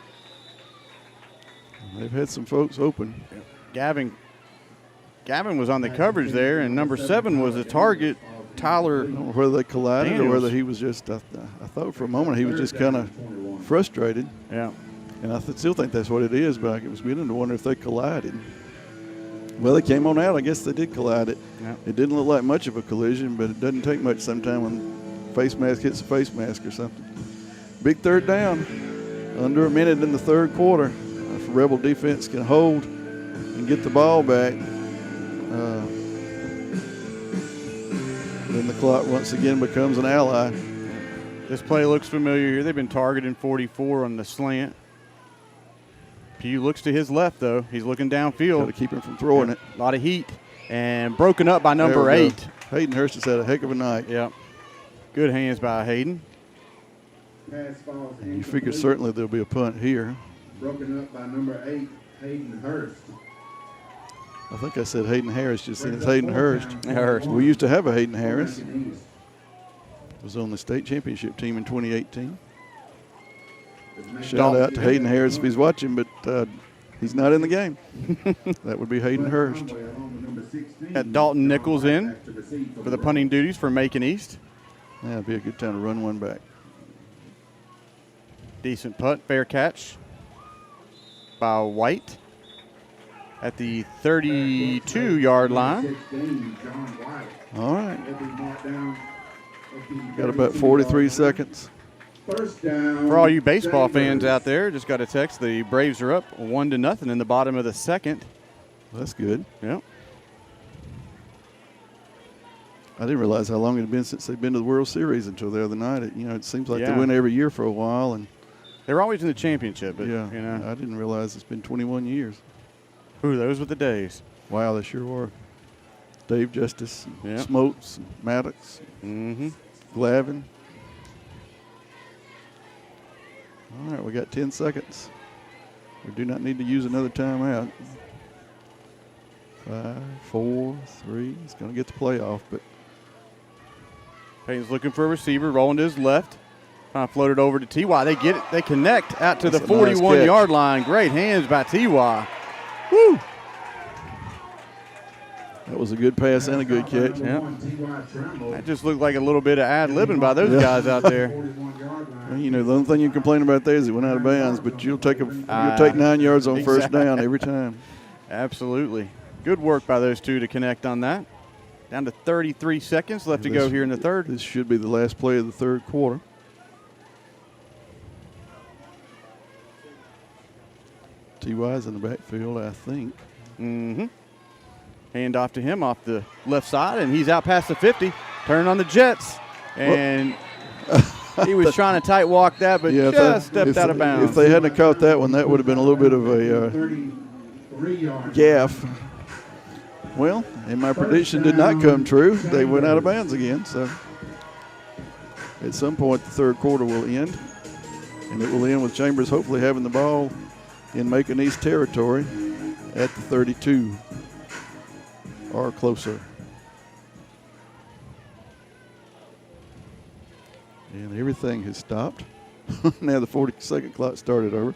they've had some folks open. Gavin was on the coverage there, and number 7 was the target, Tyler. I don't know whether they collided Daniels. or whether he was just, I thought for a moment he was just kind of frustrated. Yeah. And I still think that's what it is, but I was beginning to wonder if they collided. Well, they came on out. I guess they did collide it. Yeah. It didn't look like much of a collision, but it doesn't take much sometime when face mask hits a face mask or something. Big third down. under a minute in the third quarter. If Rebel defense can hold and get the ball back, then the clock once again becomes an ally. This play looks familiar here. They've been targeting 44 on the slant. Keough looks to his left, though. He's looking downfield. Got to keep him from throwing it. A lot of heat. And broken up by number 8. Hayden Hurst has had a heck of a night. Yep. Good hands by Hayden. Pass falls You figure certainly there'll be a punt here. broken up by number 8, Hayden Hurst. I think I said Hayden Harris, just saying it's Hayden Hurst. Hurst. We used to have a Hayden Harris. Was on the state championship team in 2018. Shout out to Hayden Harris if he's watching, but he's not in the game. That would be Hayden Hurst. Got Dalton Nichols in for the punting duties for Macon East. That'd be a good time to run one back. Decent punt, fair catch by White at the 32-yard line. All right. Got about 43 seconds. First down. For all you baseball fans out there, just got a text. The Braves are up 1-0 in the bottom of the second. That's good. Yep. I didn't realize how long it had been since they've been to the World Series until the other night. It seems like Yeah. they win every year for a while, and They're always in the championship, but yeah, I I didn't realize it's been 21 years. Ooh, those were the days. Wow, they sure were. Dave Justice, Yeah. Smokes, Maddox, Mm-hmm. Glavin. All right, we got 10 seconds. We do not need to use another timeout. 5, 4, 3. It's going to get the playoff, but Peyton's looking for a receiver, rolling to his left. Trying to float it over to T.Y. They get it. They connect out to That's the a nice 41-yard line. Great hands by T.Y. Woo! that was a good pass and a good catch. Yep. That just looked like a little bit of ad-libbing by those guys out there. Well, the only thing you complain about there is it went out of bounds, but you'll take 9 yards on first down every time. Absolutely. Good work by those two to connect on that. Down to 33 seconds left to go here in the third. This should be the last play of the third quarter. T.Y.'s in the backfield, I think. Mm-hmm. Hand off to him off the left side, and he's out past the 50. Turn on the Jets. And he was trying to tight walk that, but just stepped out of bounds. If they hadn't caught that one, that would have been a little bit of a gaff. Well, and my prediction did not come true. They went out of bounds again. So at some point, the third quarter will end, and it will end with Chambers hopefully having the ball in Macon East territory at the 32 or closer. And everything has stopped. Now the 40-second clock started over.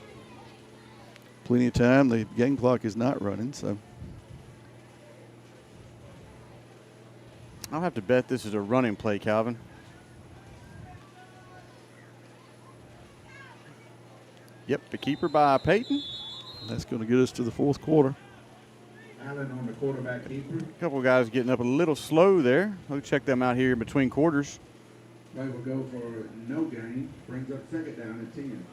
Plenty of time. The game clock is not running, so. I'll have to bet this is a running play, Calvin. Yep, the keeper by Peyton. That's going to get us to the fourth quarter. Allen on the quarterback keeper. A couple of guys getting up a little slow there. We'll check them out here in between quarters. They will go for no gain. Brings up second down at 10.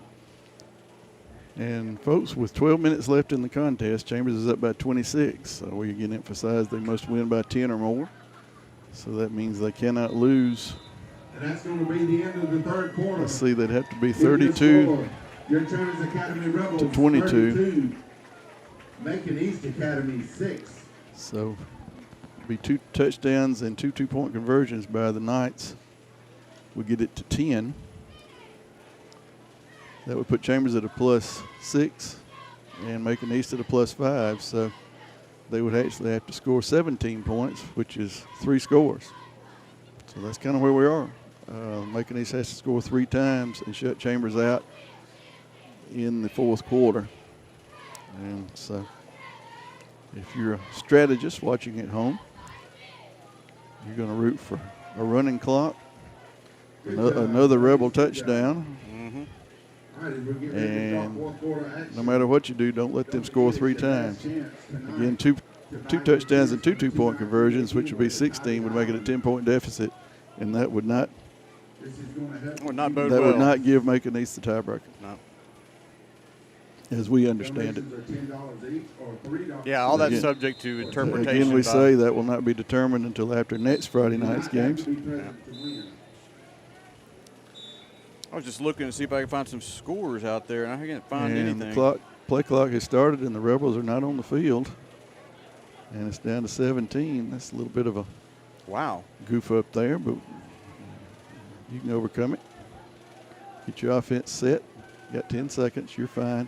And, folks, with 12 minutes left in the contest, Chambers is up by 26. So we again emphasize they must win by 10 or more. So that means they cannot lose. And that's going to be the end of the third quarter. Let's see, they'd have to be 32 Your Chambers Academy Rebels to 22. 32. Macon East Academy 6. So be 2 touchdowns and 2 two-point conversions by the Knights. We get it to 10. That would put Chambers at a +6 and Macon East at a +5. So they would actually have to score 17 points, which is 3 scores. So that's kind of where we are. Macon East has to score 3 times and shut Chambers out in the fourth quarter. And so if you're a strategist watching at home, you're going to root for a running clock, another Rebel touchdown. And no matter what you do, don't let them score 3 times. Again, two touchdowns and 2 two-point conversions, which would be 16, would make it a 10-point deficit, and that would not Would not bode that well. would not give Macon East the tiebreaker. No. as we understand it. Donations are $10 each or $3. Yeah, all that's Again- subject to interpretation. Again, we by- say that will not be determined until after next Friday night's games. Be present to win. I was just looking to see if I could find some scores out there, and I can't find And anything. the play clock has started, and the Rebels are not on the field. And it's down to 17. That's a little bit of a Wow. goof up there, but you can overcome it. Get your offense set. Got 10 seconds. You're fine.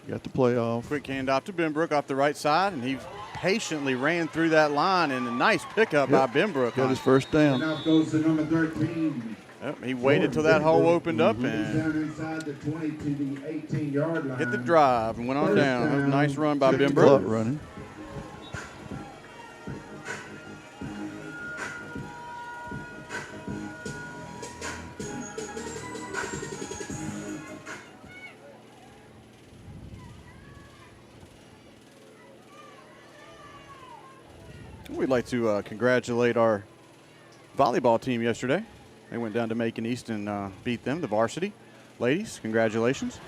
Got the playoff. Quick handoff to Benbrook off the right side, and he patiently ran through that line, and a nice pickup by Benbrook. Got his first down. Now goes to number 13. Yep, he waited till that hole opened up He's and down inside the 20 to the 18-yard line. hit the drive and went on down. That was a nice run by Kept the clock Benbrook. running. We'd like to congratulate our volleyball team yesterday. They went down to Macon East and beat them, the varsity. Ladies, congratulations.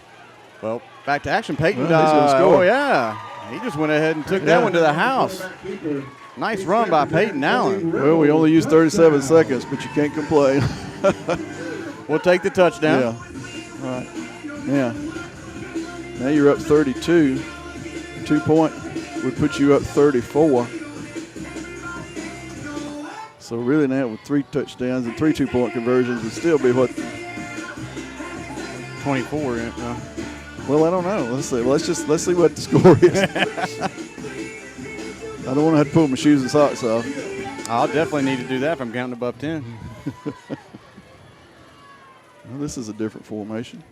Well, back to action. Peyton. Well, he's gonna score. Oh, yeah. He just went ahead and took that one to the house. Nice run by Peyton Allen. Well, we only used 37 seconds, but you can't complain. We'll take the touchdown. Yeah. All right. Yeah. Now you're up 32. 2 point would put you up 34. So really now with 3 touchdowns and 3 2-point conversions would still be what? 24. Well, I don't know. Let's see. Let's see what the score is. I don't want to have to pull my shoes and socks off. I'll definitely need to do that if I'm counting above 10. Well, this is a different formation.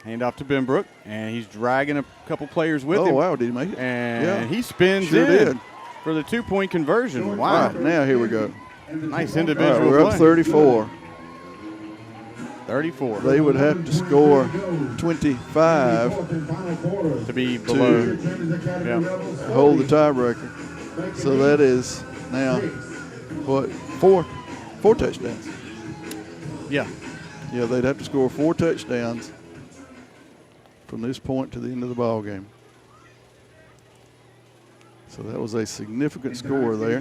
Hand off to Benbrook, and he's dragging a couple players with Oh, him. wow. Did he make it? And Yeah. he spins Sure in did. for the 2-point conversion. All Wow. right, now here we go. Nice All individual right, we're up play. 34. 34 They would have to score 25 to be below. Yeah. to hold the tiebreaker. So that is now, what, four touchdowns. Yeah. Yeah, they'd have to score 4 touchdowns from this point to the end of the ball game. So that was a significant score there.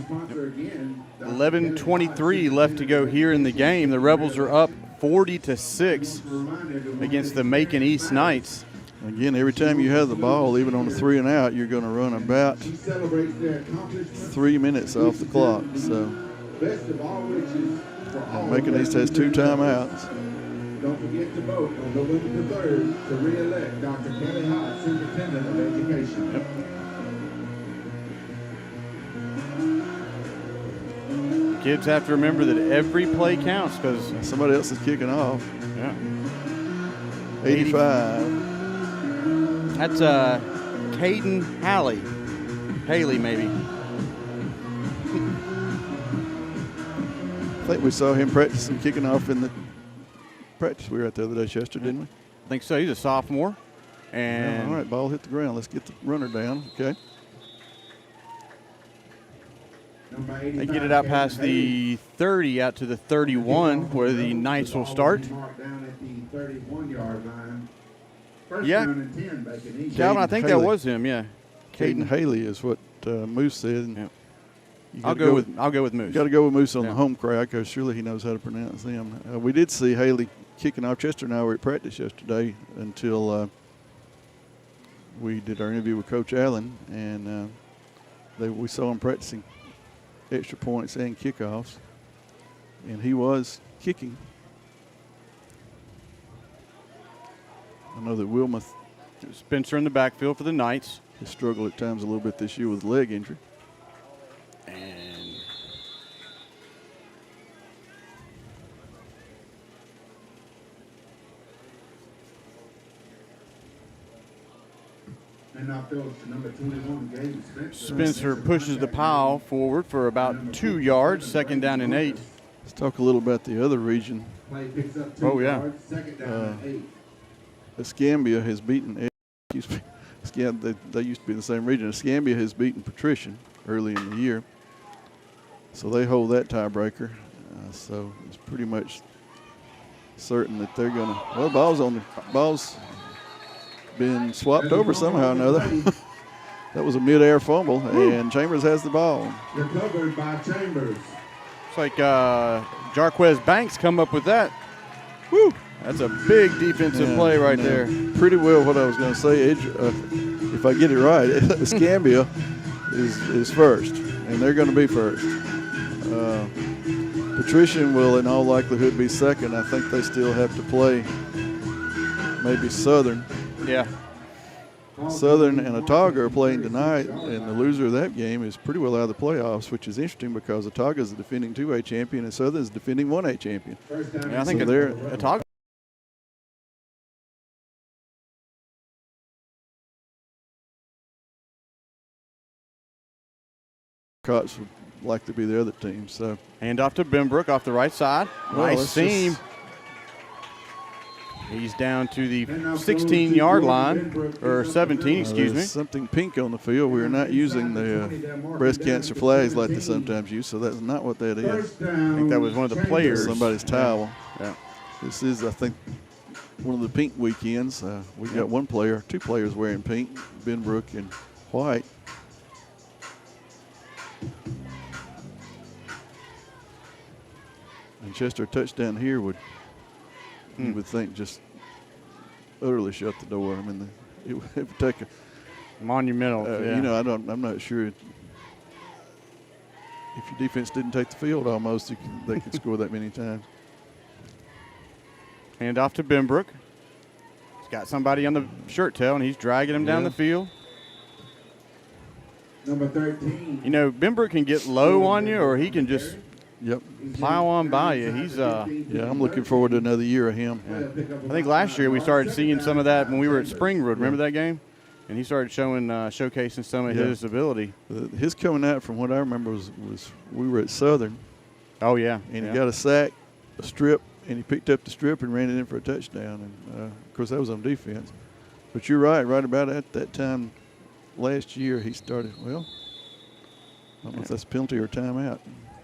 11:23 left to go here in the game. The Rebels are up 40-6 against the Macon East Knights. Again, every time you have the ball, even on a 3 and out, you're going to run about 3 minutes off the clock. So Macon East has 2 timeouts. Don't forget to vote on November the 3rd to re-elect Dr. Kelly Hott, Superintendent of Education. Kids have to remember that every play counts because Somebody else is kicking off. yeah. 85. That's Caden Haley maybe. I think we saw him practicing kicking off in the practice we were at the other day, Chester, didn't we? I think so. He's a sophomore. And All right, ball hit the ground. Let's get the runner down. Okay. they get it out past the 30 out to the 31 where the Knights will start. Down at the 31-yard line. First Yeah. down and 10 back in East. Calvin, I think that Haley. was him, yeah. Caden Haley is what Moose said. And Yep. you I'll gotta go with Moose. Got to go with Moose on Yeah. the home crowd because surely he knows how to pronounce them. We did see Haley kicking off. Chester and I were at practice yesterday until we did our interview with Coach Allen, and we saw him practicing extra points and kickoffs, and he was kicking. I know that Wilmoth Spencer in the backfield for the Knights. has struggled at times a little bit this year with leg injury. And And now goes to number 21, Gabe Spencer. Spencer pushes the pile forward for about 2 yards, 2nd down and 8. Let's talk a little about the other region. Play picks up 2 Oh, yeah. yards, 2nd down and 8. Escambia has beaten. They used to be in the same region. Escambia has beaten Patrician early in the year, so they hold that tiebreaker. So it's pretty much certain that they're going to. Well, ball's been swapped over somehow or another. That was a mid-air fumble, and Chambers has the ball. Recovered by Chambers. It's like Jarquez Banks come up with that. Woo! That's a big defensive play right there. Pretty well what I was going to say. If I get it right, Escambia is first, and they're going to be first. Patrician will in all likelihood be second. I think they still have to play maybe Southern. Yeah. Southern and Autauga are playing tonight, and the loser of that game is pretty well out of the playoffs, which is interesting because Autauga is the defending 2A champion and Southern is the defending 1A champion. Yeah, I think Autauga. Cox would like to be the other team. So hand off to Benbrook off the right side. Well, nice seam. He's down to the 16-yard line, or 17, excuse me. Something pink on the field. We're not using the breast cancer flags like they sometimes use, so that's not what that is. I think that was one of the players. Somebody's towel. Yeah. This is, I think, one of the pink weekends. We've got two players wearing pink, Benbrook and white. And Chester touchdown here would, you would think, just utterly shut the door. I mean, it would take a monumental. You know, I'm not sure if your defense didn't take the field, almost they could score that many times. Hand off to Benbrook. He's got somebody on the shirt tail, and he's dragging him down the field. Number 13. You know, Benbrook can get low on you, or he can just plow on by you. He's I'm looking forward to another year of him. Yeah. I think last year we started seeing some of that when we were at Springwood. Remember that game? And he started showcasing some of his ability. His coming out, from what I remember, was we were at Southern. Oh yeah, and he got a sack, a strip, and he picked up the strip and ran it in for a touchdown. And of course that was on defense. But you're right about at that time last year he started. Well, I don't know if that's a penalty or a timeout.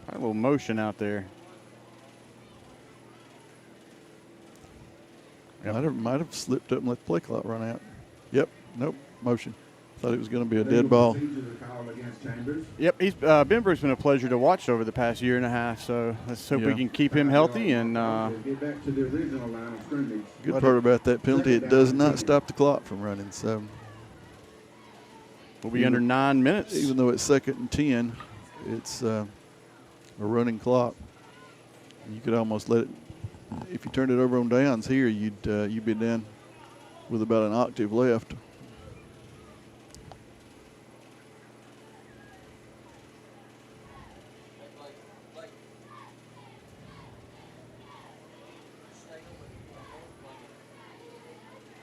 A little motion out there. Might have slipped up and let the play clock run out. Yep. Nope. Motion. Thought it was going to be a dead ball. Yep. Benbrook's been a pleasure to watch over the past year and a half. So let's hope we can keep him healthy and. Get back to the original line of scrimmage. Good part about that penalty, it does not stop the clock from running. So we'll be under 9 minutes. Even though it's 2nd and 10, it's a running clock. You could almost let it. If you turned it over on downs here, you'd be down with about an octave left.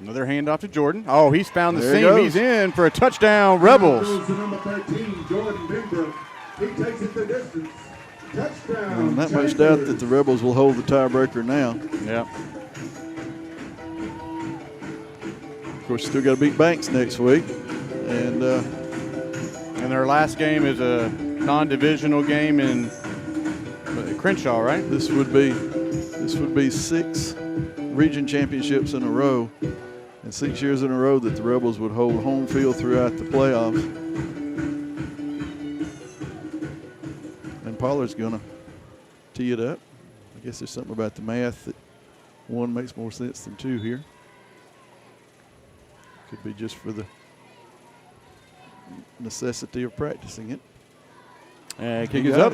Another handoff to Jordan. Oh, he's found the There he seam. goes. He's in for a touchdown, Rebels. Goes to number 13, Jordan Benbrook. He takes it the distance. Touchdown. Not much doubt that the Rebels will hold the tiebreaker now. Yeah. Of course, still got to beat Banks next week, and their last game is a non-divisional game in Crenshaw, right? This would be 6 region championships in a row, and 6 years in a row that the Rebels would hold home field throughout the playoffs. And Pollard's going to tee it up. I guess there's something about the math that 1 makes more sense than 2 here. Could be just for the necessity of practicing it. Kick is up,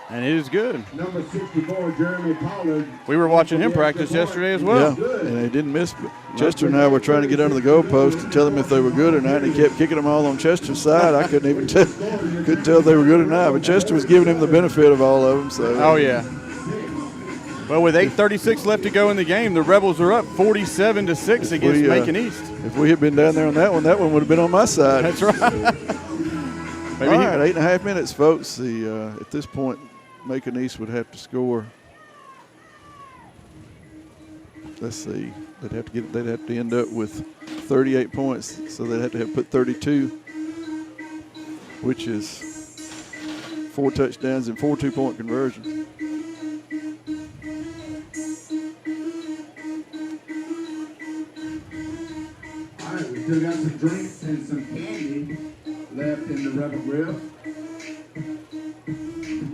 and it is good. Number 64, Jeremy Pollard. We were watching him practice yesterday as well. Yeah, and they didn't miss. Chester and I were trying to get under the goalpost to tell them if they were good or not, and he kept kicking them all on Chester's side. I couldn't even tell if they were good or not, but Chester was giving him the benefit of all of them. So. Oh, yeah. Well, with 8:36 left to go in the game, the Rebels are up 47-6 against Macon East. If we had been down there on that one would have been on my side. That's right. All right, 8.5 minutes, folks. At this point, Macon East would have to score. Let's see. They'd have to end up with 38 points, so they'd have to put 32, which is 4 touchdowns and 4 two-point conversions. still got some drinks and some candy left in the Rebel Grill.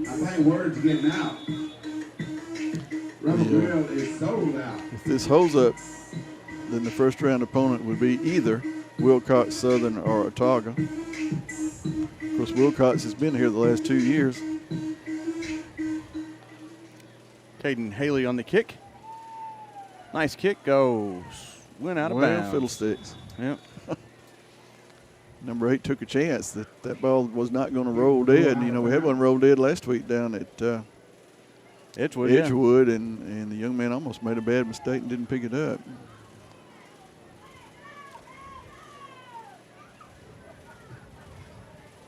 I think word's getting out. Rebel Grill is sold out. If this holds up, then the first round opponent would be either Wilcox Southern or Otaga. Of course, Wilcox has been here the last 2 years. Caden Haley on the kick. Nice kick goes. Went out of bounds. Fiddlesticks. Yep. Number 8 took a chance that ball was not going to roll dead. You know, we had one roll dead last week down at Edgewood, and the young man almost made a bad mistake and didn't pick it up.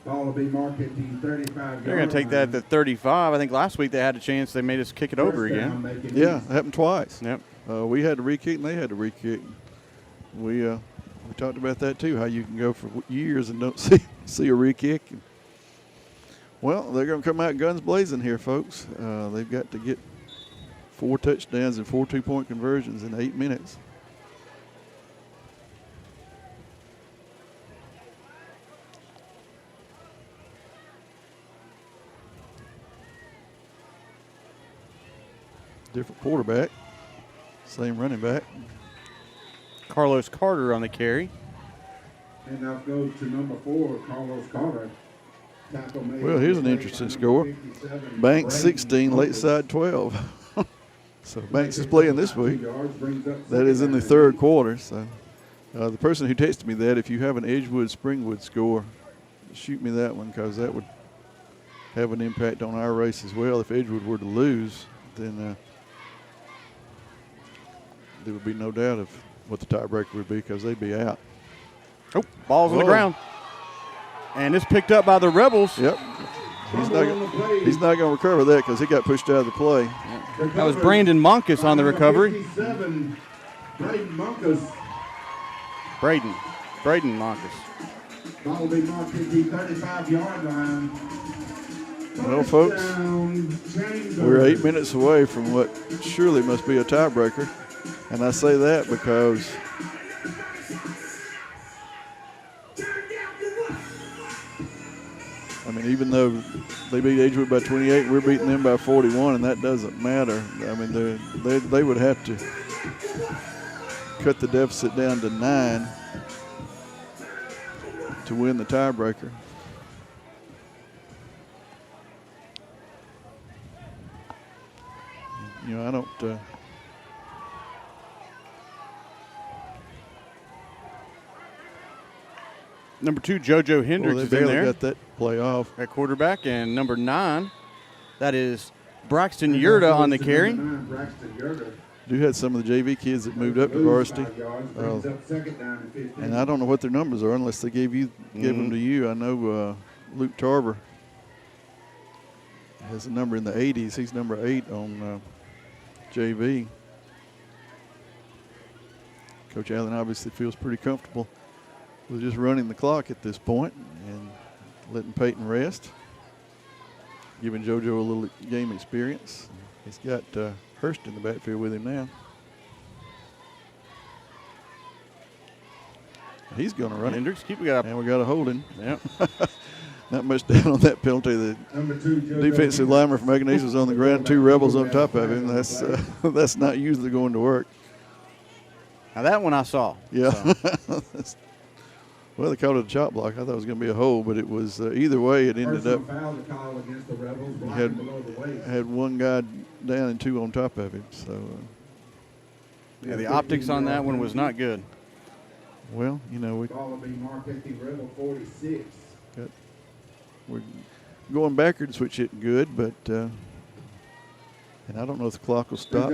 Ball will be marked at the 35. They're going to take that at the 35. I think last week they had a chance. They made us kick it over again. Yeah, it happened twice. Yep. We had to re-kick and they had to re-kick. We talked about that too, how you can go for years and don't see a re-kick. Well, they're going to come out guns blazing here, folks. They've got to get 4 touchdowns and 4 two-point conversions in 8 minutes. Different quarterback, same running back. Carlos Carter on the carry. And now go to number 4, Carlos Carter. Well, here's an interesting score. Banks 16, Lakeside 12. So Banks is playing this week. That is in the 3rd quarter. So the person who texted me that, if you have an Edgewood-Springwood score, shoot me that one, because that would have an impact on our race as well. If Edgewood were to lose, then there would be no doubt of what the tiebreaker would be, because they'd be out. Oh, ball's on the ground. And it's picked up by the Rebels. Yep. He's not going to recover that because he got pushed out of the play. That was Brandon Monkus on the recovery. 57, Braden Monkus. Braden Monkus. Ball will be marked at the 35-yard line. Well, folks, we're 8 minutes away from what surely must be a tiebreaker. And I say that because even though they beat Edgewood by 28, we're beating them by 41, and that doesn't matter. I mean, they would have to cut the deficit down to 9 to win the tiebreaker. You know, I don't. Number 2, JoJo Hendricks is in there. Got that play off at quarterback, and number 9, that is Braxton Yurda on the carry. You had some of the JV kids that moved up to varsity, and I don't know what their numbers are unless they gave them to you. I know Luke Tarver has a number in the 80s. He's number 8 on JV. Coach Allen obviously feels pretty comfortable with just running the clock at this point and letting Peyton rest, giving JoJo a little game experience. He's got Hurst in the backfield with him now. He's going to run Hendricks, we got and we got a holding. Yep. Not much down on that penalty. The defensive lineman from Macon was on the ground, 2 Rebels on top of him. That's not usually going to work. Now that one I saw. Yeah. So. Well, they called it a chop block. I thought it was going to be a hold, but it was either way. It ended up. Had one guy down and 2 on top of him. So. Yeah, the optics on that one was not good. Well, you know, we're going backwards, which isn't good, but and I don't know if the clock will stop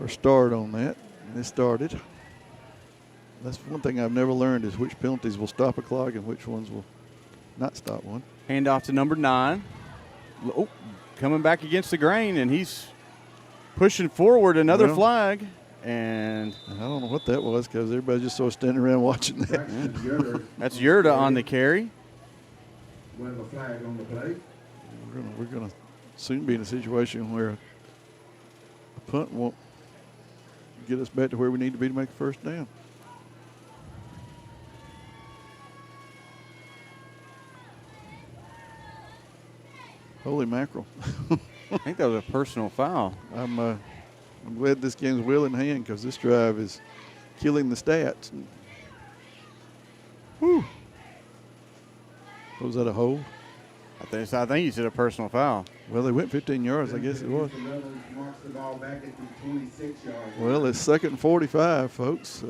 or start on that. And it started. That's one thing I've never learned is which penalties will stop a clock and which ones will not stop one. Hand off to number 9. Oh, coming back against the grain, and he's pushing forward another flag. And I don't know what that was because everybody's just sort of standing around watching that. That's Yurda on the carry. With a flag on the play. We're going to soon be in a situation where a punt won't get us back to where we need to be to make the first down. Holy mackerel. I think that was a personal foul. I'm glad this game's well in hand because this drive is killing the stats. Whew. Was that a hold? I think he said a personal foul. Well, they went 15 yards, I guess it was. The Rebels marks the ball back at the 26-yard. Well, it's 2nd and 45, folks.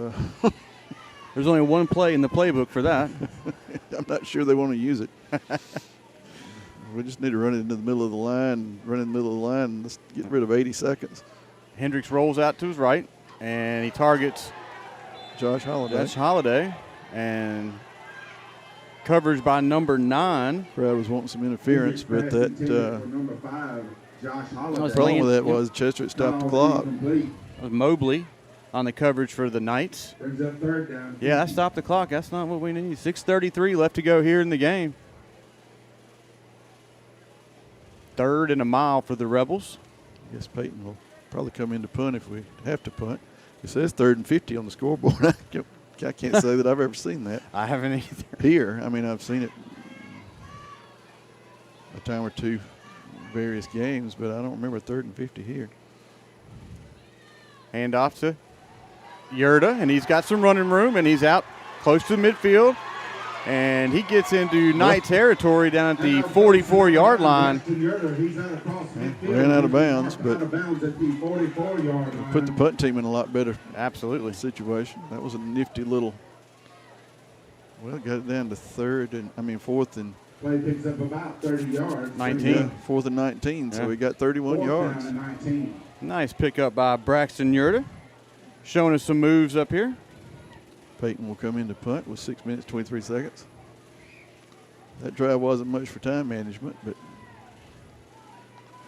There's only one play in the playbook for that. I'm not sure they want to use it. We just need to run it into the middle of the line, and let's get rid of 80 seconds. Hendricks rolls out to his right, and he targets Josh Holliday, and coverage by number 9. Crowd was wanting some interference, but that number 5, Josh Holliday. was problem with that Yep. was Chester stopped the clock. Complete. That was Mobley on the coverage for the Knights. Brings up 3rd down. Yeah, that stopped the clock. That's not what we need. 6:33 left to go here in the game. 3rd and a mile for the Rebels. I guess Peyton will probably come in to punt if we have to punt. It says 3rd and 50 on the scoreboard. I can't say that I've ever seen that. I haven't either. Here, I mean, I've seen it a time or two, various games, but I don't remember 3rd and 50 here. Hand off to Yurda, and he's got some running room, and he's out close to midfield. And he gets into Knight territory down at the 44-yard line. Ran out of bounds, but at the 44-yard line. put the punt team in a lot better situation. That was a nifty little. Well, got it down to 4th and. Play picks up about 30 yards. 19. Yeah, 4th and 19, so we got 31 yards. Down to 19. Nice pickup by Braxton Yurda, showing us some moves up here. Peyton will come in to punt with 6 minutes, 23 seconds. That drive wasn't much for time management, but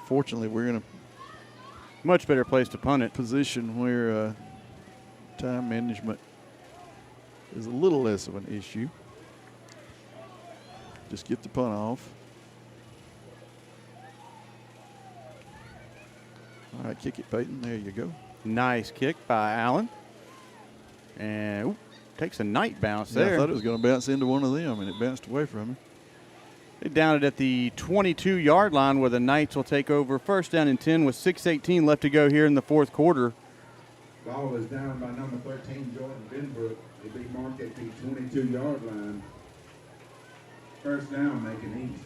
fortunately we're in a much better place to punt it. Position where time management is a little less of an issue. Just get the punt off. All right, kick it, Peyton. There you go. Nice kick by Allen. And takes a Knight bounce Yeah, there. I thought it was going to bounce into one of them, and it bounced away from him. They down it at the 22-yard line where the Knights will take over 1st down and 10 with 6:18 left to go here in the 4th quarter. Ball is down by number 13, Jordan Benbrook. It'll be marked at the 22-yard line. 1st down, Macon East.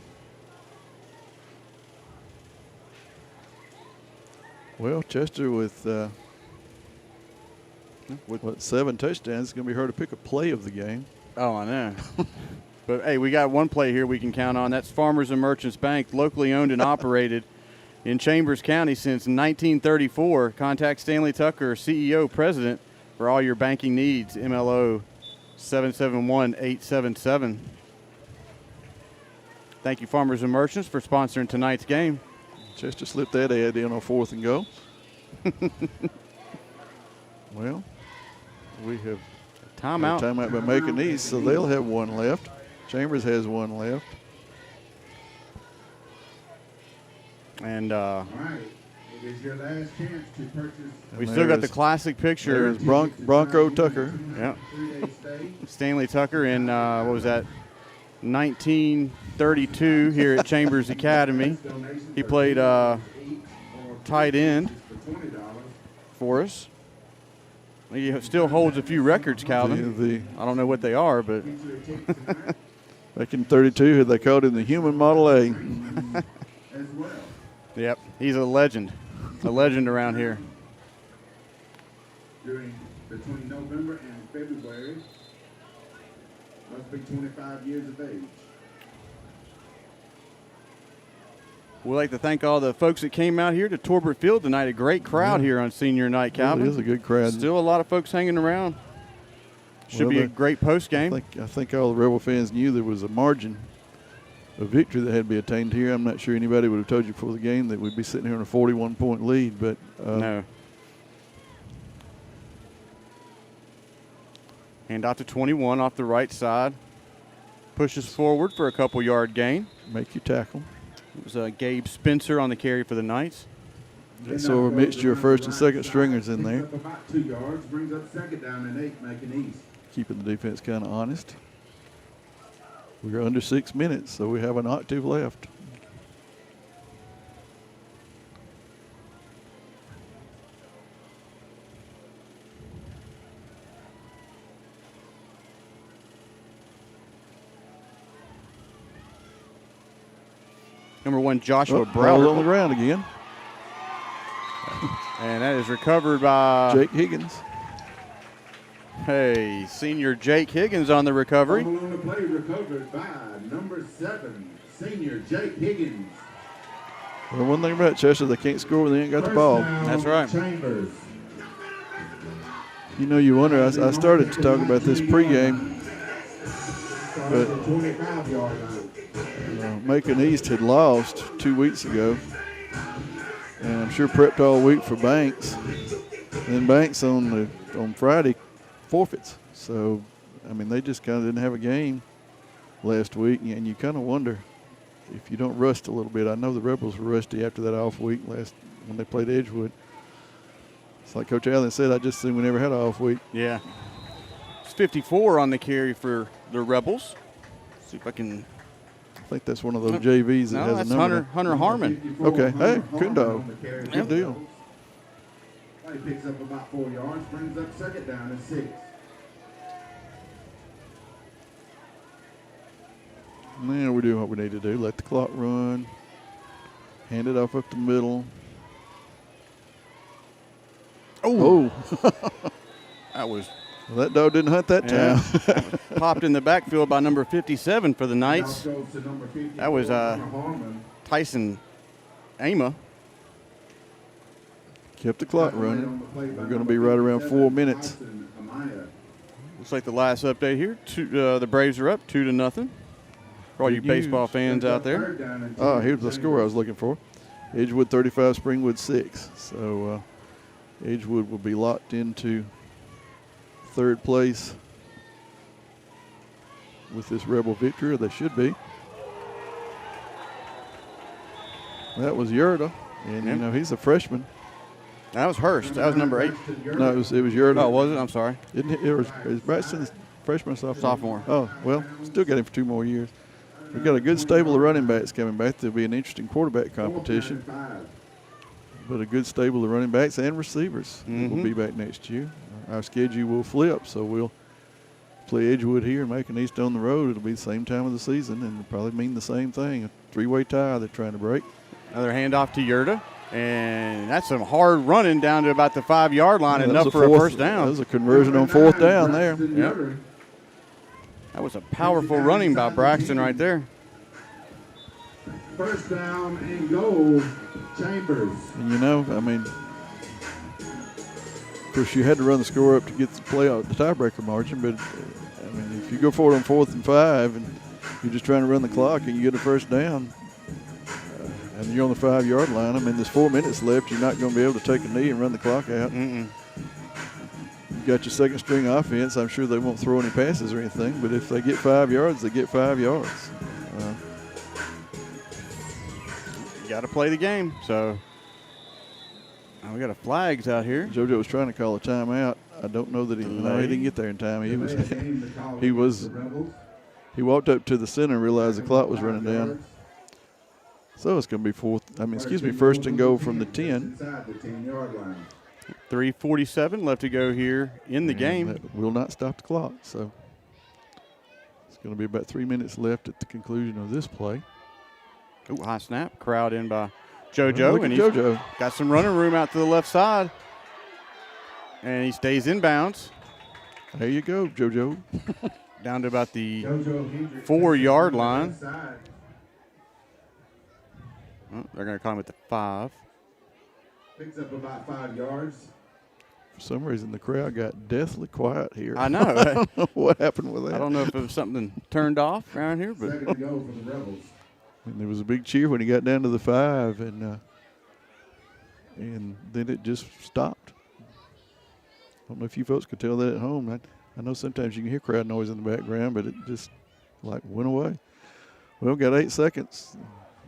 Well, Chester with 7 touchdowns, it's going to be hard to pick a play of the game. Oh, I know. But, hey, we got one play here we can count on. That's Farmers and Merchants Bank, locally owned and operated in Chambers County since 1934. Contact Stanley Tucker, CEO, President, for all your banking needs. MLO 771-877. Thank you, Farmers and Merchants, for sponsoring tonight's game. Chester slipped that ad in on 4th and goal. Well, we have timeout. Timeout by Macon East, so they'll have one left. Chambers has one left. And All right. It is your last chance to purchase. we still got the classic picture. There's Bronco Tucker. Yeah. Stanley Tucker in, what was that, 1932 here at Chambers Academy. He played tight end for us. He still holds a few records, Calvin. I don't know what they are, but back in 32, they called him the Human Model A. Yep, he's a legend around here. Between November and February, must be 25 years of age. We'd like to thank all the folks that came out here to Torbert Field tonight. A great crowd here on senior night, Calvin. It is a good crowd. Still a lot of folks hanging around. Should be a great post game. I think all the Rebel fans knew there was a margin of victory that had to be attained here. I'm not sure anybody would have told you before the game that we'd be sitting here in a 41-point lead, but no. Hand out to 21 off the right side. Pushes forward for a couple-yard gain. Make your tackle. It was Gabe Spencer on the carry for the Knights. So a mixture of first and second stringers in there. About 2 yards, brings up 2nd down and 8, Macon East. Keeping the defense kind of honest. We're under 6 minutes, so we have an octave left. Number 1, Joshua Ball on the Browder. ground again. And that is recovered by Jake Higgins. Hey, senior Jake Higgins on the recovery. Fumble on the play recovered by number 7, senior Jake Higgins. Well, one thing about Chester, they can't score when they ain't got the First ball. down, That's right. Chambers. You know, you wonder, I started to talk about this pregame. Started at 25-yard line. Macon East had lost 2 weeks ago. And I'm sure prepped all week for Banks. And then Banks on Friday forfeits. So, I mean, they just kind of didn't have a game last week. And you kind of wonder if you don't rust a little bit. I know the Rebels were rusty after that off week when they played Edgewood. It's like Coach Allen said, I just assumed we never had an off week. Yeah. It's 54 on the carry for the Rebels. See if I can. I think that's one of those JVs that No, has that's a number. Hunter Harmon. Okay. Hey, good dog. Good deal. He picks up about 4 yards, brings up second down and 6. Now we do what we need to do. Let the clock run. Hand it off up the middle. Oh. That was Well, that dog didn't hunt that time. popped in the backfield by number 57 for the Knights. Now goes to number 54, That was Harmon. Tyson Ama. Kept the clock running. We're going to be right around 4 minutes. Looks like the last update here. The Braves are up 2-0. For all you Good baseball news. fans out there. Oh, here's the score I was looking for. Edgewood 35, Springwood 6. So Edgewood will be locked into third place with this Rebel victory, or they should be. That was Yerda, and you know he's a freshman. That was Hurst. That was number 8. No, it was Yerda. Oh, was it? I'm sorry. Isn't it? Is Braxton's freshman or sophomore? Sophomore. Oh, well, still got him for 2 more years. We've got a good stable of running backs coming back. There'll be an interesting quarterback competition, but a good stable of running backs and receivers will be back next year. Our schedule will flip, so we'll play Edgewood here and Macon East on the road. It'll be the same time of the season, and it'll probably mean the same thing, a 3-way tie they're trying to break. Another handoff to Yerda. And that's some hard running down to about the 5-yard line, Yeah, enough for a first That down. was a conversion on 4th down there. Yep. That was a powerful running by Braxton right there. First down and goal, Chambers. And you know, I mean, of course, you had to run the score up to get the playoff, the tiebreaker margin. But I mean, if you go for it on 4th and 5, and you're just trying to run the clock, and you get a first down, and you're on the 5-yard line, I mean, there's 4 minutes left. You're not going to be able to take a knee and run the clock out. You've got your second string offense. I'm sure they won't throw any passes or anything, but if they get 5 yards, they get 5 yards. You got to play the game. So we got a flags out here. JoJo was trying to call a timeout. I don't know that he didn't get there in time. He walked up to the center and realized the clock was running down. So it's going to be first and goal from the 10. 3:47 left to go here in the game. That will not stop the clock. So it's going to be about 3 minutes left at the conclusion of this play. Ooh, high snap. Crowd in by JoJo. Look at And JoJo. he's got some running room out to the left side. And he stays in bounds. There you go, JoJo. Down to about the 4-yard line. Oh, they're going to call him at the 5. Picks up about 5 yards. For some reason, the crowd got deathly quiet here. I know. I don't know what happened with that. I don't know if it was something turned off around here, but Second to go for the Rebels. And there was a big cheer when he got down to the 5, and then it just stopped. I don't know if you folks could tell that at home. I know sometimes you can hear crowd noise in the background, but it just like went away. Well, got 8 seconds.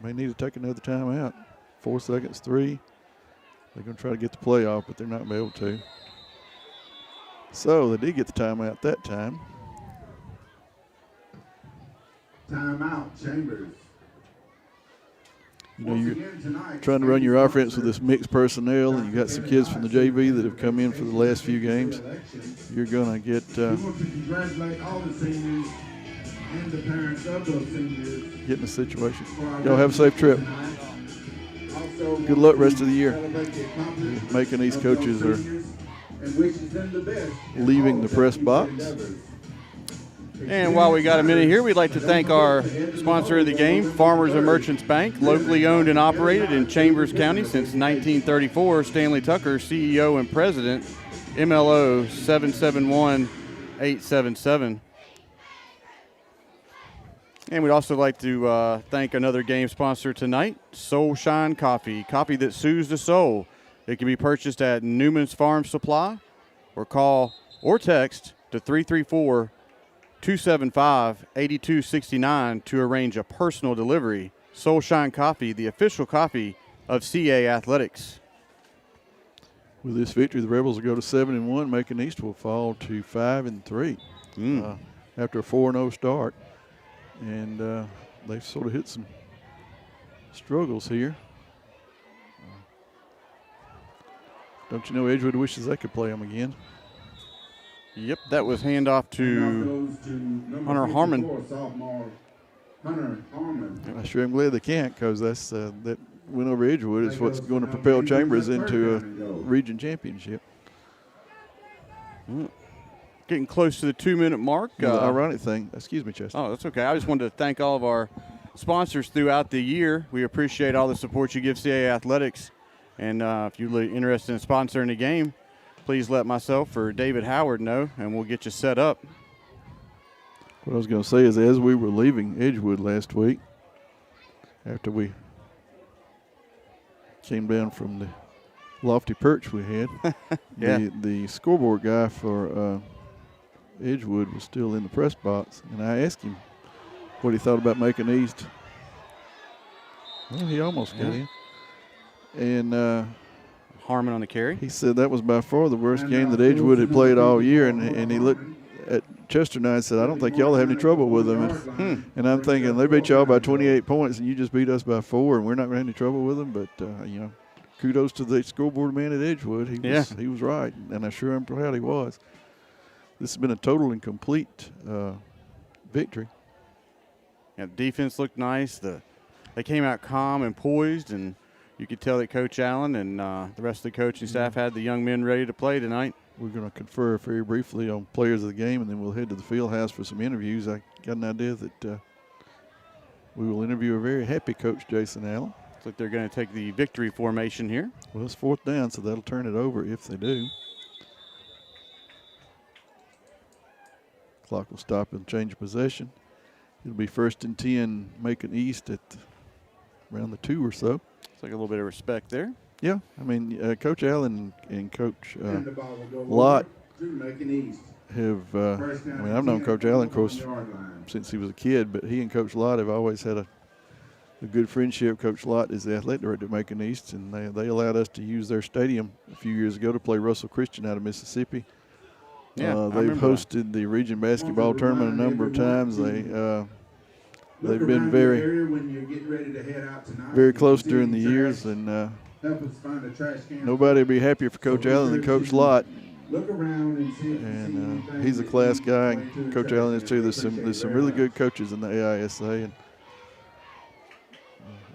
May need to take another timeout. 4 seconds, 3. They're going to try to get the play off, but they're not going to be able to. So they did get the timeout that time. Timeout, Chambers. You know, you're trying to run your offense with this mixed personnel, and you got some kids from the JV that have come in for the last few games. You're going to get We want to congratulate all the seniors and the parents of those seniors. Get in the situation. Y'all have a safe trip. Also, Good luck rest of the year. celebrate the accomplishments Macon East of those coaches are seniors and wishes them the best in leaving all the their press future box. endeavors. And while we got a minute here, we'd like to thank our sponsor of the game, Farmers and Merchants Bank, locally owned and operated in Chambers County since 1934. Stanley Tucker, CEO and President, MLO 771877. And we'd also like to thank another game sponsor tonight, Soul Shine Coffee, coffee that soothes the soul. It can be purchased at Newman's Farm Supply, or call or text to 334-275-8269 to arrange a personal delivery. Soul Shine Coffee, the official coffee of CA Athletics. With this victory, the Rebels will go to 7-1. Macon East will fall to 5-3 after a 4-0 start. And they've sort of hit some struggles here. Don't you know Edgewood wishes they could play them again? Yep, that was handoff to Hunter Harmon. Sophomore Hunter Harmon. I sure am glad they can't, because that's that win over Edgewood is what's going to propel Chambers into a region championship. Getting close to the 2-minute mark. The ironic thing, excuse me, Chester. Oh, that's okay. I just wanted to thank all of our sponsors throughout the year. We appreciate all the support you give CA Athletics. And if you're interested in sponsoring the game, please let myself or David Howard know, and we'll get you set up. What I was going to say is, as we were leaving Edgewood last week, after we came down from the lofty perch we had, the scoreboard guy for Edgewood was still in the press box, and I asked him what he thought about Macon East. Well, he almost got in. And Harmon on the carry. He said that was by far the worst game that Edgewood had played all year, and he looked at Chester and I and said, I don't think y'all have any trouble with them. And I'm thinking, they beat y'all by 28 points, and you just beat us by 4, and we're not going to have any trouble with them. But, kudos to the scoreboard man at Edgewood. He was right, and I sure am proud he was. This has been a total and complete victory. Yeah, the defense looked nice. They came out calm and poised, and you could tell that Coach Allen and the rest of the coaching staff had the young men ready to play tonight. We're going to confer very briefly on players of the game, and then we'll head to the field house for some interviews. I got an idea that we will interview a very happy Coach Jason Allen. Looks like they're going to take the victory formation here. Well, it's 4th down, so that'll turn it over if they do. Clock will stop and change of possession. It'll be 1st and 10, Macon East at around the 2 or so. It's like a little bit of respect there. Yeah, I mean, Coach Allen and Coach Lott have, I've known Coach Allen, of course, since he was a kid, but he and Coach Lott have always had a good friendship. Coach Lott is the athletic director at Macon East, and they allowed us to use their stadium a few years ago to play Russell Christian out of Mississippi. Yeah, they've hosted the region basketball tournament a number of times. They've been very close during the years, and nobody would be happier for Coach Allen than Coach Lott. And he's a class guy, and Coach Allen is too. There's some really good coaches in the AISA, and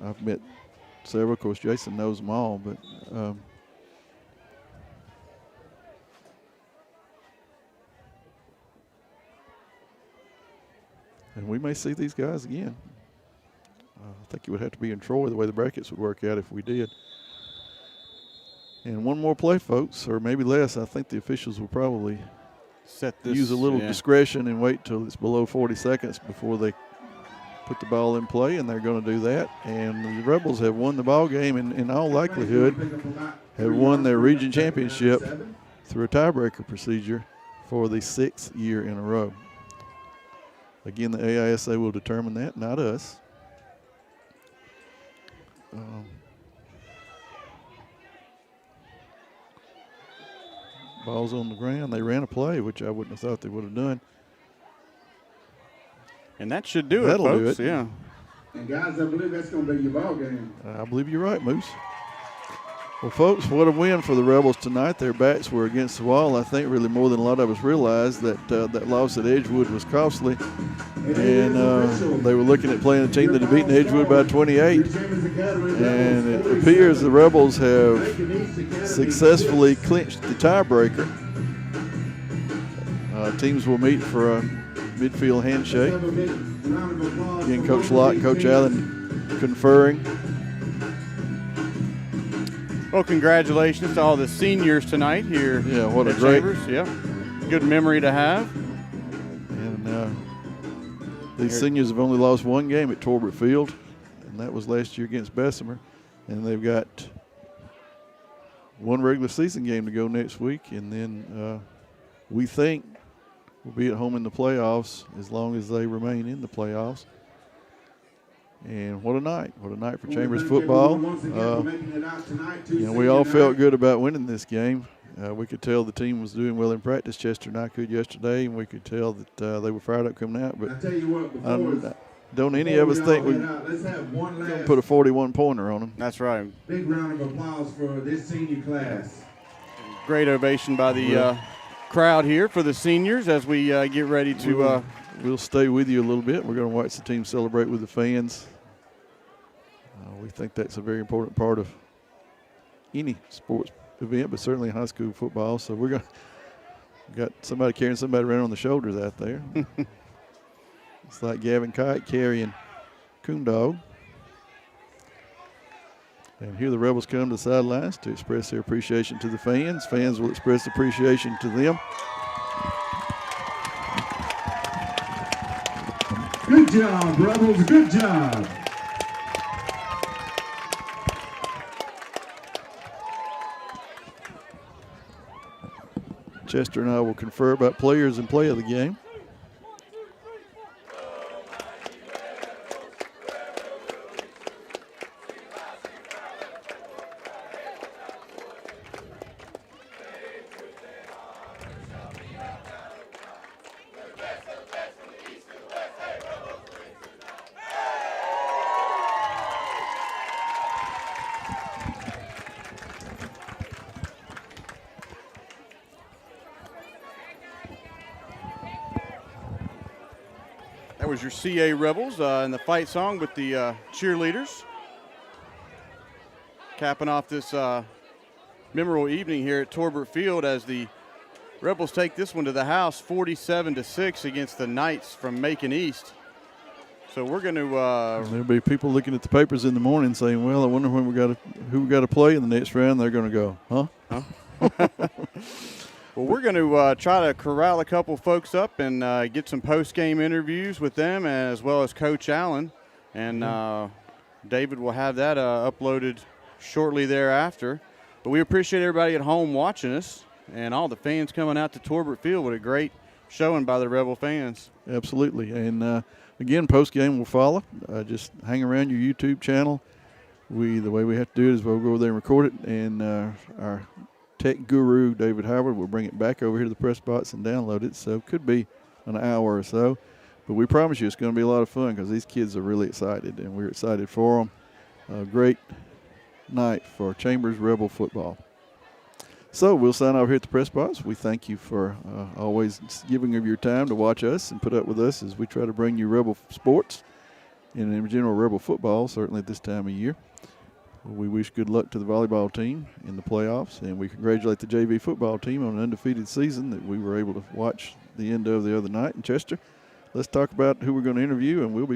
I've met several. Of course, Jason knows them all, but and we may see these guys again. I think it would have to be in Troy the way the brackets would work out if we did. And one more play, folks, or maybe less. I think the officials will probably use a little discretion and wait till it's below 40 seconds before they put the ball in play, and they're going to do that. And the Rebels have won the ball game, and in all likelihood have won their region championship through a tiebreaker procedure for the 6th year in a row. Again, the AISA will determine that, not us. Ball's on the ground. They ran a play, which I wouldn't have thought they would have done. And that should do That'll it, folks. do it. Yeah. And guys, I believe that's going to be your ball game. I believe you're right, Moose. Well, folks, what a win for the Rebels tonight. Their backs were against the wall. I think really more than a lot of us realized that that loss at Edgewood was costly. And they were looking at playing a team that had beaten Edgewood by 28. And it appears the Rebels have successfully clinched the tiebreaker. Teams will meet for a midfield handshake. Again, Coach Locke and Coach Allen conferring. Well, congratulations to all the seniors tonight here. Yeah, what a at great. Chambers. Yeah, good memory to have. And these seniors have only lost one game at Torbert Field, and that was last year against Bessemer. And they've got one regular season game to go next week, and then we think we'll be at home in the playoffs as long as they remain in the playoffs. And what a night. What a night for Chambers football. We all felt good about winning this game. We could tell the team was doing well in practice. Chester and I could yesterday, and we could tell that they were fired up coming out. But I tell you what, don't any of us think we let's have one last put a 41-pointer on them. That's right. big round of applause for this senior class. Great ovation by the crowd here for the seniors as we get ready to. We'll stay with you a little bit. We're going to watch the team celebrate with the fans. We think that's a very important part of any sports event, but certainly high school football. So we're going to got somebody carrying somebody around on the shoulders out there. It's like Gavin Kite carrying Coondog. And here the Rebels come to the sidelines to express their appreciation to the fans. Fans will express appreciation to them. Good job, Rebels. Good job. Chester and I will confer about players and play of the game. That was your CA Rebels in the fight song with the cheerleaders. Capping off this memorable evening here at Torbert Field as the Rebels take this one to the house 47-6 against the Knights from Macon East. So we're going to there'll be people looking at the papers in the morning saying, well, I wonder when who we got to play in the next round. They're going to go, huh? Well, we're going to try to corral a couple folks up and get some post-game interviews with them as well as Coach Allen. And David will have that uploaded shortly thereafter. But we appreciate everybody at home watching us and all the fans coming out to Torbert Field. What a great showing by the Rebel fans. Absolutely. And, again, post-game will follow. Just hang around your YouTube channel. The way we have to do it is we'll go over there and record it, and our tech guru, David Howard, will bring it back over here to the press box and download it. So it could be an hour or so. But we promise you it's going to be a lot of fun because these kids are really excited, and we're excited for them. A great night for Chambers Rebel football. So we'll sign off here at the press box. We thank you for always giving of your time to watch us and put up with us as we try to bring you Rebel sports and in general Rebel football, certainly at this time of year. We wish good luck to the volleyball team in the playoffs, and we congratulate the JV football team on an undefeated season that we were able to watch the end of the other night in Chester. Let's talk about who we're going to interview, and we'll be